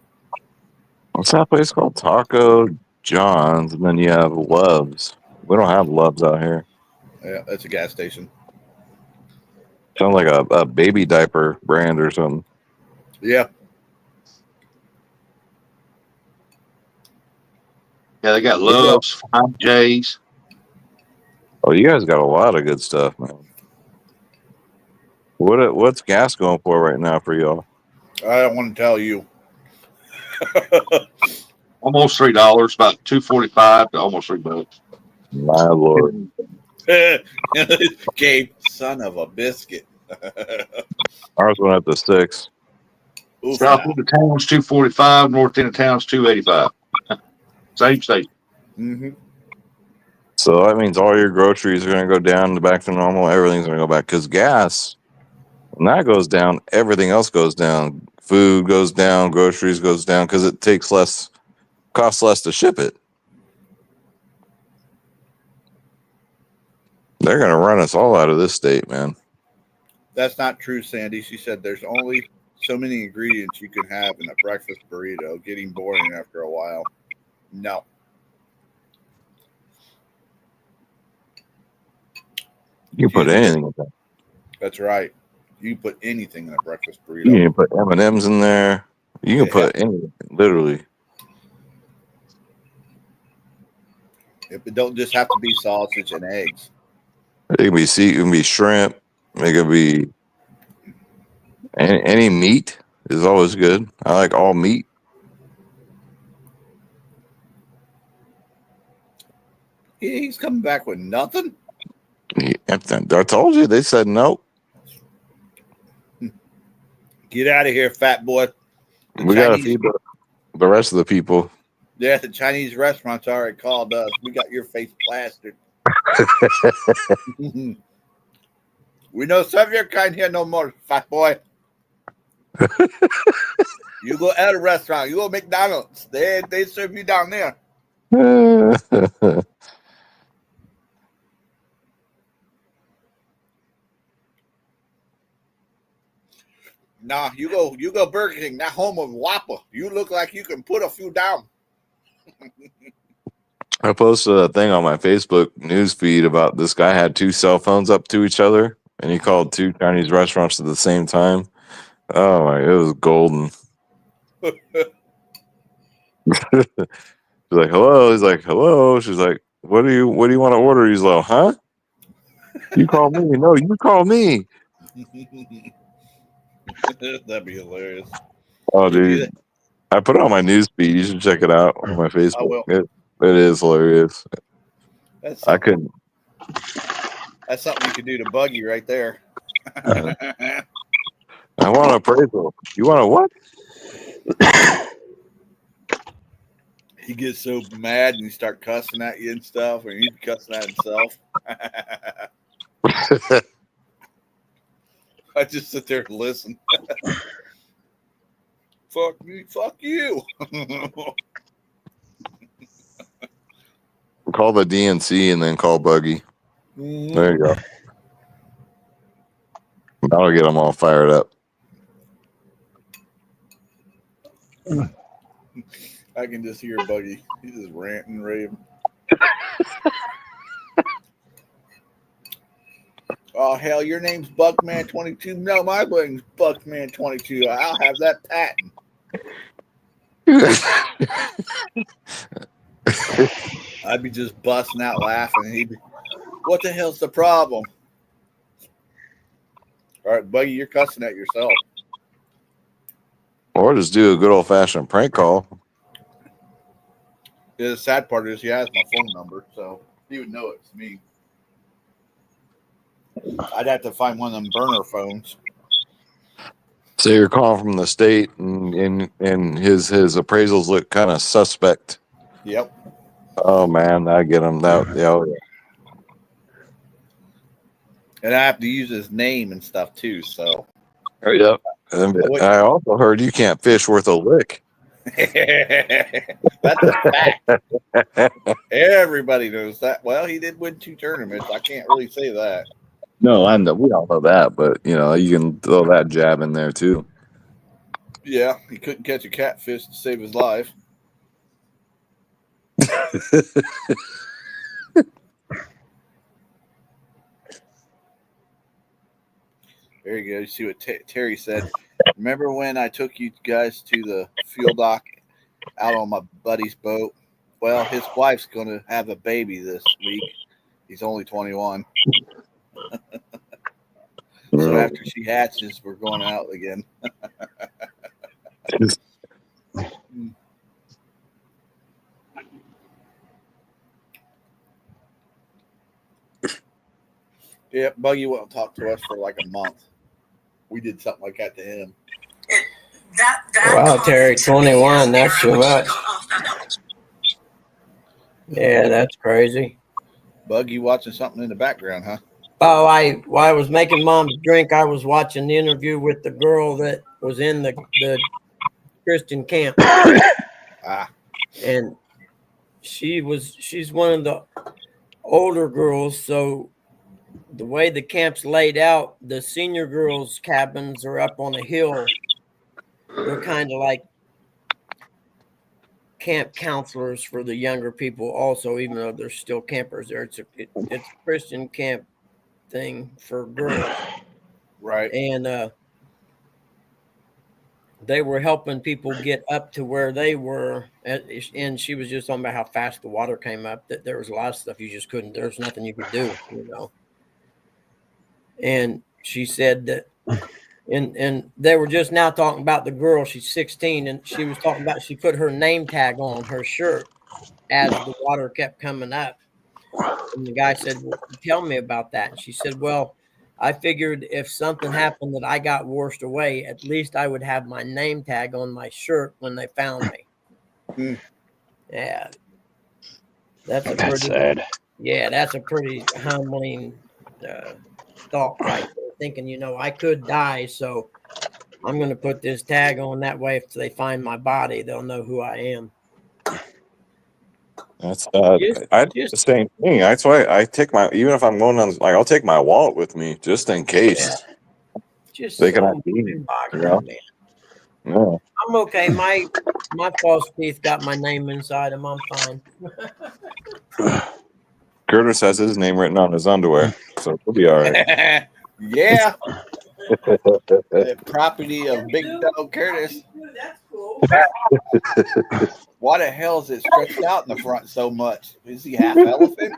F: What's that place called? Taco John's, and then you have Love's. We don't have Love's out here.
D: Yeah, that's a gas station.
F: Sounds like a baby diaper brand or something.
D: Yeah.
C: Yeah, they got Love's, 5J's.
F: Oh, you guys got a lot of good stuff, man. What's gas going for right now for y'all?
D: I don't want to tell you.
C: Almost $3, about $2.45 to almost $3.
F: My Lord.
D: Gabe, son of a biscuit.
F: Ours went up to 6.
D: Oof,
C: South end of town's $2.45, north end of town's $2.85. Same state.
D: Mm-hmm.
F: So that means all your groceries are going to go down to back to normal. Everything's going to go back because gas When that goes down, everything else goes down. Food goes down, groceries goes down because it costs less to ship it. They're gonna run us all out of this state, man.
D: That's not true, Sandy. She said there's only so many ingredients you can have in a breakfast burrito, getting boring after a while. No.
F: You can put anything in there.
D: That's right. You can put anything in a breakfast burrito.
F: You can put M&Ms in there. You can put anything, literally.
D: It don't just have to be sausage and eggs.
F: It can be it can be shrimp. It could be any meat is always good. I like all meat.
D: He's coming back with nothing.
F: I told you. They said no.
D: Get out of here, fat boy.
F: We got to feed the rest of the people.
D: Yeah, the Chinese restaurants already called us. We got your face plastered. We know some of your kind here no more, fat boy. You go at a restaurant. You go McDonald's. They serve you down there. Nah, you go Burger King, that home of Whopper. You look like you can put a few down.
F: I posted a thing on my Facebook news feed about this guy had two cell phones up to each other, and he called two Chinese restaurants at the same time. Oh my, it was golden. She's like, hello. He's like, hello. She's like, what do you want to order? He's like, huh? You call me? No, you call me.
D: That'd be hilarious.
F: Oh, dude. I put it on my news feed. You should check it out on my Facebook. It is hilarious.
D: That's
F: I couldn't.
D: That's something you could do to Buggy right there.
F: I want an appraisal. You want a what?
D: He gets so mad and he start cussing at you and stuff, and he's cussing at himself. I just sit there and listen. Fuck me, fuck you.
F: Call the DNC and then call Buggy. There you go. That'll get them all fired up.
D: I can just hear Buggy. He's just ranting and raving. Oh, hell, your name's Buckman22. No, my name's Buckman22. I'll have that patent. I'd be just busting out laughing. He'd be, what the hell's the problem? All right, Buggy, you're cussing at yourself.
F: Or just do a good old-fashioned prank call.
D: The sad part is he has my phone number, so he would know it's me. I'd have to find one of them burner phones.
F: So you're calling from the state, and his appraisals look kind of suspect.
D: Yep.
F: Oh man, I get him that. Yeah.
D: And I have to use his name and stuff too. So.
F: Yep. And I also heard you can't fish worth a lick.
D: That's a fact. Everybody knows that. Well, he did win 2 tournaments. I can't really say that.
F: No, I know. We all know that, but you know, you can throw that jab in there too.
D: Yeah, he couldn't catch a catfish to save his life. There you go. You see what Terry said. Remember when I took you guys to the field dock out on my buddy's boat? Well, his wife's going to have a baby this week. He's only 21. So after she hatches, we're going out again. Yeah, Buggy won't talk to us for like a month. We did something like that to him.
A: Wow, Terry, 21, that's too much. Yeah, that's crazy.
D: Buggy watching something in the background, huh?
A: Oh, while I was making Mom's drink, I was watching the interview with the girl that was in the Christian camp,
D: Ah,
A: and she's one of the older girls. So the way the camp's laid out, the senior girls' cabins are up on a hill. They're kind of like camp counselors for the younger people, also, even though they're still campers there. It's a Christian camp thing for girls,
D: right.
A: and they were helping people get up to where they were, and she was just talking about how fast the water came up. That there was a lot of stuff you just couldn't. There's nothing you could do, you know. And she said that, and they were just now talking about the girl. She's 16, and she was talking about she put her name tag on her shirt as the water kept coming up. And the guy said, "Well, tell me about that." And she said, "Well, I figured if something happened that I got washed away, at least I would have my name tag on my shirt when they found me."
D: Hmm.
A: Yeah, that's a
E: That's
A: pretty
E: sad.
A: yeah, that's a pretty humbling thought right there. Thinking, you know, I could die, so I'm going to put this tag on. That way, if they find my body, they'll know who I am.
F: That's
A: Just,
F: I do
A: just
F: the same thing. That's why I take my, even if I'm going on, like, I'll take my wallet with me just in case
A: just
F: they can
A: so
F: ID me.
A: mind-boggling,
F: You know?
A: man.
F: Yeah.
A: I'm okay. My false teeth got my name inside them. I'm fine.
F: Curtis has his name written on his underwear, so he'll be all right.
D: Yeah, the property of Big Dog Curtis.
A: That's cool.
D: Why the hell is it stretched out in the front so much? Is he half elephant?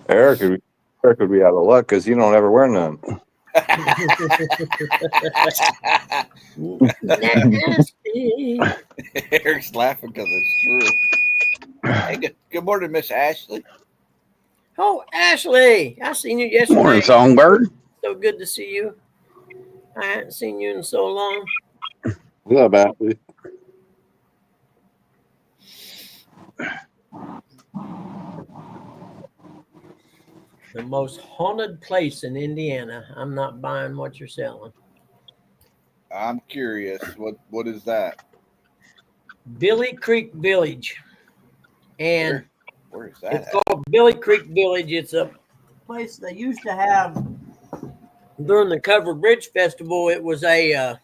F: Eric would be out of luck because you don't ever wear none.
A: Nasty.
D: Eric's laughing because it's true. Hey, good morning, Miss Ashley.
A: Oh, Ashley, I seen you yesterday.
E: Morning, Songbird.
A: So good to see you. I hadn't seen you in so long.
F: What's up, Ashley?
A: The most haunted place in Indiana. I'm not buying what you're selling.
D: I'm curious. What is that?
A: Billy Creek Village. And
D: Where is that?
A: it's called Billy Creek Village. It's a place they used to have during the Covered Bridge Festival. It was a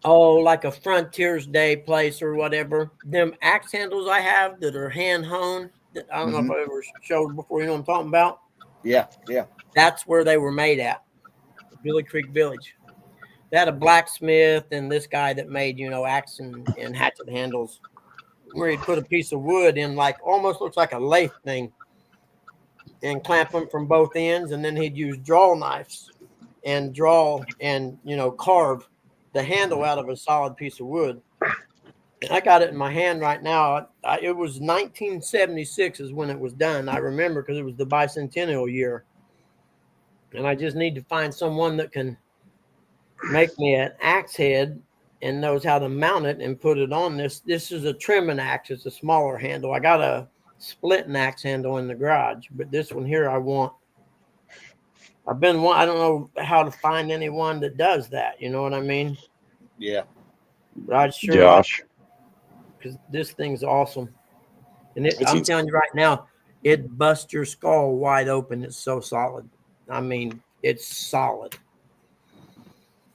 A: like a Frontiers Day place or whatever. Them axe handles I have that are hand honed, that I don't know if I ever showed before. You know what I'm talking about?
D: Yeah.
A: That's where they were made at, Billy Creek Village. They had a blacksmith and this guy that made, you know, axe and hatchet handles, where he'd put a piece of wood in, like almost looks like a lathe thing, and clamp them from both ends, and then he'd use draw knives and draw and, you know, carve the handle out of a solid piece of wood. And I got it in my hand right now. It was 1976 is when it was done. I remember because it was the bicentennial year. And I just need to find someone that can make me an axe head and knows how to mount it and put it on this. This is a trimming axe. It's a smaller handle. I got a splitting axe handle in the garage, but this one here I want. I don't know how to find anyone that does that. You know what I mean?
D: Yeah.
A: But I'd sure
E: Josh.
A: because this thing's awesome. And I'm telling you right now, it busts your skull wide open. It's so solid. I mean, it's solid.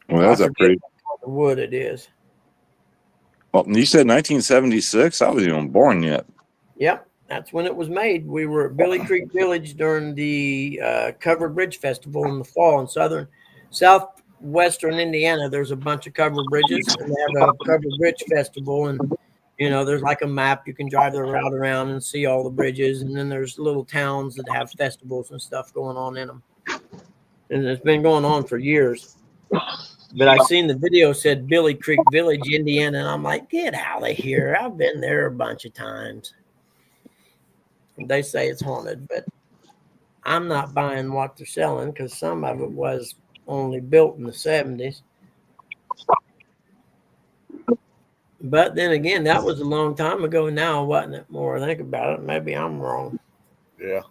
F: Well, that's a pretty.
A: The wood it is.
F: Well, you said 1976. I wasn't even born yet.
A: Yep, that's when it was made. We were at Billy Creek Village during the Covered Bridge Festival in the fall in southwestern Indiana. There's a bunch of covered bridges, and they have a Covered Bridge Festival. And you know, there's like a map. You can drive the route around and see all the bridges. And then there's little towns that have festivals and stuff going on in them. And it's been going on for years. But I seen the video said Billy Creek Village, Indiana, and I'm like, get out of here. I've been there a bunch of times. They say it's haunted, but I'm not buying what they're selling because some of it was only built in the 70s. But then again, that was a long time ago now, wasn't it? More I think about it, maybe I'm wrong.
D: Yeah.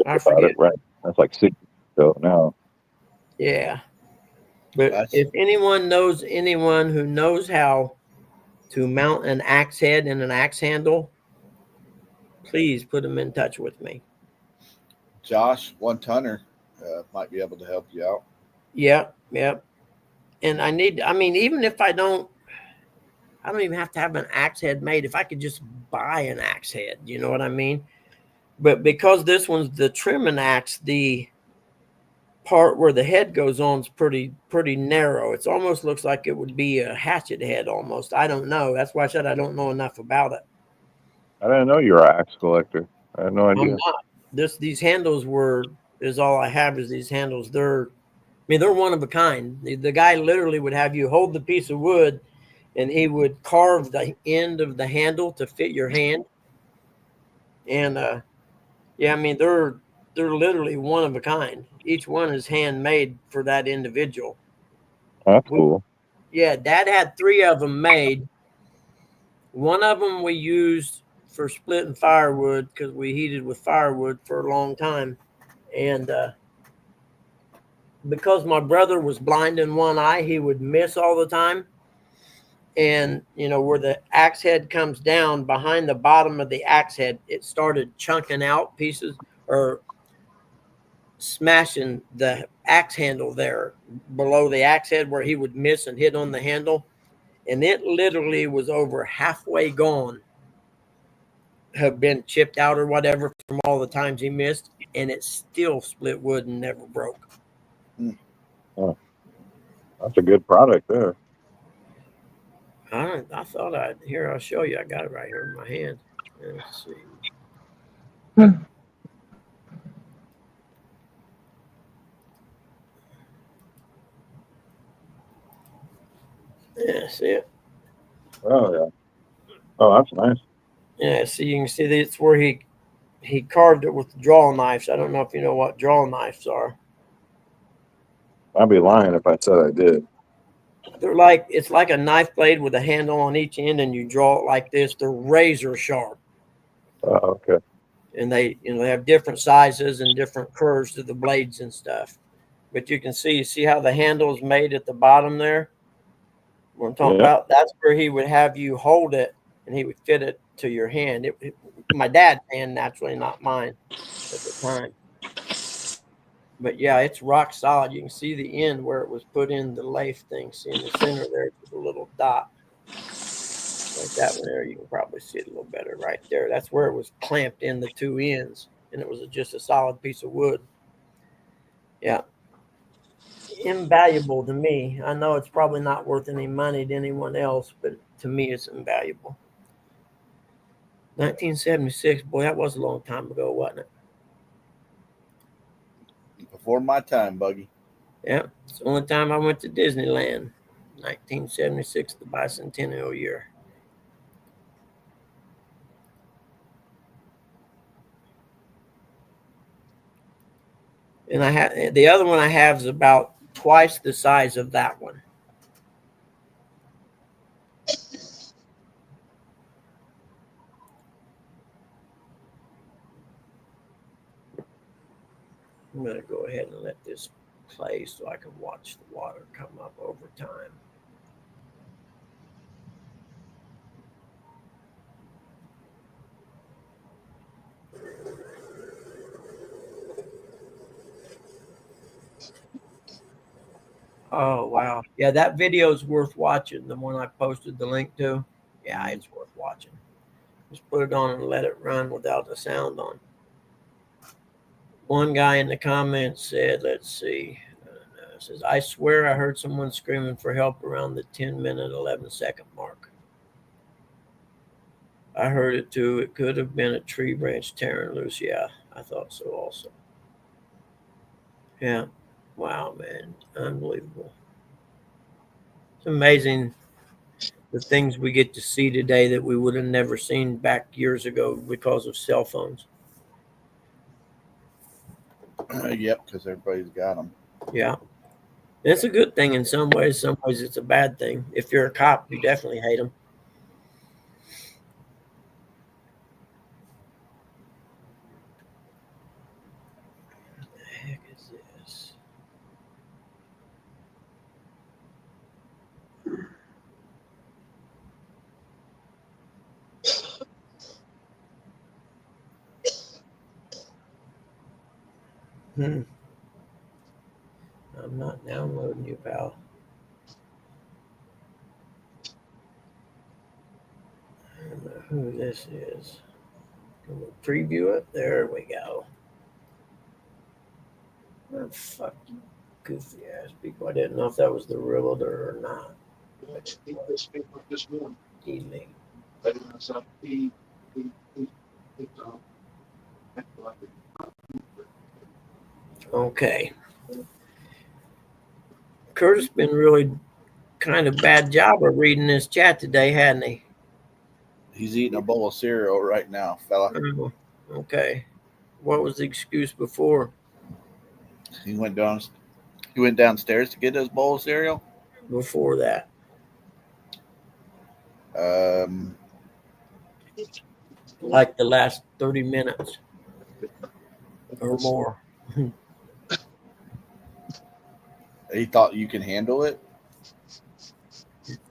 A: I
F: About
A: forget.
F: it, right? That's like 6 years ago now.
A: Yeah. But
D: That's-
A: if anyone knows anyone who knows how to mount an axe head and an axe handle, please put them in touch with me.
D: Josh, 1 tonner, might be able to help you out.
A: Yep. And I mean, even if I don't even have to have an axe head made. If I could just buy an axe head, you know what I mean? But because this one's the trimming axe, the part where the head goes on is pretty narrow. It almost looks like it would be a hatchet head almost. I don't know. That's why I said I don't know enough about it.
F: I didn't know you were an axe collector. I had no
A: I'm
F: idea.
A: not. These handles is all I have is these handles. They're one of a kind. The guy literally would have you hold the piece of wood and he would carve the end of the handle to fit your hand. And yeah, I mean they're literally one of a kind. Each one is handmade for that individual.
F: That's cool.
A: Yeah, Dad had 3 of them made. One of them we used for splitting firewood because we heated with firewood for a long time. And because my brother was blind in one eye, he would miss all the time. And, you know, where the axe head comes down behind the bottom of the axe head, it started chunking out pieces or smashing the axe handle there below the axe head where he would miss and hit on the handle. And it literally was over halfway gone, have been chipped out or whatever from all the times he missed. And it still split wood and never broke.
F: Oh, that's a good product there.
A: I thought I'll show you. I got it right here in my hand. Let's see. Yeah, see it?
F: Oh yeah. Oh, that's nice.
A: Yeah, see, you can see that it's where he carved it with the draw knives. I don't know if you know what draw knives are.
F: I'd be lying if I said I did.
A: It's like a knife blade with a handle on each end, and you draw it like this. They're razor sharp,
F: Oh, okay.
A: and they have different sizes and different curves to the blades and stuff. But you can see how the handle is made at the bottom there. What I'm talking about, that's where he would have you hold it, and he would fit it to your hand. My dad's hand, naturally, not mine at the time. But yeah, it's rock solid. You can see the end where it was put in the lathe thing. See in the center there, there's a little dot. Like that one there, you can probably see it a little better right there. That's where it was clamped in the 2 ends, and it was just a solid piece of wood. Yeah. Invaluable to me. I know it's probably not worth any money to anyone else, but to me, it's invaluable. 1976, boy, that was a long time ago, wasn't it?
D: Before my time, Buggy.
A: Yeah, it's the only time I went to Disneyland. 1976, the bicentennial year. And I have the other one I have is about twice the size of that one. I'm going to go ahead and let this play so I can watch the water come up over time. Oh, wow. Yeah, that video is worth watching. The one I posted the link to. Yeah, it's worth watching. Just put it on and let it run without the sound on. One guy in the comments said, let's see, says, I swear I heard someone screaming for help around the 10-minute, 11-second mark. I heard it too. It could have been a tree branch tearing loose. Yeah, I thought so also. Yeah. Wow, man. Unbelievable. It's amazing the things we get to see today that we would have never seen back years ago because of cell phones.
D: Yep, because everybody's got them.
A: Yeah. It's a good thing in some ways. Some ways it's a bad thing. If you're a cop, you definitely hate them. I'm not downloading you, pal. I don't know who this is. Can we preview it? There we go. Oh, fuck you, goofy ass people. I didn't know if that was the realtor or not. Delete. Okay. Curtis been really kind of bad job of reading this chat today, hadn't he?
D: He's eating a bowl of cereal right now, fella.
A: Oh, okay. What was the excuse before?
D: He went downstairs to get his bowl of cereal.
A: Before that? Like the last 30 minutes or more.
D: He thought you can handle it.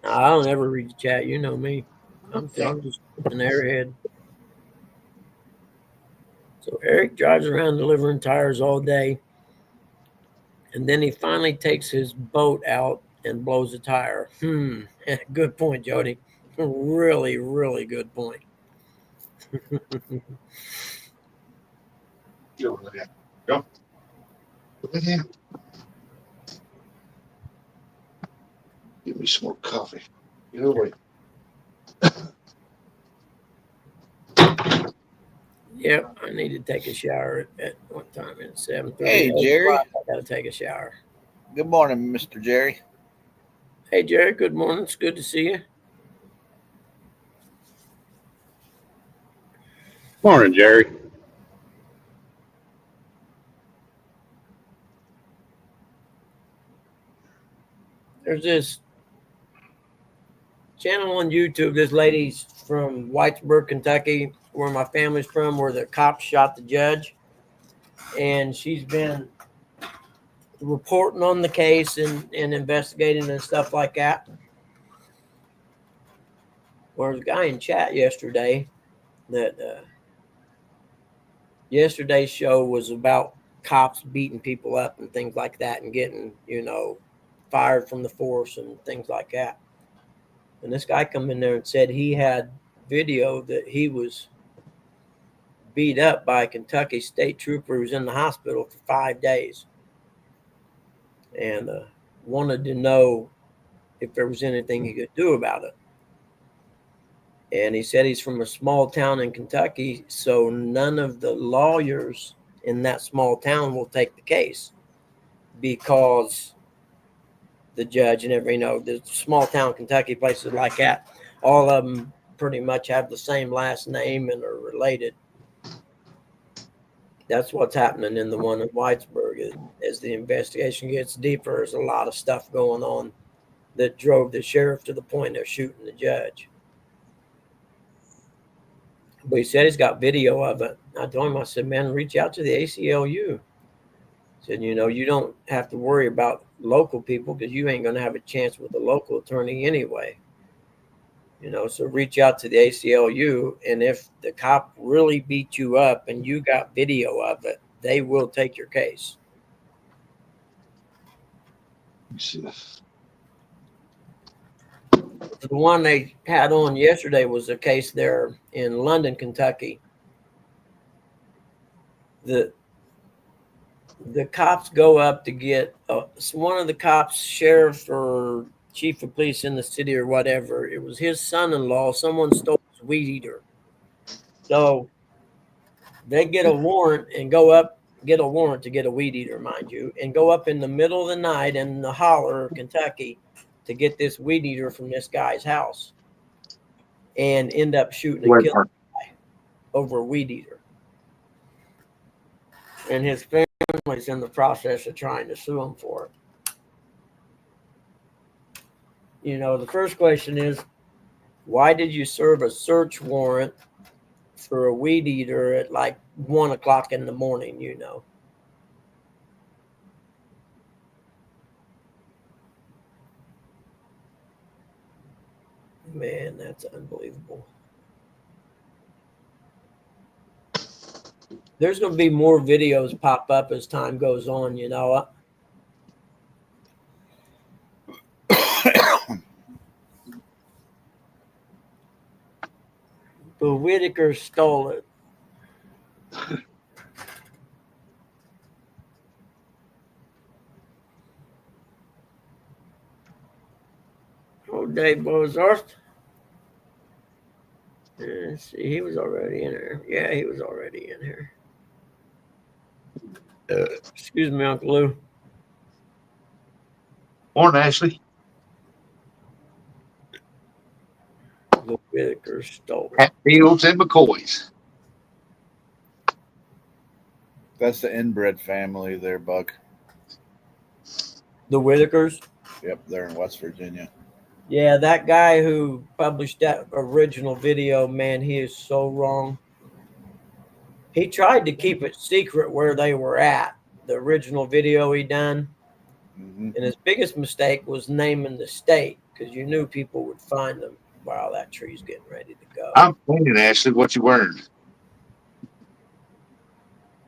A: I don't ever read the chat. You know me. I'm just an airhead. So Eric drives around delivering tires all day. And then he finally takes his boat out and blows a tire. Good point, Jody. Really, really good point.
C: Go. Give me some more coffee. You know what?
A: Yep, I need to take a shower at what time? It's 7:30.
D: Hey, Jerry.
A: I gotta take a shower.
D: Good morning, Mr. Jerry.
A: Hey, Jerry. Good morning. It's good to see you.
E: Morning, Jerry.
A: There's this channel on YouTube. This lady's from Whitesburg, Kentucky, where my family's from, where the cops shot the judge. And she's been reporting on the case and investigating and stuff like that. Well, there's a guy in chat yesterday that yesterday's show was about cops beating people up and things like that and getting, fired from the force and things like that. And this guy come in there and said he had video that he was beat up by a Kentucky state trooper who was in the hospital for 5 days. And wanted to know if there was anything he could do about it. And he said he's from a small town in Kentucky, so none of the lawyers in that small town will take the case because the judge and the small town Kentucky places like that, all of them pretty much have the same last name and are related. That's what's happening in the one in Whitesburg. As the investigation gets deeper, there's a lot of stuff going on that drove the sheriff to the point of shooting the judge. But he said he's got video of it. I told him, I said, man, reach out to the ACLU. I said, you don't have to worry about local people because you ain't going to have a chance with a local attorney anyway. So reach out to the ACLU. And if the cop really beat you up and you got video of it, they will take your case.
C: Let me see this.
A: The one they had on yesterday was a case there in London, Kentucky. The cops go up to get one of the cops, sheriff or chief of police in the city or whatever. It was his son-in-law. Someone stole his weed eater. So they get a warrant and go up, get a warrant to get a weed eater, mind you, and go up in the middle of the night in the holler, Kentucky, to get this weed eater from this guy's house and end up shooting and killing the guy over a weed eater. And his family's in the process of trying to sue him for it. The first question is, why did you serve a search warrant for a weed eater at like 1 o'clock in the morning, Man, that's unbelievable. There's going to be more videos pop up as time goes on, you know. But Whitaker stole it. Oh, Dave Bozarth. Let's see, he was already in here. Yeah, he was already in here. Excuse me, Uncle Lou.
C: Morning, Ashley.
A: The Whitaker stole it.
C: Hatfields and McCoys.
D: That's the inbred family there, Buck.
A: The Whitakers?
D: Yep, they're in West Virginia.
A: Yeah, that guy who published that original video, man, he is so wrong. He tried to keep it secret where they were at, the original video he done.
D: Mm-hmm.
A: And his biggest mistake was naming the state because you knew people would find them while that tree's getting ready to go.
C: I'm thinking, Ashley, what you wearing?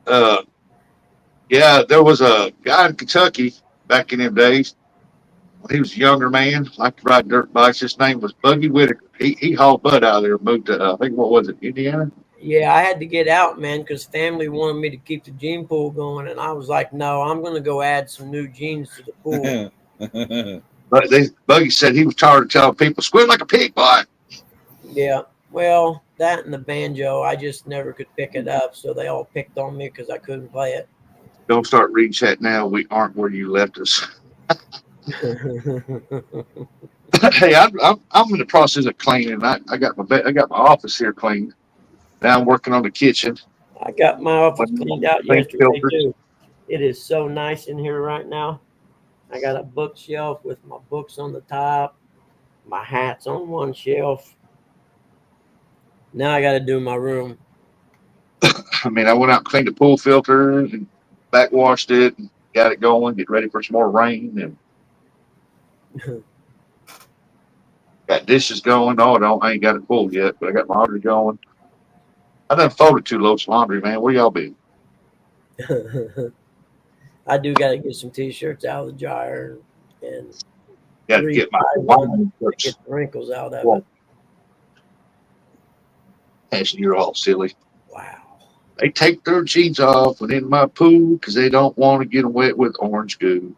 C: Yeah, there was a guy in Kentucky back in them days. When he was a younger man, liked to ride dirt bikes. His name was Buggy Whitaker. He hauled Bud out of there and moved to, I think, what was it, Indiana?
A: Yeah, I had to get out, man, because family wanted me to keep the gene pool going. And I was like, no, I'm going to go add some new genes to the pool.
C: But Buggy said he was tired of telling people, squid like a pig, boy.
A: Yeah, well, that and the banjo, I just never could pick it up. So they all picked on me because I couldn't play it.
C: Don't start reading chat now. We aren't where you left us. Hey, I'm in the process of cleaning. I got my office here cleaned. Now I'm working on the kitchen.
A: I got my office cleaned out
C: Clean
A: yesterday
C: filters.
A: too. It is so nice in here right now. I got a bookshelf with my books on the top, my hats on one shelf. Now I got to do my room.
C: I mean, I went out and cleaned the pool filter and backwashed it and got it going, get ready for some more rain, and got dishes going. No, I ain't got it full yet, but I got my laundry going. I done folded 2 loads of laundry, man. Where y'all been?
A: I do got to get some t-shirts out of the dryer and
C: Got to get my
A: get the wrinkles out of it.
C: Ashley, you're all silly.
A: Wow.
C: They take their jeans off when in my pool because they don't want to get wet with orange goo.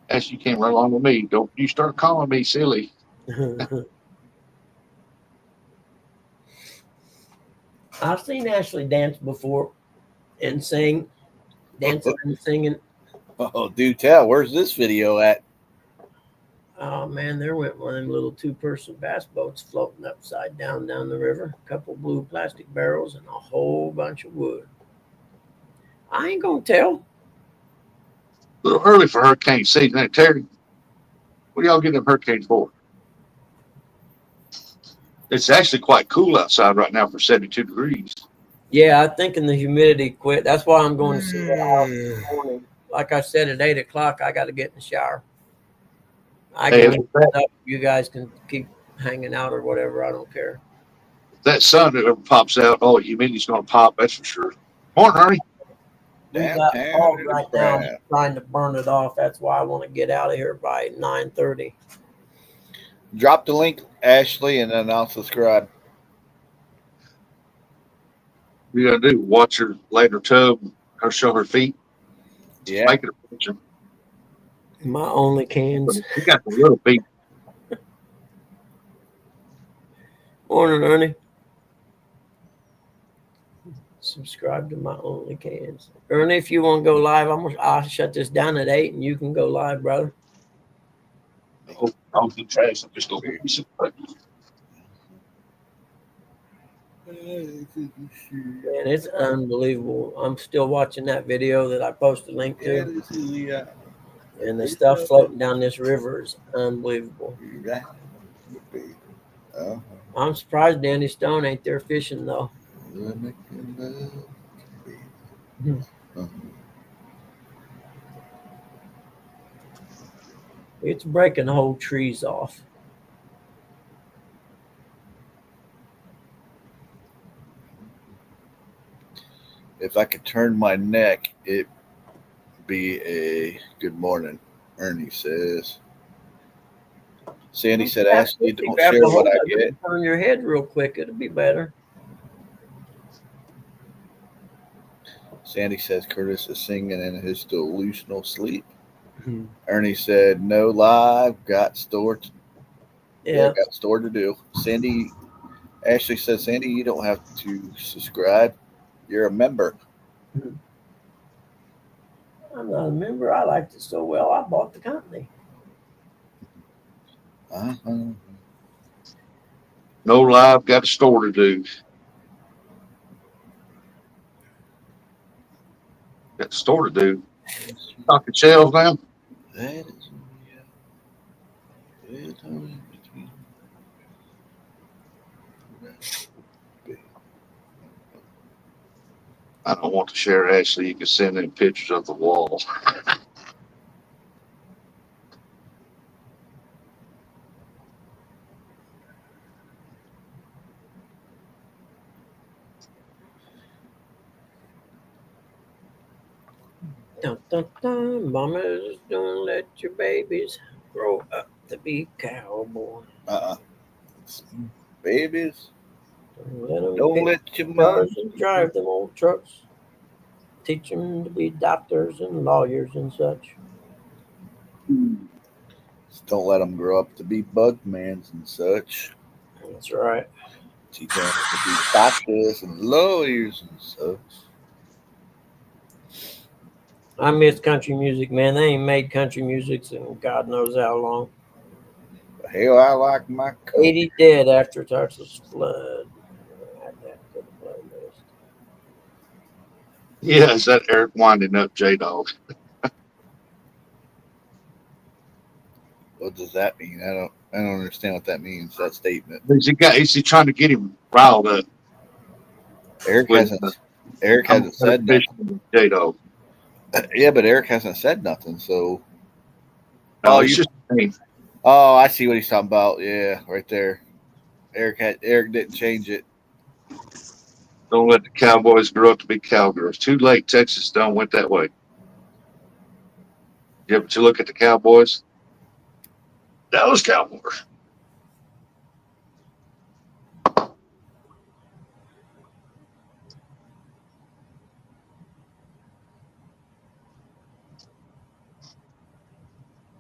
C: Ashley, you can't run along with me. Don't you start calling me silly.
A: I've seen Ashley dance before and sing, dancing and singing.
D: Oh, do tell. Where's this video at?
A: Oh man, there went one of them little 2-person bass boats floating upside down the river. A couple blue plastic barrels and a whole bunch of wood. I ain't gonna tell.
C: A little early for hurricane season, ain't it, Terry? What do y'all get them hurricanes for? It's actually quite cool outside right now for 72 degrees.
A: Yeah, I'm thinking the humidity quit. That's why I'm going to see the house this morning. Like I said, at 8 o'clock, I got to get in the shower. I
C: Hey,
A: can get up. You guys can keep hanging out or whatever. I don't care.
C: that sun that ever pops out, oh, humidity's going to pop, that's for sure. Morning, Ernie.
A: We
D: Damn,
A: got
D: damn,
A: fog
D: it's
A: right now.
D: crap.
A: I'm trying to burn it off. That's why I want to get out of here by 9:30.
D: Drop the link, Ashley, and then I'll subscribe.
C: What you gonna do? Watch her lay in her tub, her show her feet,
D: Yeah.
C: make it a picture.
A: My only cans.
C: You got the little feet.
A: Morning, Ernie. Subscribe to my only cans. Ernie, if you want to go live, I'll shut this down at 8 and you can go live, brother.
C: I'll do trash. I'm just gonna hear you some.
A: Man, it's unbelievable. I'm still watching that video that I posted a link to. And the stuff floating down this river is unbelievable. I'm surprised Danny Stone ain't there fishing, though. It's breaking whole trees off.
D: If I could turn my neck, it'd be a good morning. Ernie says. Sandy said, Ashley,
A: If you
D: don't
A: grab
D: share
A: a hold
D: what I
A: of it
D: get.
A: and turn your head real quick, it'll be better.
D: Sandy says Curtis is singing in his delusional sleep. Ernie said, no live, got store to,
A: Yeah.
D: got store to do. Ashley says, Sandy, you don't have to subscribe. You're a member.
A: I'm not a member. I liked it so well, I bought the company.
D: Uh-huh.
C: No live, got a store to do. Got a store to do. Talking shelves now.
D: That is between.
C: I don't want to share Ashley. You can send in pictures of the wall.
A: Dun, dun, dun. Mamas, don't let your babies grow up to be cowboys.
D: Babies,
A: Don't let them
D: don't
A: pick
D: let your
A: cars
D: mom.
A: and drive them old trucks. Teach them to be doctors and lawyers and such.
D: Don't let them grow up to be bugmans and such.
A: That's right.
D: Teach them to be doctors and lawyers and such.
A: I miss country music, man. They ain't made country music in God knows how long.
D: Hell, I like my country.
A: 80 dead after Texas flood. Add that to the playlist.
C: Yeah, is that Eric winding up J Dog?
D: What does that mean? I don't understand what that means. That statement.
C: Is he trying to get him riled up?
D: Eric
C: With,
D: hasn't said nothing.
C: J Dog.
D: Yeah, but Eric hasn't said nothing. So.
C: No, it's just me.
D: Oh, I see what he's talking about. Yeah, right there. Eric didn't change it.
C: Don't let the Cowboys grow up to be cowgirls. Too late. Texas done went that way. Yeah, but you look at the Cowboys. Dallas Cowboys.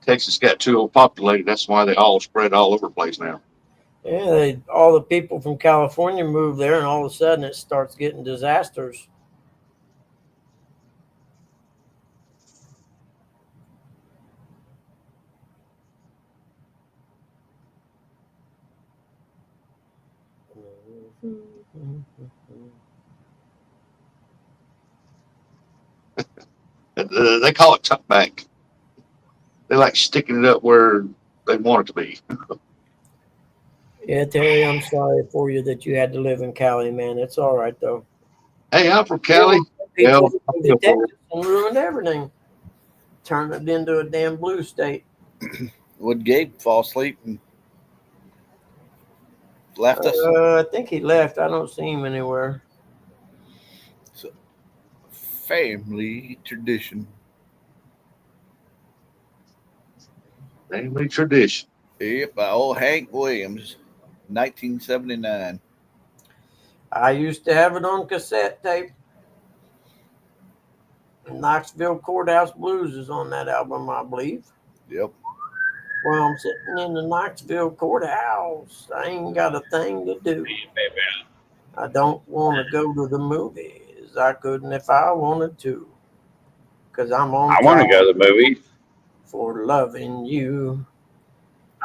C: Texas got too overpopulated. That's why they all spread all over the place now.
A: Yeah, all the people from California move there, and all of a sudden it starts getting disasters.
C: They call it tuck back. They like sticking it up where they want it to be.
A: Yeah, Terry, I'm sorry for you that you had to live in Cali, man. It's all right though.
C: Hey, I'm from Cali.
A: People
C: Hell,
A: moved to Texas and ruined everything. Turned it into a damn blue state.
D: Would Gabe fall asleep and left us?
A: I think he left. I don't see him anywhere.
D: So, family tradition.
C: family tradition.
D: Yep, by old Hank Williams, 1979.
A: I used to have it on cassette tape. Knoxville Courthouse Blues is on that album, I believe.
D: Yep.
A: Well, I'm sitting in the Knoxville Courthouse. I ain't got a thing to do. I don't want to go to the movies. I couldn't if I wanted to. Because I'm on
E: I want to go to the movies.
A: for loving you.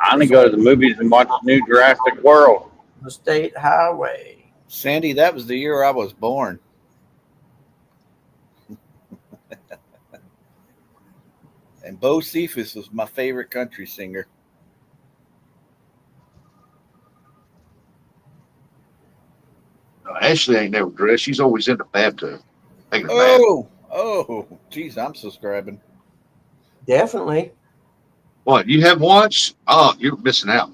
E: I want to go to the movies and watch the new Jurassic World.
A: The state highway.
D: Sandy, that was the year I was born. And Bo Cephas was my favorite country singer.
C: Ashley ain't never dressed. She's always in the bathtub. Taking a bath.
D: Geez, I'm subscribing.
A: Definitely.
C: What, you haven't watched? Oh, you're missing out.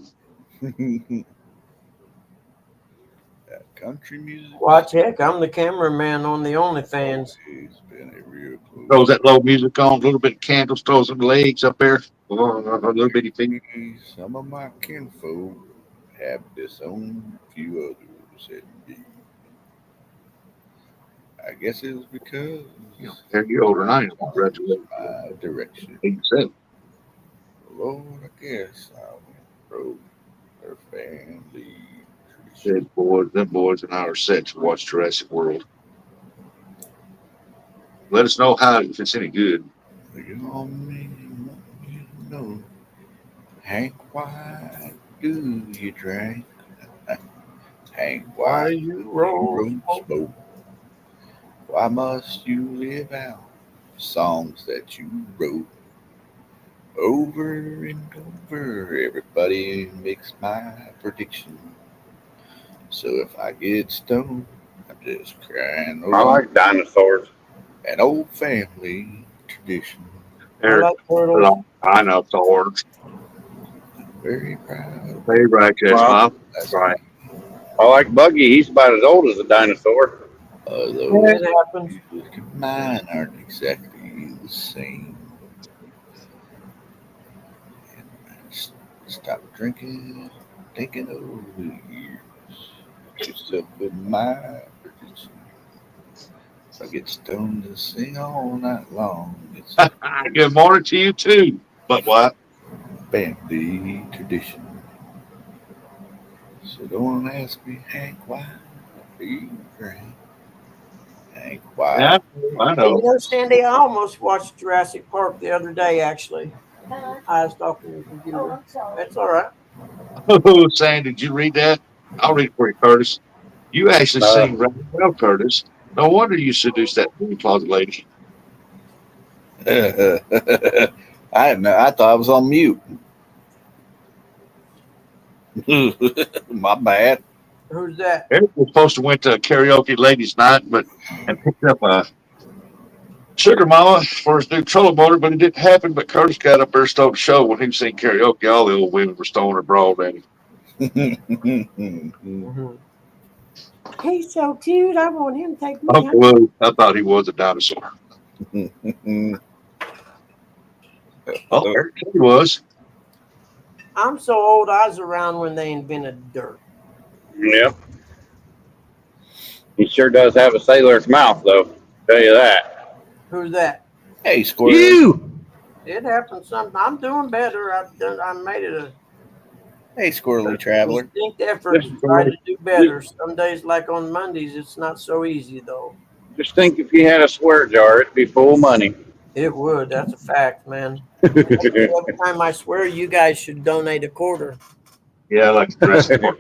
D: country music.
A: Watch, heck, I'm the cameraman on the OnlyFans.
D: It's been a real close.
C: Throws that low music on, a little bit of candles, throws some legs up there, a little bitty feet.
D: Some of my kinfolk have disowned a few others indeed. I guess it was because
C: They're you older than I am. Graduated
D: my direction.
C: 87.
D: Lord, I guess I went broke. Her family tradition.
C: Said them boys and I are set to watch Jurassic World. Let us know how if it's any good.
D: You on me, want me to know. Hank, why do you drink? Hank, why
A: you
D: roll smoke? Why must you live out songs that you wrote over and over? Everybody makes my prediction. So if I get stoned, I'm just crying
E: I
D: over
E: like dinosaurs.
D: an old family tradition.
A: I
C: Eric,
A: like turtles.
C: I know it's hard.
D: Very proud.
C: Hey, right, that's
E: Well,
C: That's right.
E: I like Buggy. He's about as old as a dinosaur.
D: Although
A: It happens.
D: mine aren't exactly the same. And I stopped drinking, thinking over the years. Yourself with my prediction. If I get stoned and sing all night long, it's
C: Good morning to you too. But what?
D: family tradition. So don't ask me, Hank, why do you drink? Hank, why?
C: Yeah, I
A: Hey,
C: know.
A: you know, Sandy, I almost watched Jurassic Park the other day, actually.
G: Huh?
A: I was talking to the
G: Oh,
A: computer.
G: I'm sorry.
A: That's all right.
C: Oh, Sam, did you read that? I'll read it for you, Curtis. You actually sing rather well, Curtis. No wonder you seduced that beauty closet lady.
D: I thought I was on mute. My bad.
A: Who's that?
C: Eric was supposed to went to karaoke ladies' night, but and picked up a sugar mama for his new trolling motor, but it didn't happen. But Curtis got up there and stole the show when he was singing karaoke. All the old women were stoning her broad at him.
A: Mm-hmm. He's so cute. I want him to take me
C: Uncle Lou, I thought he was a dinosaur. Oh, Eric said he was.
A: I'm so old, I was around when they invented dirt.
E: Yep. He sure does have a sailor's mouth, though. Tell you that.
A: Who's that?
D: Hey, Squirrel.
E: You!
A: It happened something. I'm doing better. I made it a
D: Hey, Squirrely Traveler.
A: distinct effort to try to do better. Some days, like on Mondays, it's not so easy, though.
E: Just think if you had a swear jar, it'd be full of money.
A: It would. That's a fact, man. Every time I swear, you guys should donate a quarter.
C: Yeah, like the rest of them.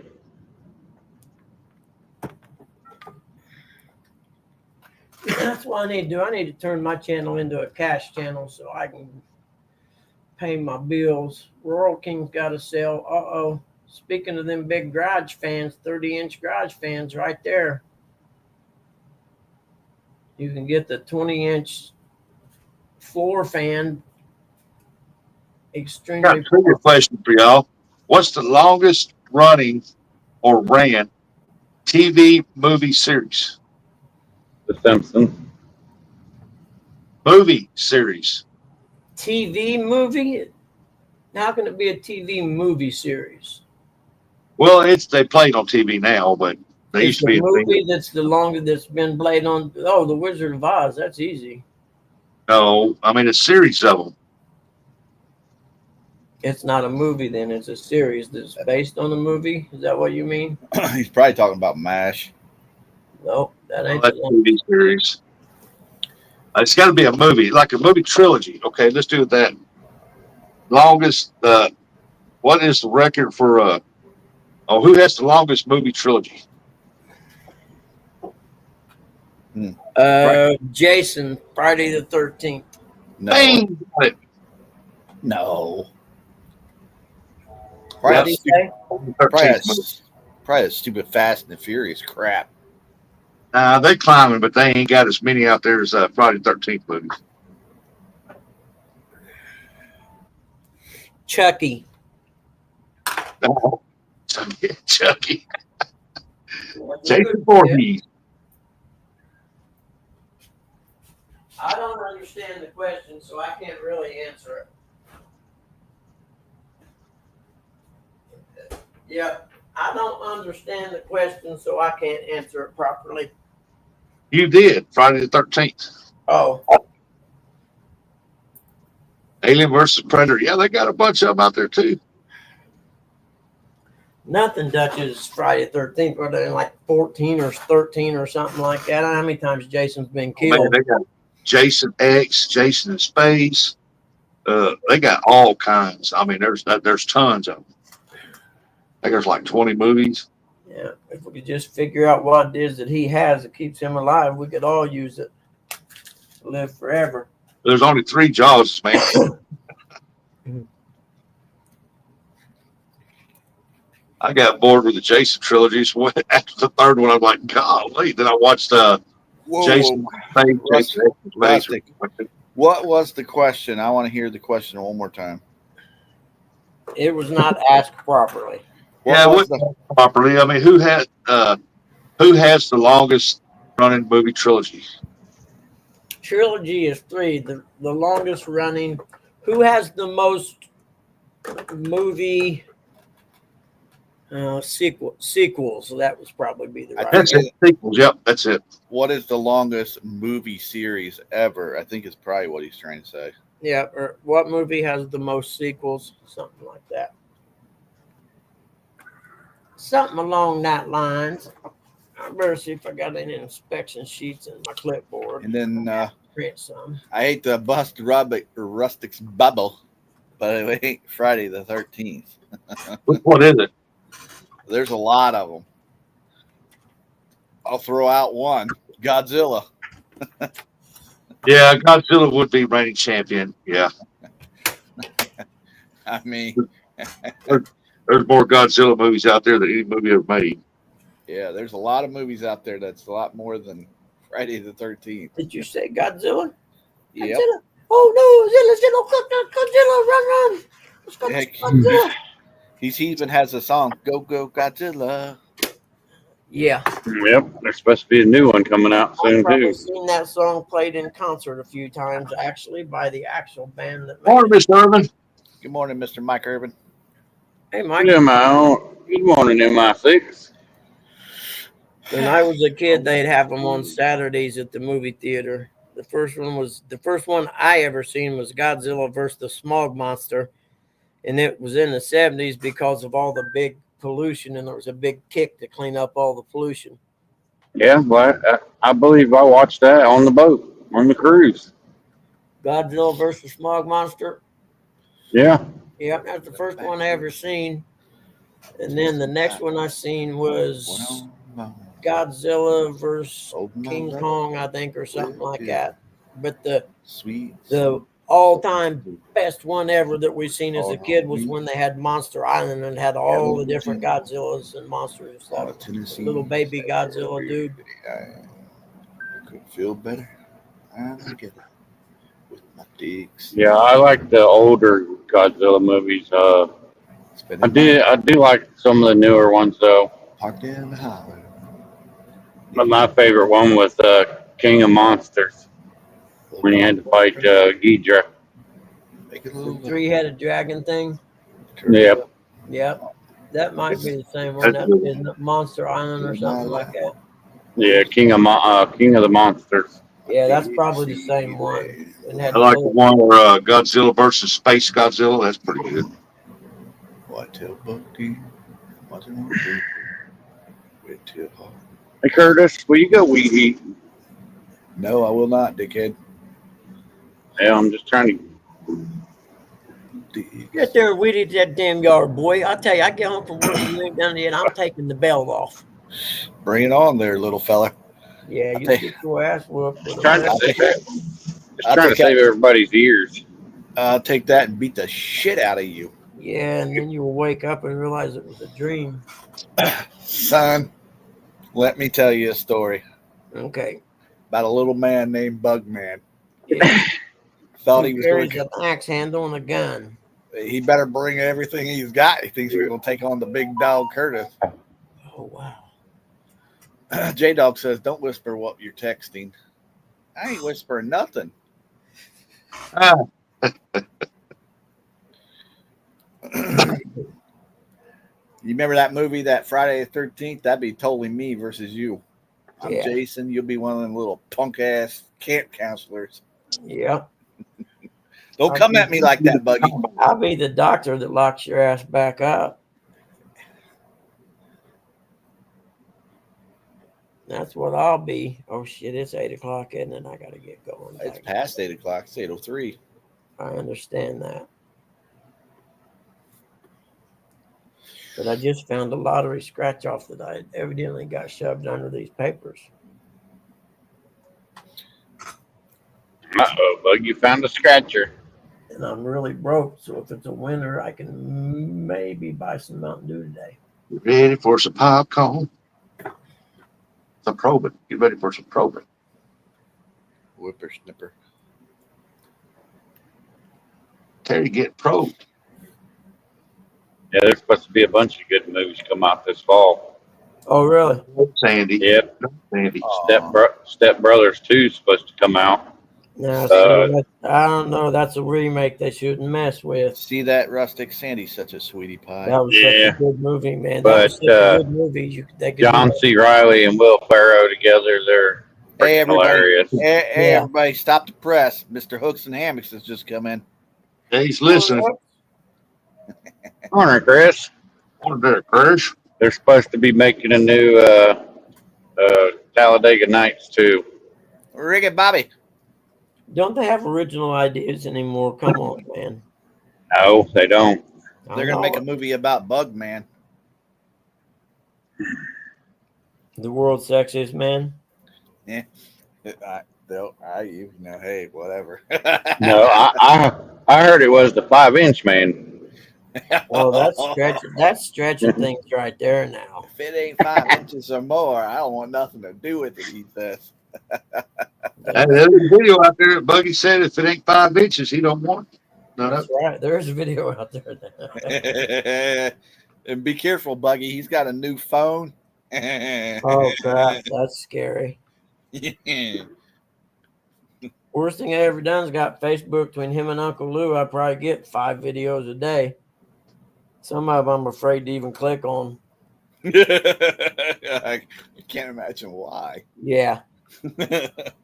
A: That's what I need to do. I need to turn my channel into a cash channel so I can pay my bills. Rural King's got to sell. Uh-oh. Speaking of them big garage fans, 30-inch garage fans right there. You can get the 20-inch floor fan.
C: Got
A: Extremely
C: a trivia question for y'all. What's the longest running or ran TV movie series?
E: The Simpsons.
C: Movie series.
A: TV movie. How can it be a TV movie series?
C: Well, they played on TV now, but they used
A: It's
C: to be
A: a
C: a thing.
A: movie that's the longest that's been played on. Oh, The Wizard of Oz. That's easy.
C: No, I mean a series of them.
A: It's not a movie then. It's a series that's based on a movie. Is that what you mean?
D: He's probably talking about MASH.
A: No, that ain't
C: That's
A: the one.
C: TV series. It's got to be a movie, like a movie trilogy. Okay, let's do that. Longest. What is the record for? Who has the longest movie trilogy?
A: Jason, Friday the 13th.
D: No.
C: Bang! Got it.
D: No.
A: What
D: Probably,
A: did he say?
C: 13th movie.
D: probably a stupid Fast and the Furious crap.
C: They climbing, but they ain't got as many out there as Friday the 13th movies.
A: Chucky.
C: Oh, Chucky. Jason Voorhees.
A: I don't understand the question, so I can't really answer it. Yeah, I don't understand the question, so I can't answer it properly.
C: You did Friday the 13th.
A: Oh,
C: Alien versus Predator. Yeah, they got a bunch of them out there too.
A: nothing touches Friday the 13th. Were they like 14 or 13 or something like that? I don't know how many times Jason's been
C: Oh, man,
A: killed.
C: they got Jason X, Jason in Space. They got all kinds. I mean, there's tons of them. I think there's like 20 movies.
A: Yeah, if we could just figure out what it is that he has that keeps him alive, we could all use it to live forever.
C: There's only 3 Jaws, man. I got bored with the Jason trilogy. So after the 3rd one, I'm like, golly. Then I watched Jason.
D: Rustic. What was the question? I want to hear the question one more time.
A: It was not asked properly.
C: Yeah,
D: was
C: properly. I mean, who has the longest running movie trilogy?
A: Trilogy is 3. The longest running. Who has the most movie sequels? So that would probably be the right.
C: That's it. Sequels. Yep, that's it.
D: What is the longest movie series ever? I think is probably what he's trying to say.
A: Yeah, or what movie has the most sequels? Something like that. Something along that lines. I better see if I got any inspection sheets in my clipboard.
D: And then
A: Print some.
D: I hate to bust Rustic's bubble, but it ain't Friday the 13th.
C: Which one is it?
D: There's a lot of them. I'll throw out one. Godzilla.
C: Yeah, Godzilla would be reigning champion. Yeah.
D: I mean,
C: There's more Godzilla movies out there than any movie ever made.
D: yeah, there's a lot of movies out there that's a lot more than Friday the 13th.
A: Did you say Godzilla?
D: Yep.
A: Godzilla. Oh no, Godzilla, run. Let's go
D: Heck,
A: Godzilla.
D: he even has a song, Go Go Godzilla.
A: Yeah.
E: Yep, there's supposed to be a new one coming out
A: I've
E: soon
A: probably
E: too.
A: seen that song played in concert a few times, actually, by the actual band that made
C: Morning,
A: it.
C: Mr. Irvin.
D: Good morning, Mr. Mike Urban.
A: Hey, Mike.
E: Good morning, MI6.
A: When I was a kid, they'd have them on Saturdays at the movie theater. The first one I ever seen was Godzilla versus the Smog Monster, and it was in the 70s because of all the big pollution, and there was a big kick to clean up all the pollution.
E: Yeah, well, I believe I watched that on the boat, on the cruise.
A: Godzilla versus Smog Monster.
E: Yeah.
A: Yep, that's the first one I ever seen. And then the next one I seen was Godzilla versus King Kong, I think, or something like that. But the all-time best one ever that we've seen as a kid was when they had Monster Island and had all the different Godzillas and monsters and stuff. Little baby Godzilla dude.
D: Could feel better. I'm together with my digs.
E: Yeah, I like the older Godzilla movies. I do like some of the newer ones though.
D: Parked in the highway.
E: But my favorite one was King of Monsters when he had to fight Ghidorah.
A: The three-headed dragon thing.
E: Yep.
A: Yep. That might be the same one. That is Monster Island or something like that.
E: Yeah, King of the Monsters.
A: Yeah, that's probably the same one. And had
C: I like the one where Godzilla versus Space Godzilla. That's pretty good.
E: Hey Curtis, will you go weed eat?
D: No, I will not, dickhead.
E: Yeah, I'm just trying to.
A: Get there and weed eat that damn yard, boy. I tell you, I get home from work and you ain't done it yet. I'm taking the belt off.
D: Bring it on there, little fella.
A: Yeah, you get your ass whooped.
E: Trying to save everybody's ears.
D: I'll take that and beat the shit out of you.
A: Yeah, and then you'll wake up and realize it was a dream.
D: Son, let me tell you a story
A: Okay.
D: about a little man named Bugman.
A: Yeah.
D: Thought he was
A: carries
D: going
A: an axe handle and a gun.
D: he better bring everything he's got. He thinks he's going to take on the big dog Curtis.
A: Oh, wow.
D: J Dog says, "Don't whisper what you're texting." I ain't whispering nothing.
C: Ah,
D: You remember that movie, that Friday the 13th? That'd be totally me versus you. I'm
A: Yeah.
D: Jason. You'll be one of them little punk ass camp counselors.
A: Yep.
D: Don't come at me like that, Buggy.
A: I'll be the doctor that locks your ass back up. That's what I'll be. Oh shit, it's 8 o'clock, isn't it? I gotta get going.
D: It's past 8 o'clock. It's 8:03.
A: I understand that. But I just found a lottery scratch off that I evidently got shoved under these papers.
E: Uh-oh, Bug, you found a scratcher.
A: And I'm really broke, so if it's a winner, I can maybe buy some Mountain Dew today.
C: You ready for some popcorn? Some probing. Get ready for some probing.
D: Whippersnipper.
C: Terry get probed.
E: Yeah, there's supposed to be a bunch of good movies come out this fall.
A: Oh, really?
C: Sandy.
E: Yep.
C: Sandy.
E: Step Brothers 2 is supposed to come out.
A: No, see, I don't know. That's a remake they shouldn't mess with.
D: See that, Rustic? Sandy's such a sweetie pie.
A: That was such
E: Yeah.
A: a good movie, man. That
E: But,
A: was such a good movie. They could
E: John
A: do
E: C. Riley and Will Ferrell together, they're
D: Hey, everybody.
E: hilarious.
D: Hey,
A: Yeah.
D: everybody, stop the press. Mr. Hooks and Hammocks has just come in.
C: He's listening.
E: Morning, Chris.
C: What there, Chris?
E: They're supposed to be making a new Talladega Nights too.
D: Rick and Bobby.
A: Don't they have original ideas anymore? Come on, man.
E: No, they don't.
D: They're going to make a movie about Bug Man.
A: The world's sexiest man.
D: Hey, whatever.
E: No, I heard it was the 5-inch man.
A: Well, that's stretching things right there now.
D: If it ain't 5 inches or more, I don't want nothing to do with it, he says.
C: There's a video out there that Buggy said if it ain't 5 inches, he don't want it. No,
A: That's right. There's a video out there now.
D: And be careful, Buggy. He's got a new phone.
A: Oh crap, that's scary. Worst thing I ever done is got Facebook between him and Uncle Lou. I probably get 5 videos a day. Some of them I'm afraid to even click on.
D: I can't imagine why.
A: Yeah.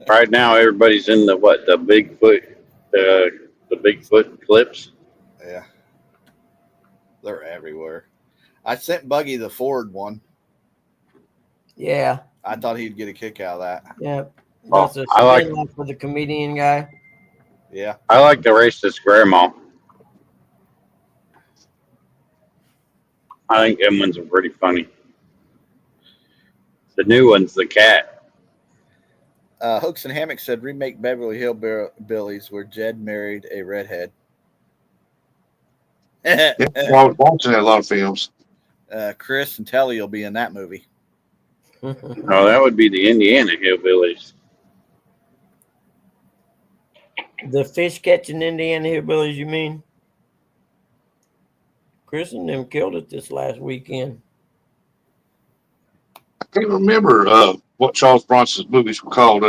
E: Right now, everybody's in the Bigfoot, the Bigfoot clips.
D: Yeah. They're everywhere. I sent Buggy the Ford one.
A: Yeah.
D: I thought he'd get a kick out of that.
A: Yeah.
E: Oh,
A: That's a
E: I like-
A: spin-off for the comedian guy.
D: Yeah.
E: I like the racist grandma. I think them ones are pretty funny. The new one's the cat.
D: Hooks and Hammock said remake Beverly Hillbillies where Jed married a redhead.
C: Yeah, I was watching a lot of films.
D: Chris and Telly will be in that movie.
E: No, that would be the Indiana Hillbillies.
A: The fish catching Indiana hillbillies, you mean? Chris and them killed it this last weekend.
C: I can't remember what Charles Bronson's movies were called.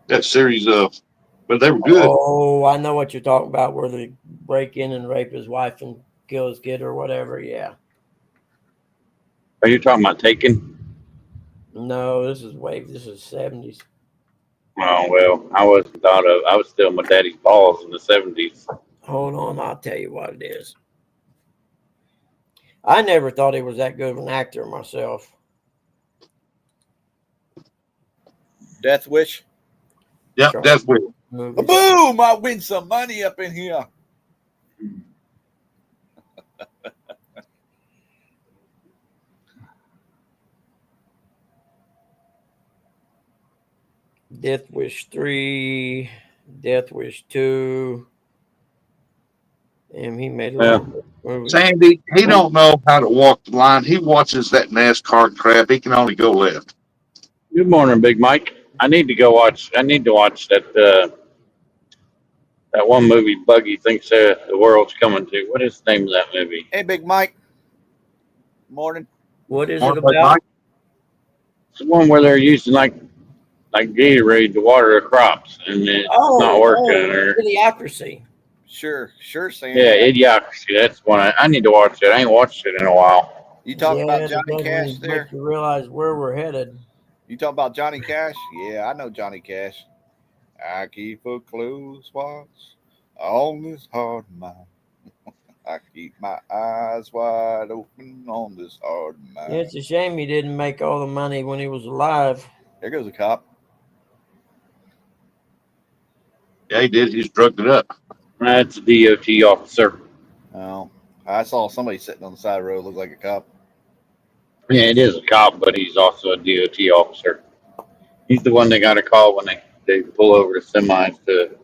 C: That series but they were good.
A: Oh, I know what you're talking about, where they break in and rape his wife and kill his kid or whatever. Yeah.
E: Are you talking about Taken?
A: No, this is 70s.
E: Oh, well, I was still my daddy's balls in the 70s.
A: Hold on, I'll tell you what it is. I never thought he was that good of an actor myself.
D: Death Wish.
C: Yep,
A: Sure.
C: that's weird.
A: Movies.
D: Boom! I win some money up in here.
A: Death Wish 3, Death Wish 2. And he made a lot of movies.
C: Sandy, he don't know how to walk the line. He watches that NASCAR crap. He can only go left.
E: Good morning, Big Mike. I need to watch that that one movie Buggy thinks the world's coming to. What is the name of that movie?
D: Hey, Big Mike. Morning.
A: What is it
C: Morning,
A: about?
C: Mike.
E: the one where they're using like Gatorade to water the crops, and it's not working. Or
A: Idiocracy.
D: Sure, Sandy.
E: yeah, Idiocracy. That's one I need to watch it. I ain't watched it in a while.
D: You talking about
A: it
D: Johnny
A: doesn't
D: Cash there?
A: Make you realize where we're headed.
D: You talking about Johnny Cash? Yeah, I know Johnny Cash. I keep a close watch on this hard mind. I keep my eyes wide open on this hard mind.
A: Yeah, it's a shame he didn't make all the money when he was alive.
D: There goes a cop.
C: Yeah, he did. He's drugged it up.
E: That's a DOT officer.
D: Oh, I saw somebody sitting on the side of the road look like a cop.
E: Yeah, it is a cop, but he's also a DOT officer. He's the one they got to call when they pull over the semis to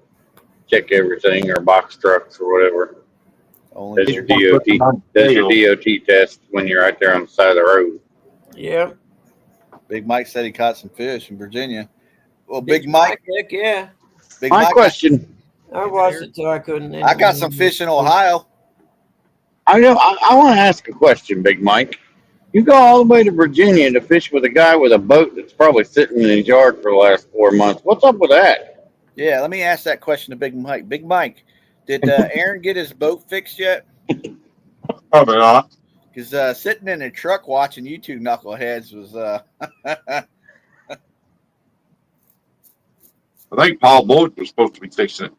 E: check everything, or box trucks or whatever.
D: Only
E: That's your DOT. That's your DOT test when you're right there on the side of the road.
A: Yep.
D: Big Mike said he caught some fish in Virginia. Well, Big Mike.
A: Heck yeah.
D: Big
E: My
D: Mike,
E: question.
A: I watched it till I couldn't.
D: I got some fish in Ohio.
E: I want to ask a question, Big Mike. You go all the way to Virginia to fish with a guy with a boat that's probably sitting in his yard for the last 4 months. What's up with that?
D: Yeah, let me ask that question to Big Mike. Big Mike, did Aaron get his boat fixed yet?
C: Probably not.
D: Because sitting in a truck watching you two knuckleheads was
C: I think Paul Boyd was supposed to be fixing it.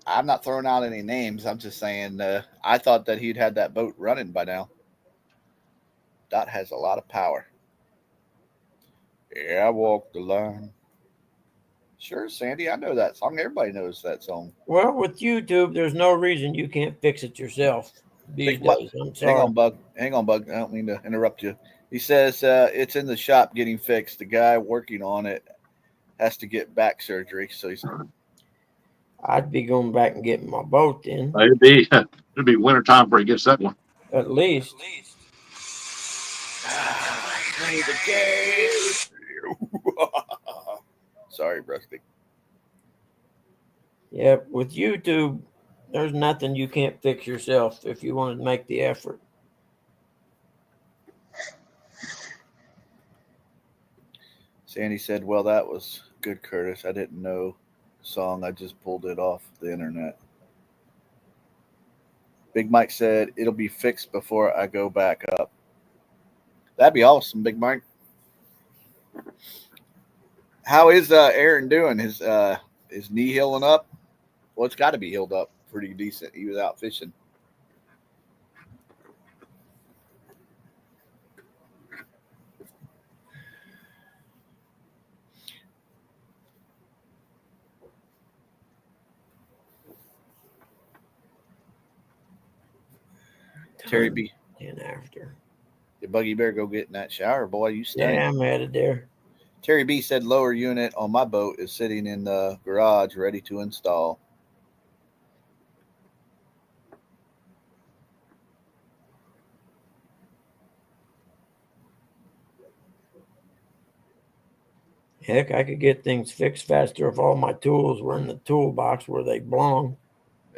D: I'm not throwing out any names. I'm just saying I thought that he'd had that boat running by now. Dot has a lot of power. Yeah, I walk the line. Sure, Sandy, I know that song. Everybody knows that song.
A: Well, with YouTube, there's no reason you can't fix it yourself these
D: Big Mike-
A: days. I'm sorry.
D: Hang on, Bug. I don't mean to interrupt you. He says it's in the shop getting fixed. The guy working on it has to get back surgery. So he's
A: I'd be going back and getting my boat then,
C: It'd be winter time before he gets that one.
A: at least.
D: play the game. Sorry, Rusty.
A: Yep. With YouTube, there's nothing you can't fix yourself if you want to make the effort.
D: Sandy said, well, that was good, Curtis. I didn't know the song. I just pulled it off the internet. Big Mike said, it'll be fixed before I go back up. That'd be awesome, Big Mike. How is Aaron doing? His knee healing up? Well, it's got to be healed up pretty decent. He was out fishing. Terry B.
A: And after.
D: The Buggy better go get in that shower, boy. You stink.
A: Yeah, I'm headed there.
D: Terry B said lower unit on my boat is sitting in the garage ready to install.
A: Heck, I could get things fixed faster if all my tools were in the toolbox where they belong.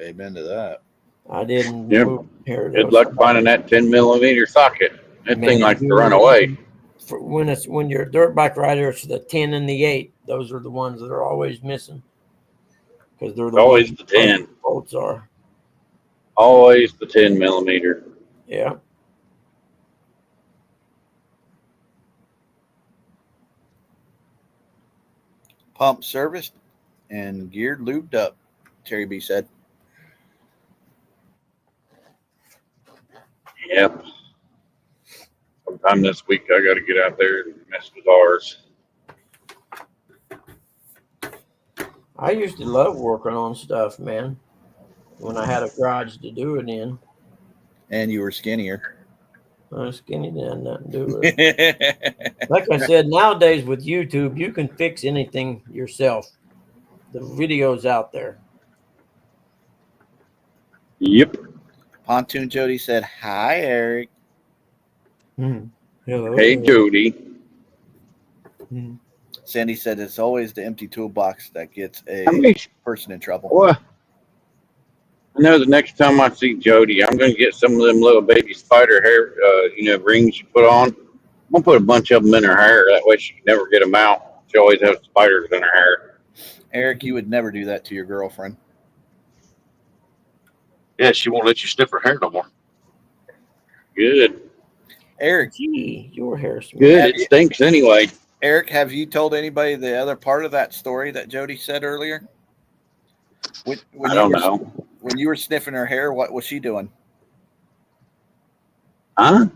D: Amen to that.
A: I didn't
E: Yep.
A: move here.
E: Good luck finding that 10mm socket. That thing likes to run away.
A: When you're a dirt bike rider, it's the 10 and the 8. Those are the ones that are always missing. Because they're the
E: Always
A: ones
E: the 10.
A: bolts are.
E: Always the 10mm.
A: Yeah.
D: Pump serviced and geared lubed up, Terry B said.
E: Yep. Sometime this week I got to get out there and mess with ours.
A: I used to love working on stuff, man. When I had a garage to do it in.
D: And you were skinnier.
A: Skinny didn't have nothing to do with it. Like I said, nowadays with YouTube, you can fix anything yourself. The video's out there.
E: Yep.
D: Pontoon Jody said, hi, Eric.
A: Hello.
E: Hey, Jody.
D: Sandy said it's always the empty toolbox that gets a
E: How many?
D: person in trouble.
E: Well, I know the next time I see Jody, I'm going to get some of them little baby spider hair, rings you put on. gonna put a bunch of them in her hair. That way she can never get them out. She always has spiders in her hair.
D: Eric, you would never do that to your girlfriend.
C: Yeah, she won't let you sniff her hair no more.
E: Good.
D: Eric,
A: Gee, your hair smells.
E: Good. It stinks anyway.
D: Eric, have you told anybody the other part of that story that Jody said earlier? When
E: I don't know.
D: When you were sniffing her hair, what was she doing?
E: Huh?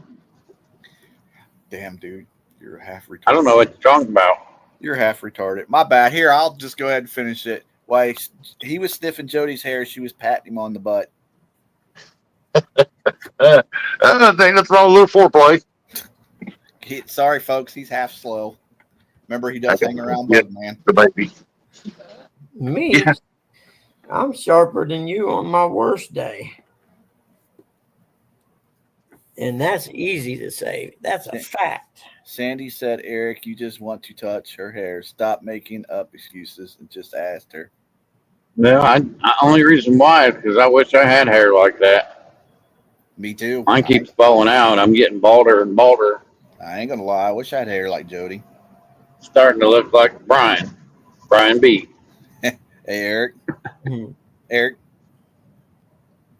D: Damn, dude, you're half retarded.
E: I don't know what you're talking about.
D: You're half retarded. My bad. Here, I'll just go ahead and finish it. While he was sniffing Jody's hair, she was patting him on the butt.
C: I think that's all a little foreplay.
D: Sorry, folks, he's half slow. Remember, he does hang around
C: Yeah.
D: Bug Man.
C: The baby.
A: Me?
C: Yeah.
A: I'm sharper than you on my worst day. And that's easy to say. That's a fact.
D: Sandy said, Eric, you just want to touch her hair. Stop making up excuses and just ask her.
E: No, I only reason why is because I wish I had hair like that.
D: Me too.
E: Mine keeps falling out. I'm getting balder and balder.
D: I ain't gonna lie. I wish I had hair like Jody.
E: Starting to look like Brian B.
D: Hey, Eric.
A: Hmm.
D: Eric.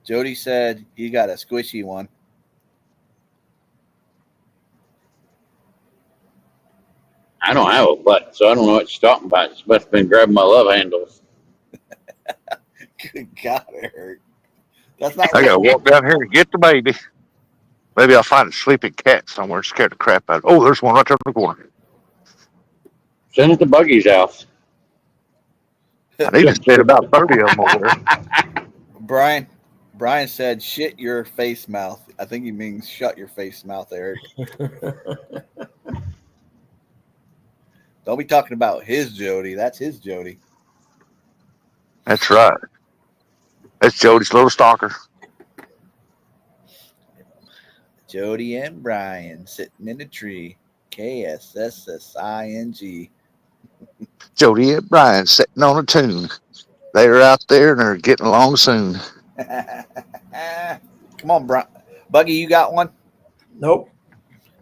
D: Jody said he got a squishy one.
E: I don't have a butt, so I don't know what you're talking about. She must have been grabbing my love handles.
D: Good God, Eric. That's not
C: I gotta walk down here and get the baby. Maybe I'll find a sleeping cat somewhere, scared the crap out of it. Oh, there's one right there in the corner.
E: Send it to Buggy's house.
C: I need to spit about 30 of them over there.
D: Brian said, shit your face mouth. I think he means shut your face mouth, Eric. Don't be talking about his Jody. That's his Jody.
C: That's right. That's Jody's little stalker.
D: Jody and Brian sitting in a tree. KSSSING.
C: Jody and Brian sitting on a tune. They're out there and they're getting along soon.
D: Come on, Brian. Buggy, you got one?
A: Nope.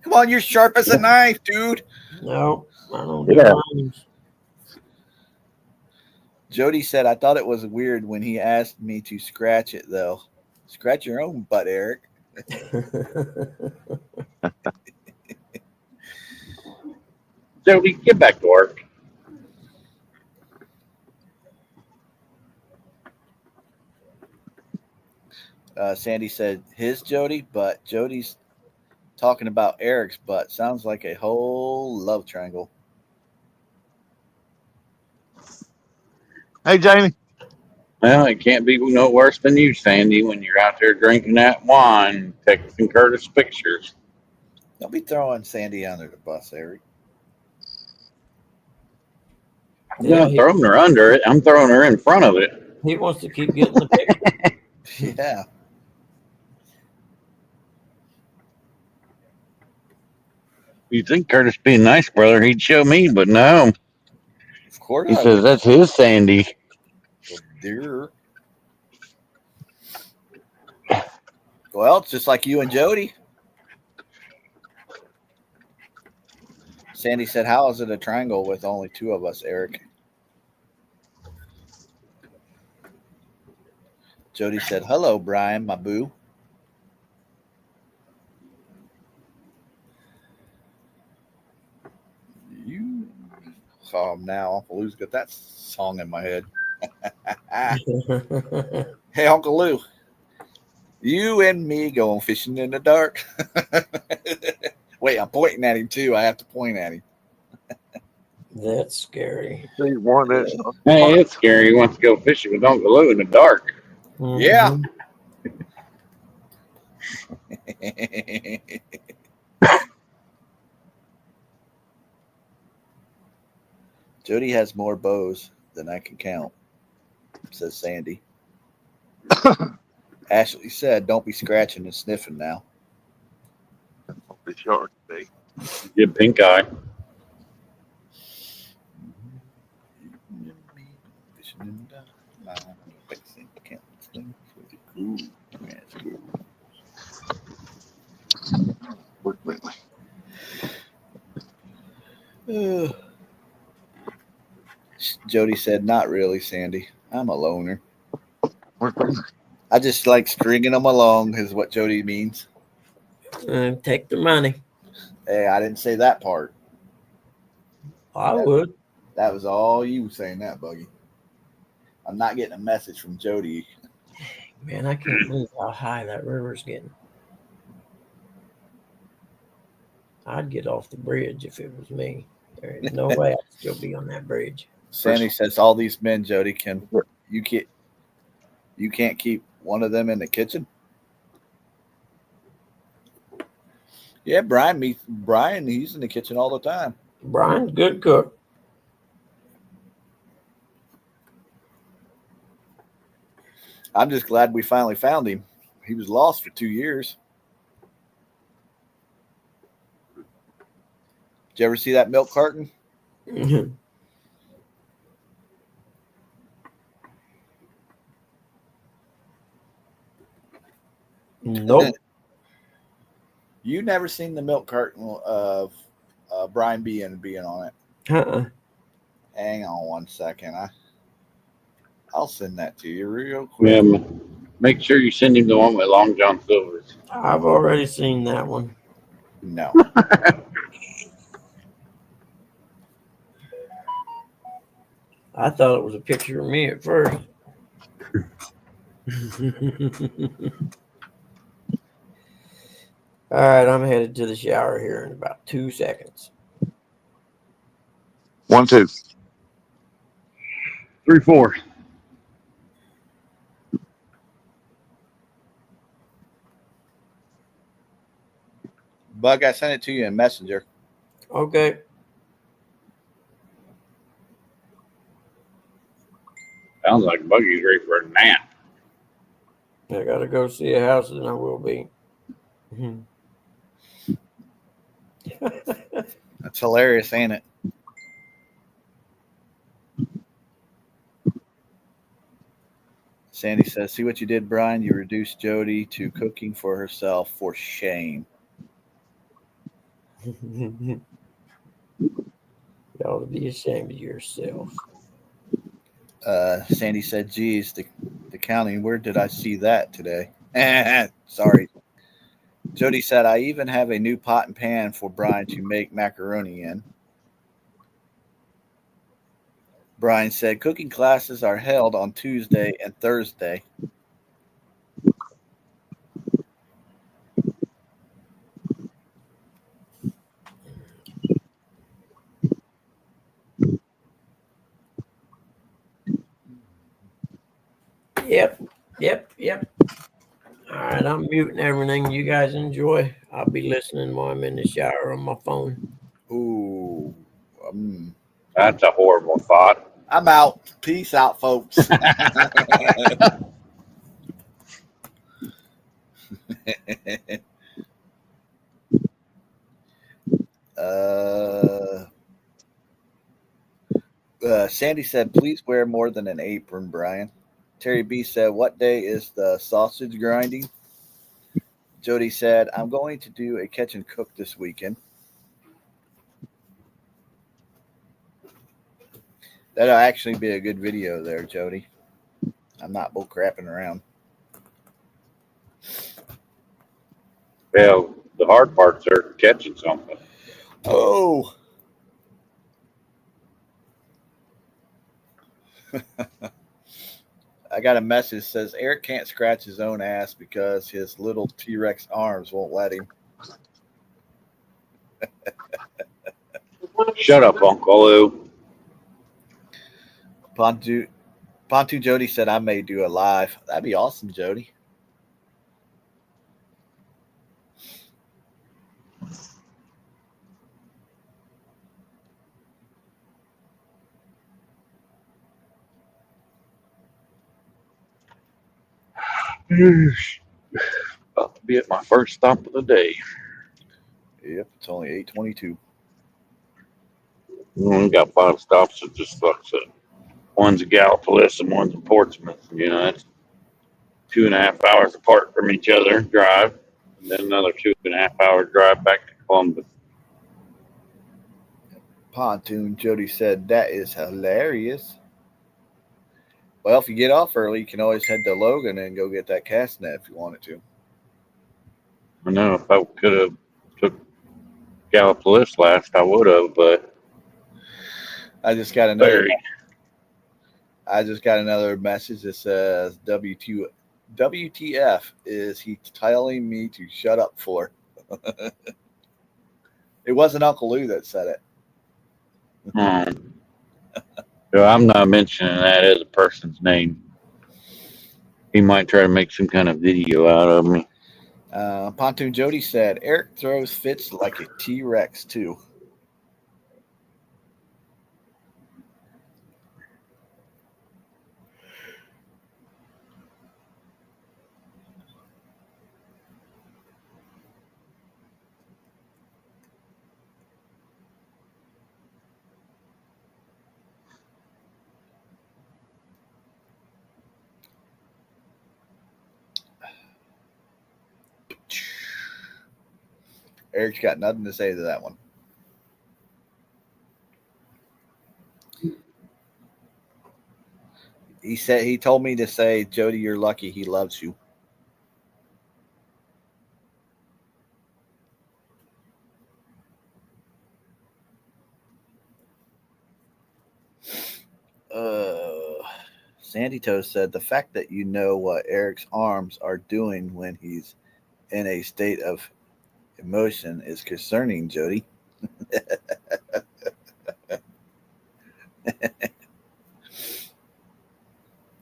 D: Come on, you're sharp as a knife, dude.
A: Nope. I don't do
C: Yeah.
A: rhymes.
D: Jody said, I thought it was weird when he asked me to scratch it, though. Scratch your own butt, Eric.
E: Jody, get back to work.
D: Sandy said his Jody, but Jody's talking about Eric's butt. Sounds like a whole love triangle.
C: Hey, Jamie.
E: Well, it can't be no worse than you, Sandy, when you're out there drinking that wine, texting Curtis pictures.
D: Don't be throwing Sandy under the bus, Eric.
E: I'm not throwing her under it. I'm throwing her in front of it.
A: He wants to keep getting the picture.
D: Yeah.
E: You'd think Curtis being nice, brother, he'd show me, but no.
D: Of course.
E: He says that's his Sandy.
D: Dear. Well, it's just like you and Jody. Sandy said, how is it a triangle with only two of us, Eric? Jody said, hello, Brian, my boo. You. Oh, now Uncle Lou's got that song in my head. Hey, Uncle Lou. You and me going fishing in the dark. Wait, I'm pointing at him too. I have to point at him.
A: That's scary.
C: See, one that's
E: Hey, it's scary. He wants to go fishing with Uncle Lou in the dark.
D: Yeah. Jody has more bows than I can count, says Sandy. Ashley said, don't be scratching and sniffing now.
C: be sure to be.
E: Good pink eye.
D: Jody said, "Not really, Sandy. I'm a loner.
C: Where's Brandon?
D: I just like stringing them along," is what Jody means.
A: Take the money.
D: Hey, I didn't say that part.
A: I would.
D: That was all you saying that, Buggy. I'm not getting a message from Jody.
A: Man, I can't believe how high that river's getting. I'd get off the bridge if it was me. There is no way I'd still be on that bridge.
D: Sandy says, "All these men, Jody, you can't keep one of them in the kitchen." Yeah, Brian, he's in the kitchen all the time.
A: Brian's good cook.
D: I'm just glad we finally found him. He was lost for 2 years. Did you ever see that milk carton?
A: Nope.
D: You never seen the milk carton of Brian being on it?
A: Uh-uh.
D: Hang on one second. I'll send that to you real quick.
E: Yeah, make sure you send him the one with Long John Silver's.
A: I've already seen that one.
D: No.
A: I thought it was a picture of me at first. All right, I'm headed to the shower here in about 2 seconds.
C: 1, 2.
E: 3, 4.
D: Bug, I sent it to you in Messenger.
A: Okay.
E: Sounds like Buggy's ready for a nap.
A: I gotta go see a house, and I will be.
D: That's hilarious, ain't it? Sandy says, "See what you did, Brian? You reduced Jody to cooking for herself. For shame."
A: You ought to be ashamed of yourself.
D: Sandy said, "Geez, the county, where did I see that today?" Sorry. Jody said, "I even have a new pot and pan for Brian to make macaroni in." Brian said, "Cooking classes are held on Tuesday and Thursday."
A: Yep. All right, I'm muting everything. You guys enjoy. I'll be listening while I'm in the shower on my phone.
D: Ooh.
E: That's a horrible thought.
D: I'm out. Peace out, folks. Sandy said, "Please wear more than an apron, Brian." Terry B said, "What day is the sausage grinding?" Jody said, "I'm going to do a catch and cook this weekend." That'll actually be a good video there, Jody. I'm not bull crapping around.
E: Well, the hard parts are catching something.
D: Oh. I got a message that says Eric can't scratch his own ass because his little T-Rex arms won't let him.
E: Shut up, Uncle Lou.
D: Pontu Jody said, "I may do a live." That'd be awesome, Jody.
E: About to be at my first stop of the day.
D: Yep, it's only 8:22.
E: We got 5 stops. It just sucks. One's at Gallipolis and one's in Portsmouth. You know, that's 2.5 hours apart from each other drive, and then another 2.5 hour drive back to Columbus.
D: Pontoon Jody said that is hilarious. Well, if you get off early, you can always head to Logan and go get that cast net if you wanted to.
E: I know if I could have took Gallup list last, I would have, but
D: I just got another message that says WTF is he telling me to shut up for? It wasn't Uncle Lou that said it.
E: So I'm not mentioning that as a person's name. He might try to make some kind of video out of me.
D: Pontoon Jody said Eric throws fits like a T-Rex too. Eric's got nothing to say to that one. He told me to say, Jody, you're lucky he loves you. Sandy Toe said the fact that you know what Eric's arms are doing when he's in a state of emotion is concerning, Jody.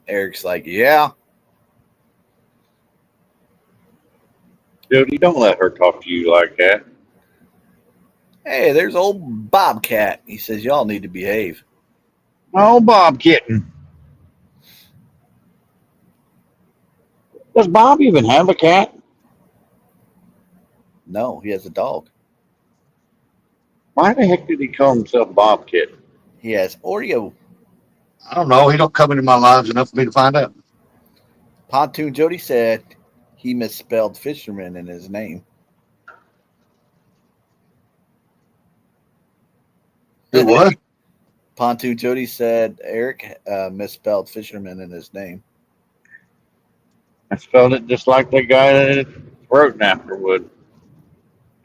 D: Eric's like, yeah.
E: Jody, don't let her talk to you like that.
D: Hey, there's old Bobcat. He says, y'all need to behave.
E: Oh, Bob kitten. Does Bob even have a cat?
D: No, he has a dog.
E: Why the heck did he call himself Bob Kitten?
D: He has Oreo.
C: I don't know. He don't come into my lives enough for me to find out.
D: Pontoon Jody said he misspelled fisherman in his name.
C: Do what?
D: Pontoon Jody said Eric misspelled fisherman in his name.
E: I spelled it just like the guy that wrote Napper would.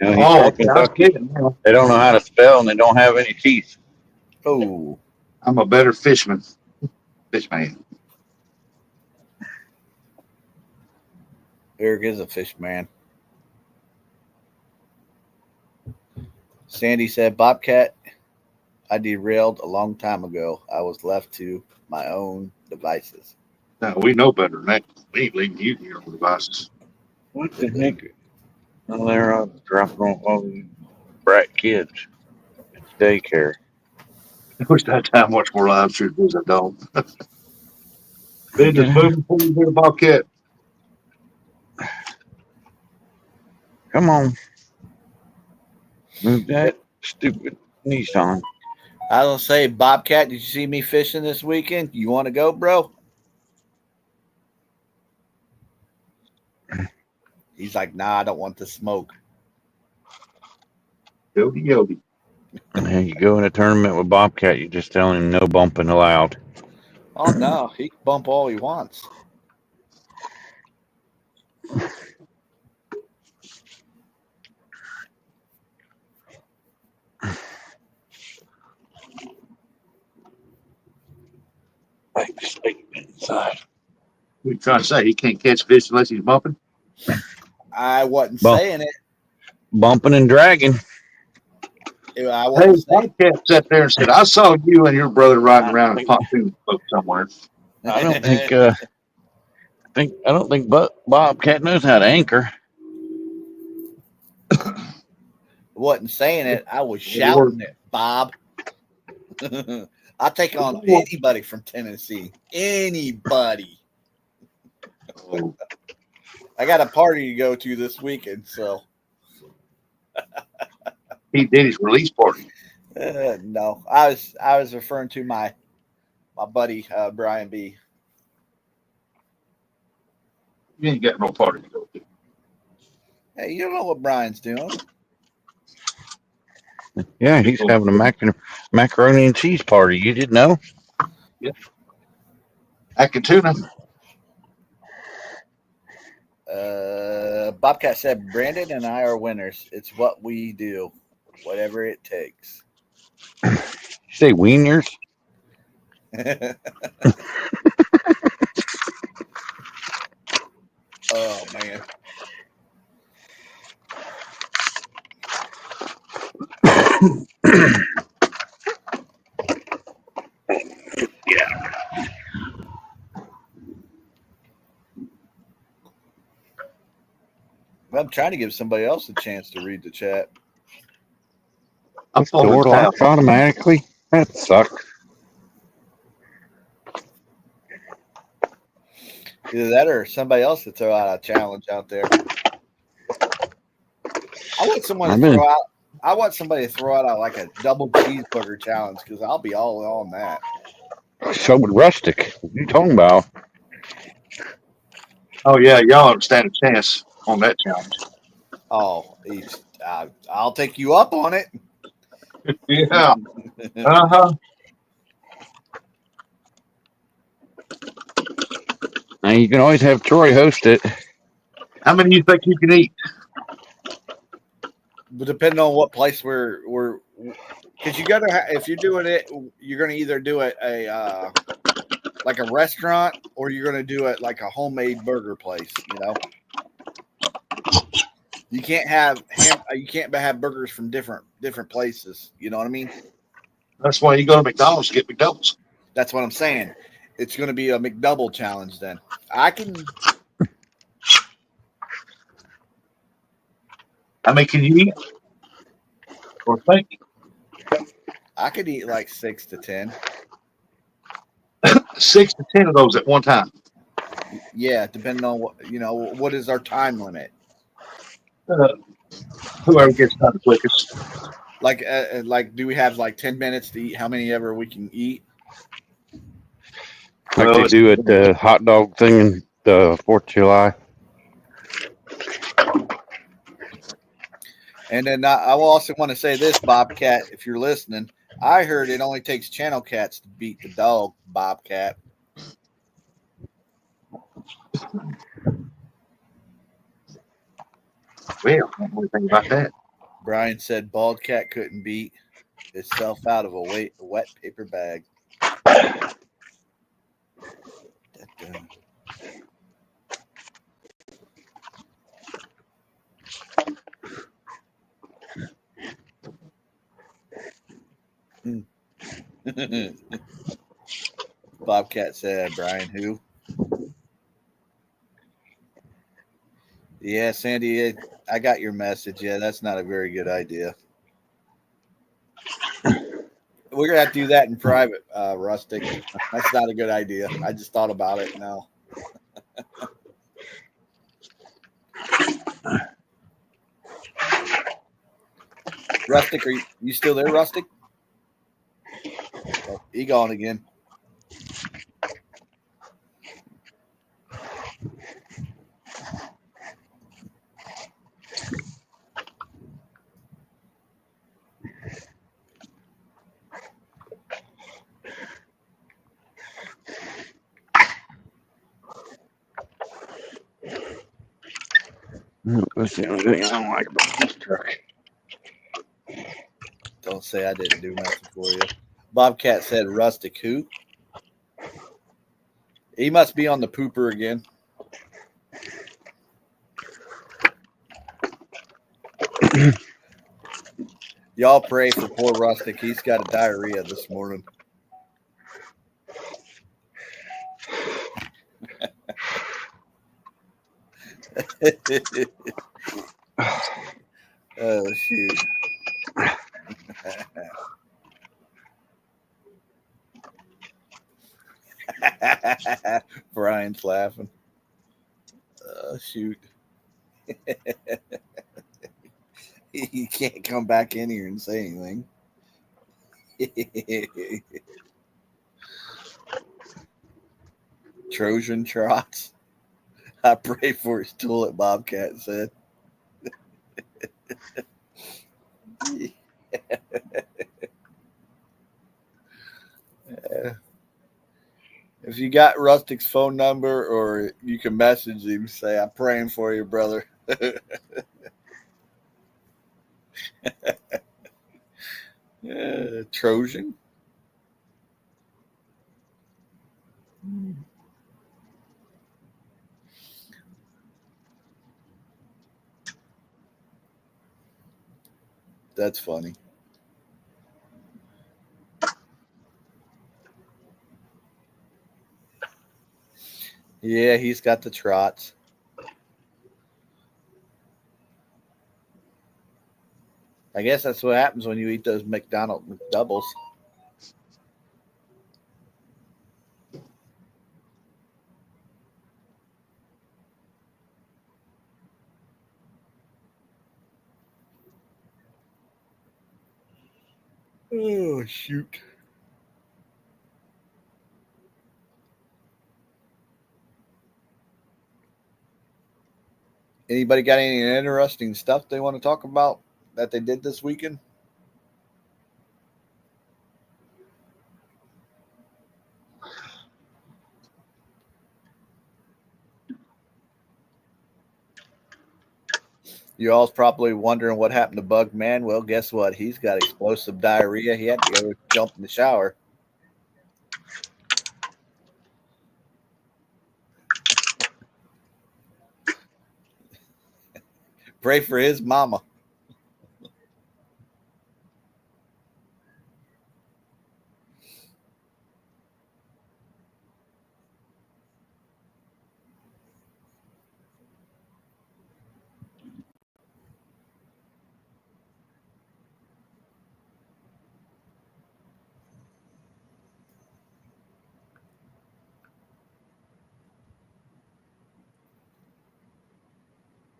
E: You know, he's
C: Oh,
E: from
C: okay, I was
E: Kentucky.
C: kidding.
E: They don't know how to spell and they don't have any teeth.
D: Oh,
C: I'm a better fishman. Fishman.
D: Eric is a fish man. Sandy said, Bobcat, I derailed a long time ago. I was left to my own devices.
C: No, we know better than that. We ain't leaving you to your own devices.
E: What the heck? Well, they're dropping off all these brat kids. It's daycare.
C: I wish I had time to watch more live shows, I don't. Business moving for you, bit of Bobcat.
E: Come on. Move that stupid Nissan.
D: I was gonna say, Bobcat, did you see me fishing this weekend? You want to go, bro? He's like, nah, I don't want the smoke.
C: Yogi Yogi.
E: And you go in a tournament with Bobcat, you're just telling him no bumping allowed.
D: Oh no, he can bump all he wants.
E: Like sleep inside.
C: What you trying to say? He can't catch fish unless he's bumping?
D: I wasn't
E: Bump.
D: saying it.
E: Bumping and dragging.
D: I
C: Hey,
D: wasn't saying
C: Bobcat sat there and said, I saw you and your brother riding around in a pontoon boat somewhere.
E: I don't think I don't think Bobcat knows how to anchor.
D: wasn't saying it. I was shouting it, Bob. I'll take on anybody from Tennessee. Anybody. I got a party to go to this weekend, so.
C: He did his release party.
D: No, I was referring to my buddy Brian B.
C: You ain't got no party to go to.
D: Hey, you don't know what Brian's doing.
E: Yeah, he's having a macaroni and cheese party. You didn't know?
C: Akatuna.
D: Bobcat said, Brandon and I are winners. It's what we do, whatever it takes.
E: You say wieners?
D: Oh, man. I'm trying to give somebody else a chance to read the chat.
C: I'm folding
E: Door
C: the towel.
E: locks automatically? That sucks.
D: Either that or somebody else to throw out a challenge out there. I want someone to throw out. I want somebody to throw out like a double cheeseburger challenge because I'll be all on that.
E: So would Rustic. What are you talking about?
C: Oh yeah, y'all don't stand a chance on that challenge.
D: Oh, I'll take you up on it.
C: Yeah. Uh-huh.
E: Now you can always have Troy host it.
C: How many do you think you can eat?
D: But depending on what place we're because you gotta if you're doing it, you're gonna either do it like a restaurant or you're gonna do it like a homemade burger place. You know, you can't have burgers from different places. You know what I mean?
C: That's why you go to McDonald's to get McDoubles.
D: That's what I'm saying. It's gonna be a McDouble challenge then. I can.
C: How many can you eat? Or think?
D: I could eat like 6 to 10.
C: 6 to 10 of those at one time.
D: Yeah, depending on what is our time limit.
C: Whoever gets done the quickest.
D: Like, do we have like 10 minutes to eat how many ever we can eat?
E: Like they do at the hot dog thing in the 4th of July.
D: And then I will also want to say this, Bobcat, if you're listening, I heard it only takes channel cats to beat the dog, Bobcat.
C: Well, I don't know anything about that.
D: Brian said bald cat couldn't beat itself out of a wet paper bag. Bobcat said, Brian, who? Yeah, Sandy, I got your message. Yeah, that's not a very good idea. We're going to have to do that in private, Rustic. That's not a good idea. I just thought about it now. Rustic, are you still there, Rustic? Oh, he gone again.
E: That's the only thing I don't like about this truck.
D: Don't say I didn't do nothing for you. Bobcat said, Rustic, who? He must be on the pooper again. Y'all pray for poor Rustic. He's got a diarrhea this morning. Oh, shoot. Brian's laughing. Oh, shoot. He can't come back in here and say anything. Trojan trots. I pray for his tulip, Bobcat said. If you got Rustic's phone number, or you can message him, say, I'm praying for you, brother. Trojan. That's funny. Yeah, he's got the trots. I guess that's what happens when you eat those McDonald's McDoubles. Oh, shoot. Anybody got any interesting stuff they want to talk about that they did this weekend? You all's probably wondering what happened to Bug Man. Well, guess what? He's got explosive diarrhea. He had to go jump in the shower. Pray for his mama.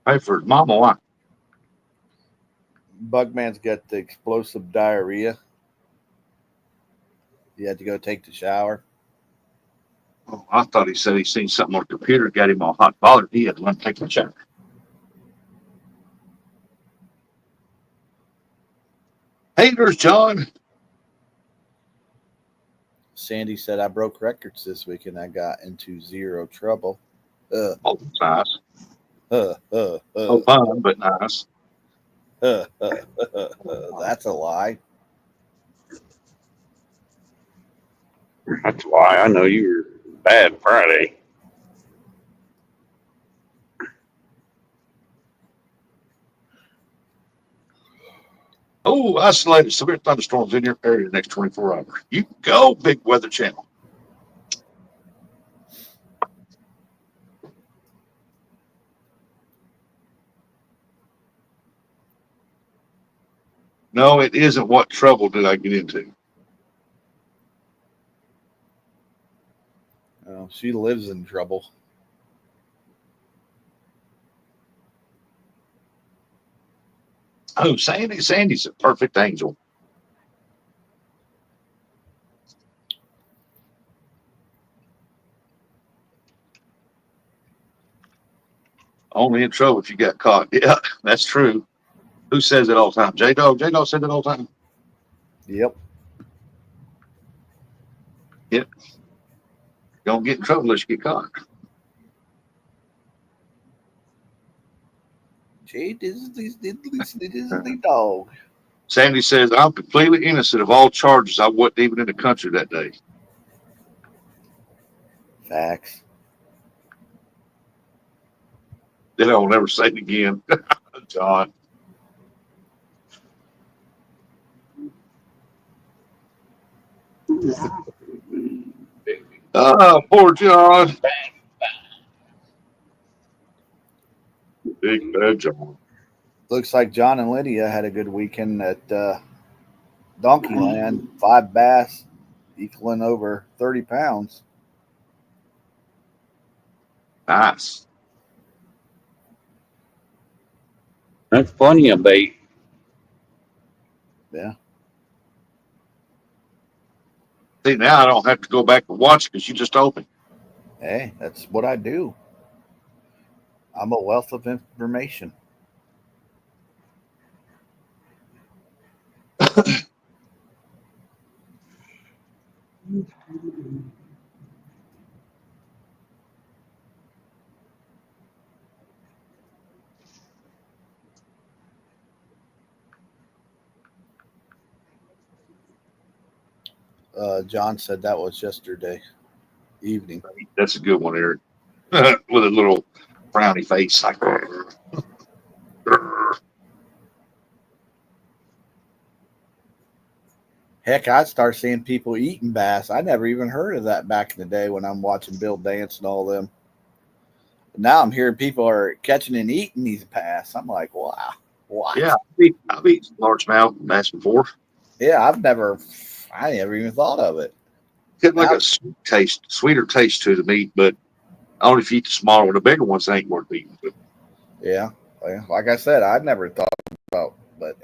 C: Pay for his mama. Why?
D: Bugman's got the explosive diarrhea. He had to go take the shower.
C: Oh, I thought he said he seen something on the computer, got him all hot and bothered. He had to run take a shower. Hey, there's John.
D: Sandy said, I broke records this week and I got into zero trouble.
C: Oh, nice.
D: No
C: fun, but nice.
D: That's a lie.
E: That's why I know you were bad Friday.
C: Oh, isolated severe thunderstorms in your area the next 24 hours. You go, Big Weather Channel. No, it isn't. What trouble did I get into?
D: Oh, she lives in trouble.
C: Oh, Sandy. Sandy's a perfect angel. Only in trouble if you got caught. Yeah, that's true. Who says it all the time? J-Dog. J-Dog said it all the time.
D: Yep.
C: Don't get in trouble unless you get caught.
D: Jay diddly dog.
C: Sandy says, I'm completely innocent of all charges. I wasn't even in the country that day.
D: Facts.
C: Then I will never say it again. John. Poor John. Big bad John.
D: Looks like John and Lydia had a good weekend at Donkeyland. 5 bass equaling over 30 pounds.
C: Nice.
E: That's plenty of bait.
D: Yeah.
C: See, now I don't have to go back and watch because you just opened.
D: Hey, that's what I do. I'm a wealth of information. John said that was yesterday evening.
C: That's a good one, Eric. With a little frowny face, like.
D: Heck, I start seeing people eating bass. I never even heard of that back in the day when I'm watching Bill Dance and all them. Now I'm hearing people are catching and eating these bass. I'm like, wow, what?
C: Yeah, I've eaten largemouth bass before.
D: Yeah, I never even thought of it.
C: Get like
D: Now-
C: a sweeter taste to the meat, but only if you eat the smaller one. The bigger ones ain't worth eating. But
D: Yeah, like I said, I'd never thought about, but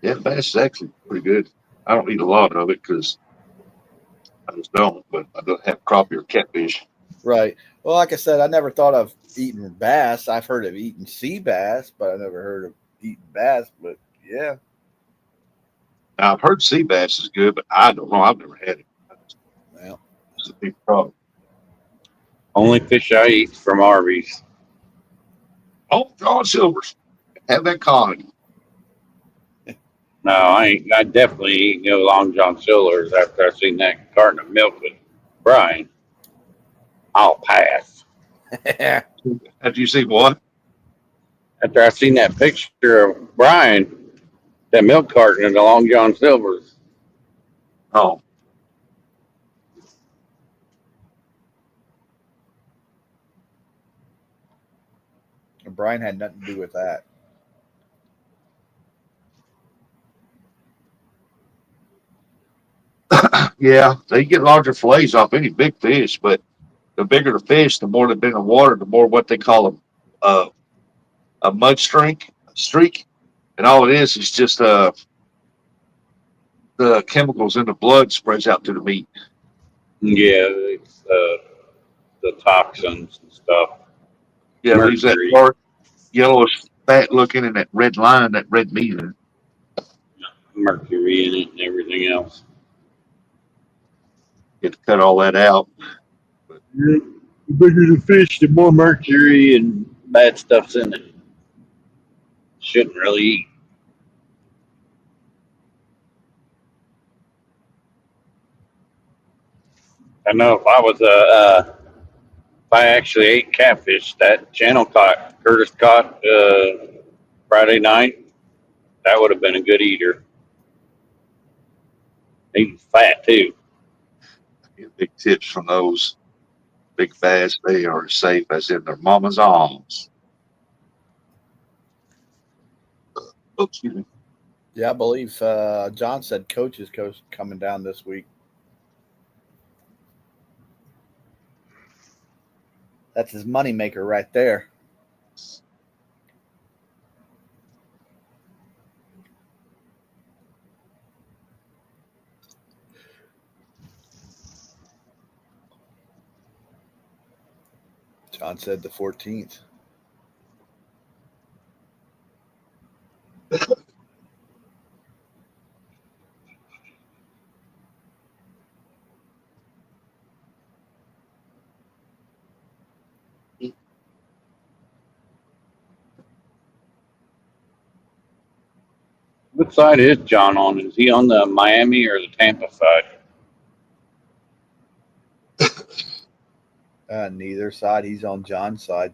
C: yeah, bass is actually pretty good. I don't eat a lot of it because I just don't. But I don't have crappie or catfish.
D: right. Well, like I said, I never thought of eating bass. I've heard of eating sea bass, but I never heard of eating bass. But yeah,
C: Now I've heard sea bass is good, but I don't know. I've never had it.
D: well,
C: It's a big problem.
E: Only fish I eat from Arby's.
C: Oh, John Silver's. Have that con.
E: No, I ain't. I definitely ain't go Long John Silver's after I seen that carton of milk with Brian. I'll pass.
C: After you see what?
E: After I seen that picture of Brian, that milk carton in the Long John Silver's.
C: Oh,
D: Brian had nothing to do with that.
C: yeah. They get larger fillets off any big fish, but the bigger the fish, the more they've been in water, the more what they call a mud streak, and all it is just the chemicals in the blood spreads out to the meat.
E: Yeah, it's the toxins and stuff.
C: Yeah, it leaves that
E: Mercury.
C: dark, yellowish, fat looking, and that red line, that red meat in it.
E: Mercury in it and everything else.
C: You have to cut all that out.
E: The bigger the fish, the more mercury and bad stuff's in it. Shouldn't really eat. I know if I actually ate catfish, that channel Curtis caught Friday night, that would have been a good eater. He was fat too.
C: Get big tips from those big bass. They are safe as in their mama's arms. Oh, excuse me.
D: Yeah, I believe John said Coach is coming down this week. That's his moneymaker right there. John said the 14th.
E: What side is John on? Is he on the Miami or the Tampa side?
D: Neither side. He's on John's side.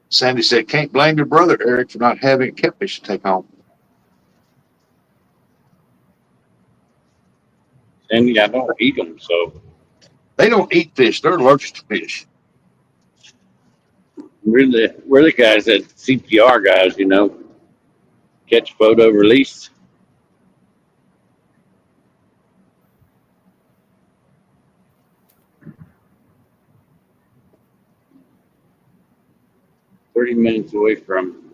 C: Sandy said, can't blame your brother, Eric, for not having a catfish to take home.
E: And I don't eat them, so
C: They don't eat fish. They're allergic to fish.
E: we're the guys that CPR guys, you know, catch, photo, release. $30 away from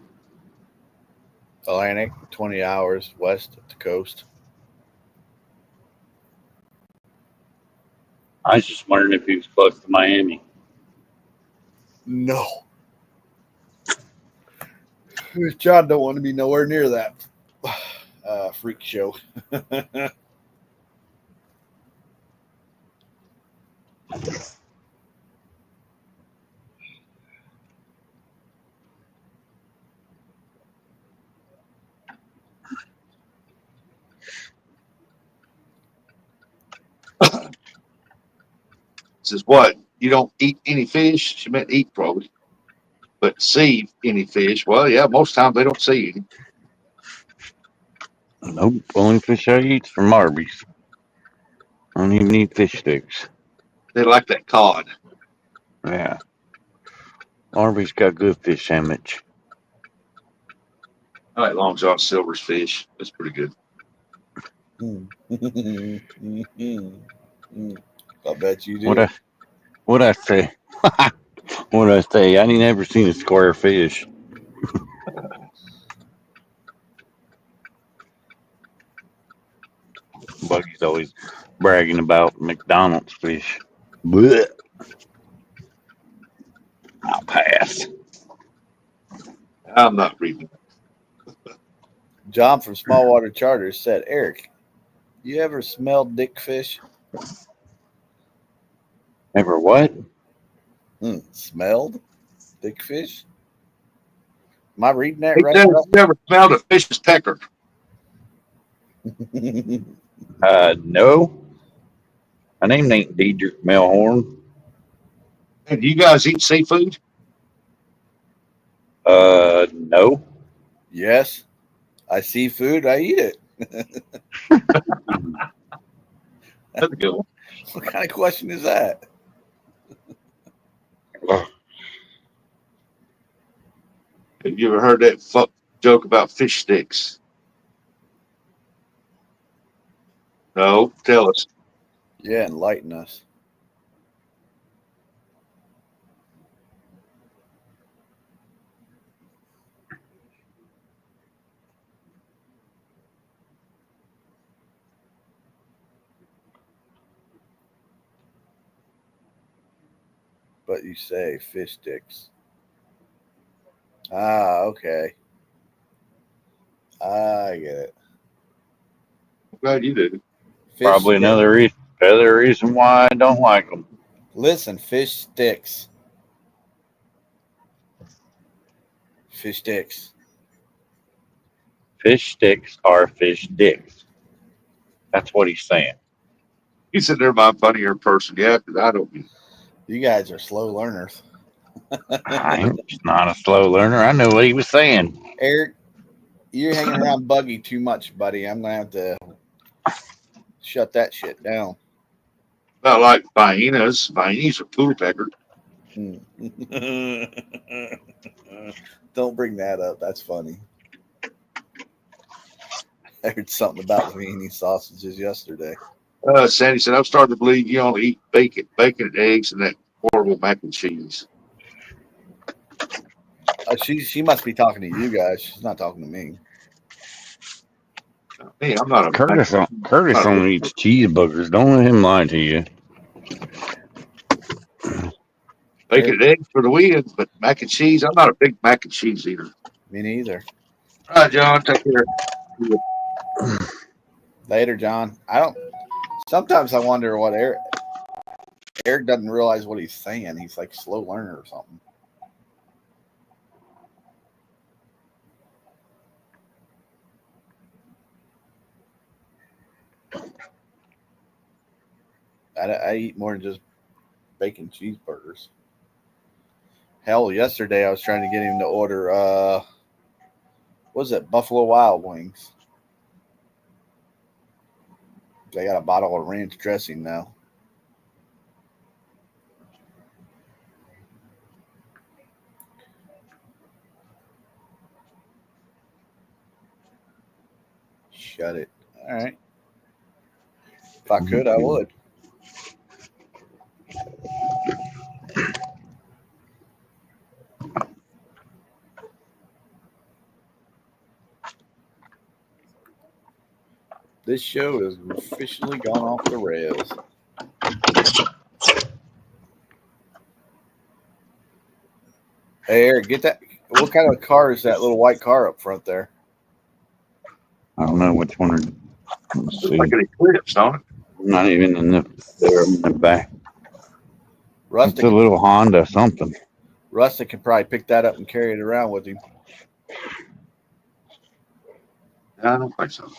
D: Atlantic, 20 hours west of the coast.
E: I was just wondering if he was close to Miami.
D: No. John don't want to be nowhere near that freak show.
C: Says what? You don't eat any fish? She meant eat probably. But see any fish? Well, yeah, most times they don't see any.
E: Nope. Only fish I eat's from Arby's. I don't even eat fish sticks.
C: They like that cod.
E: Yeah. Arby's got good fish sandwich.
C: I like Long John Silver's fish. That's pretty good.
D: I bet you do.
E: What I say? What I say? I ain't never seen a square fish. Buggy's always bragging about McDonald's fish. Blech. I'll pass.
C: I'm not reading.
D: John from Smallwater Charters said, Eric, you ever smelled dick fish?
E: Ever what?
D: Smelled dick fish? Am I reading that
C: He
D: right?
C: said, never smelled a fish's pecker.
E: No. My name ain't Diedrich Melhorn.
C: And do you guys eat seafood?
E: No.
D: Yes. I see food, I eat it.
C: That's a good one.
D: What kind of question is that?
C: Have you ever heard that fuck joke about fish sticks? No, tell us.
D: Yeah, enlighten us. But you say fish sticks. Ah, okay. I get it.
C: I'm glad you did.
D: Fish
E: Probably
D: sticks.
E: another reason why I don't like them.
D: Listen, fish sticks. Fish sticks.
E: Fish sticks are fish dicks. That's what he's saying.
C: He said they're my funnier person. Yeah, because I don't.
D: You guys are slow learners.
E: I'm just not a slow learner. I know what he was saying.
D: Eric, you're hanging around Buggy too much, buddy. I'm gonna have to shut that shit down.
C: Not like hyenas. Hyenas are poodle pecker.
D: Don't bring that up. That's funny. I heard something about weenie sausages yesterday.
C: Sandy said, I'm starting to believe you only eat bacon and eggs and that horrible mac and cheese.
D: She must be talking to you guys. She's not talking to me.
C: Hey, I'm not a
E: Curtis
C: not a-
E: only eats cheeseburgers. Don't let him lie to you.
C: bacon and eggs for the win, but mac and cheese, I'm not a big mac and cheese eater.
D: Me neither.
C: All right, John, take care.
D: Later, John. Sometimes I wonder what Eric doesn't realize what he's saying. He's like slow learner or something. I eat more than just bacon cheeseburgers. Hell, yesterday I was trying to get him to order what was it, Buffalo Wild Wings. They got a bottle of ranch dressing now. Shut it. All right. If I could, I would. This show has officially gone off the rails. Hey, Eric, get that. What kind of car is that little white car up front there?
E: I don't know which one. Let's
C: Looks
E: see.
C: like an Eclipse, don't it?
E: Not even in the back. It's
D: Rustic,
E: a little Honda something.
D: Rustic can probably pick that up and carry it around with him.
C: No, I don't think so.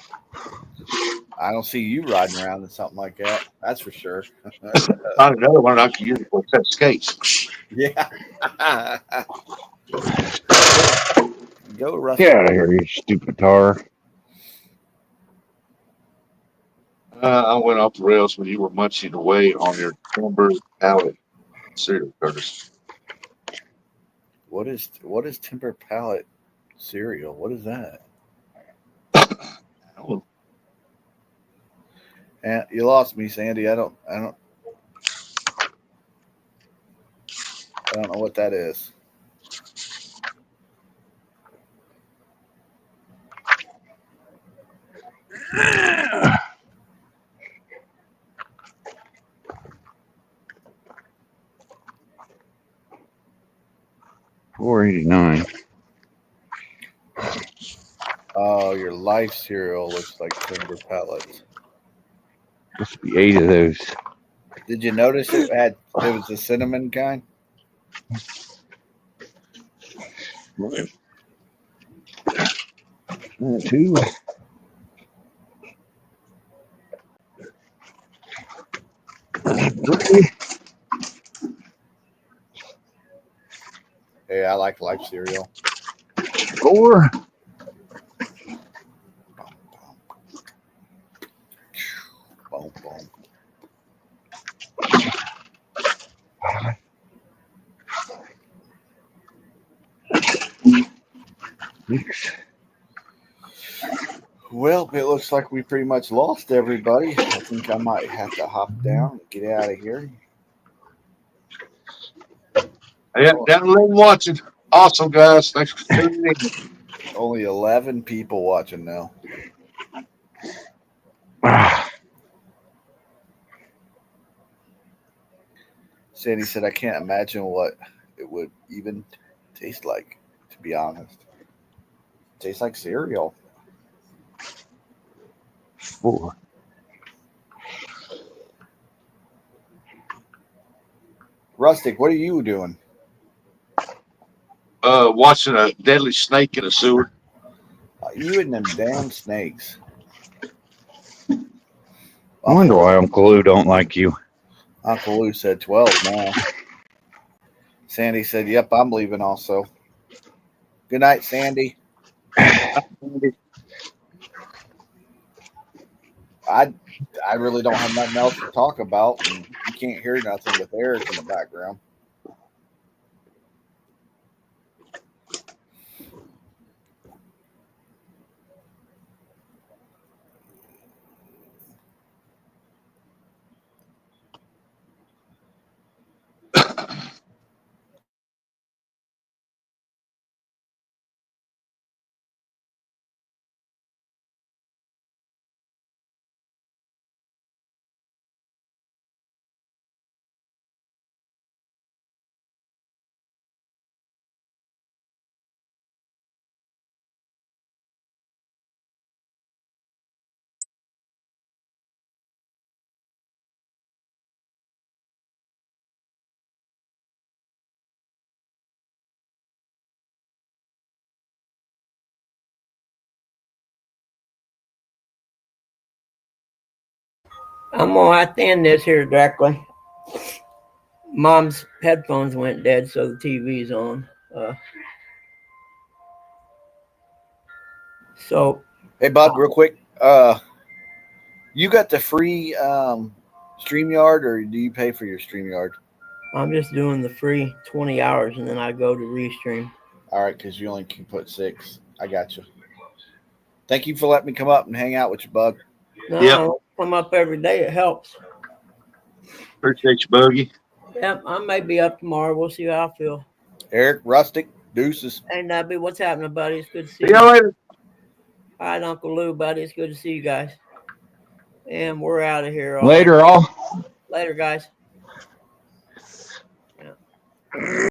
D: I don't see you riding around in something like that. That's for sure.
C: Not another one I can use for set skates.
D: Yeah. Go, Rustic.
E: Get out of here, you stupid tar.
C: I went off the rails when you were munching away on your Timber Pallet cereal, Curtis.
D: What is Timber Pallet cereal? What is that?
C: Oh,
D: And you lost me, Sandy. I don't know what that is.
E: $4.89.
D: Oh, your Life cereal looks like Timber Pellets.
E: Supposed to be 8 of those.
D: Did you notice it was the cinnamon kind?
E: Two.
D: Hey, I like Life cereal.
E: 4.
D: Boom, boom.
E: Six.
D: Well, it looks like we pretty much lost everybody. I think I might have to hop down and get out of here.
C: yeah, down the lane watching. Awesome, guys. Thanks for tuning in.
D: Only 11 people watching now. Sandy said, I can't imagine what it would even taste like, to be honest. Tastes like cereal.
E: 4.
D: Rustic, what are you doing?
C: Watching a deadly snake in a sewer.
D: You and them damn snakes.
E: I wonder why Uncle Lou don't like you.
D: Uncle Lou said 12 now. Sandy said, yep, I'm leaving also. Good night, Sandy. I really don't have nothing else to talk about. And you can't hear nothing with Eric in the background.
A: I'm gonna have to end this here directly. Mom's headphones went dead, so the TV's on. So
D: Hey, Bud, real quick. You got the free StreamYard, or do you pay for your StreamYard?
A: I'm just doing the free 20 hours, and then I go to Restream.
D: All right, because you only can put 6. I got you. Thank you for letting me come up and hang out with you, Bud.
A: No,
C: Yep.
A: I don't come up every day. It helps.
C: Appreciate you, Buggy.
A: Yep, I may be up tomorrow. We'll see how I feel.
D: Eric, Rustic, deuces.
A: Hey, Nubby, what's happening, buddy? It's good to see
C: See
A: you.
C: you later.
A: All right, Uncle Lou, buddy. It's good to see you guys. And we're out of here. All
E: Later, all.
A: right. Later, guys.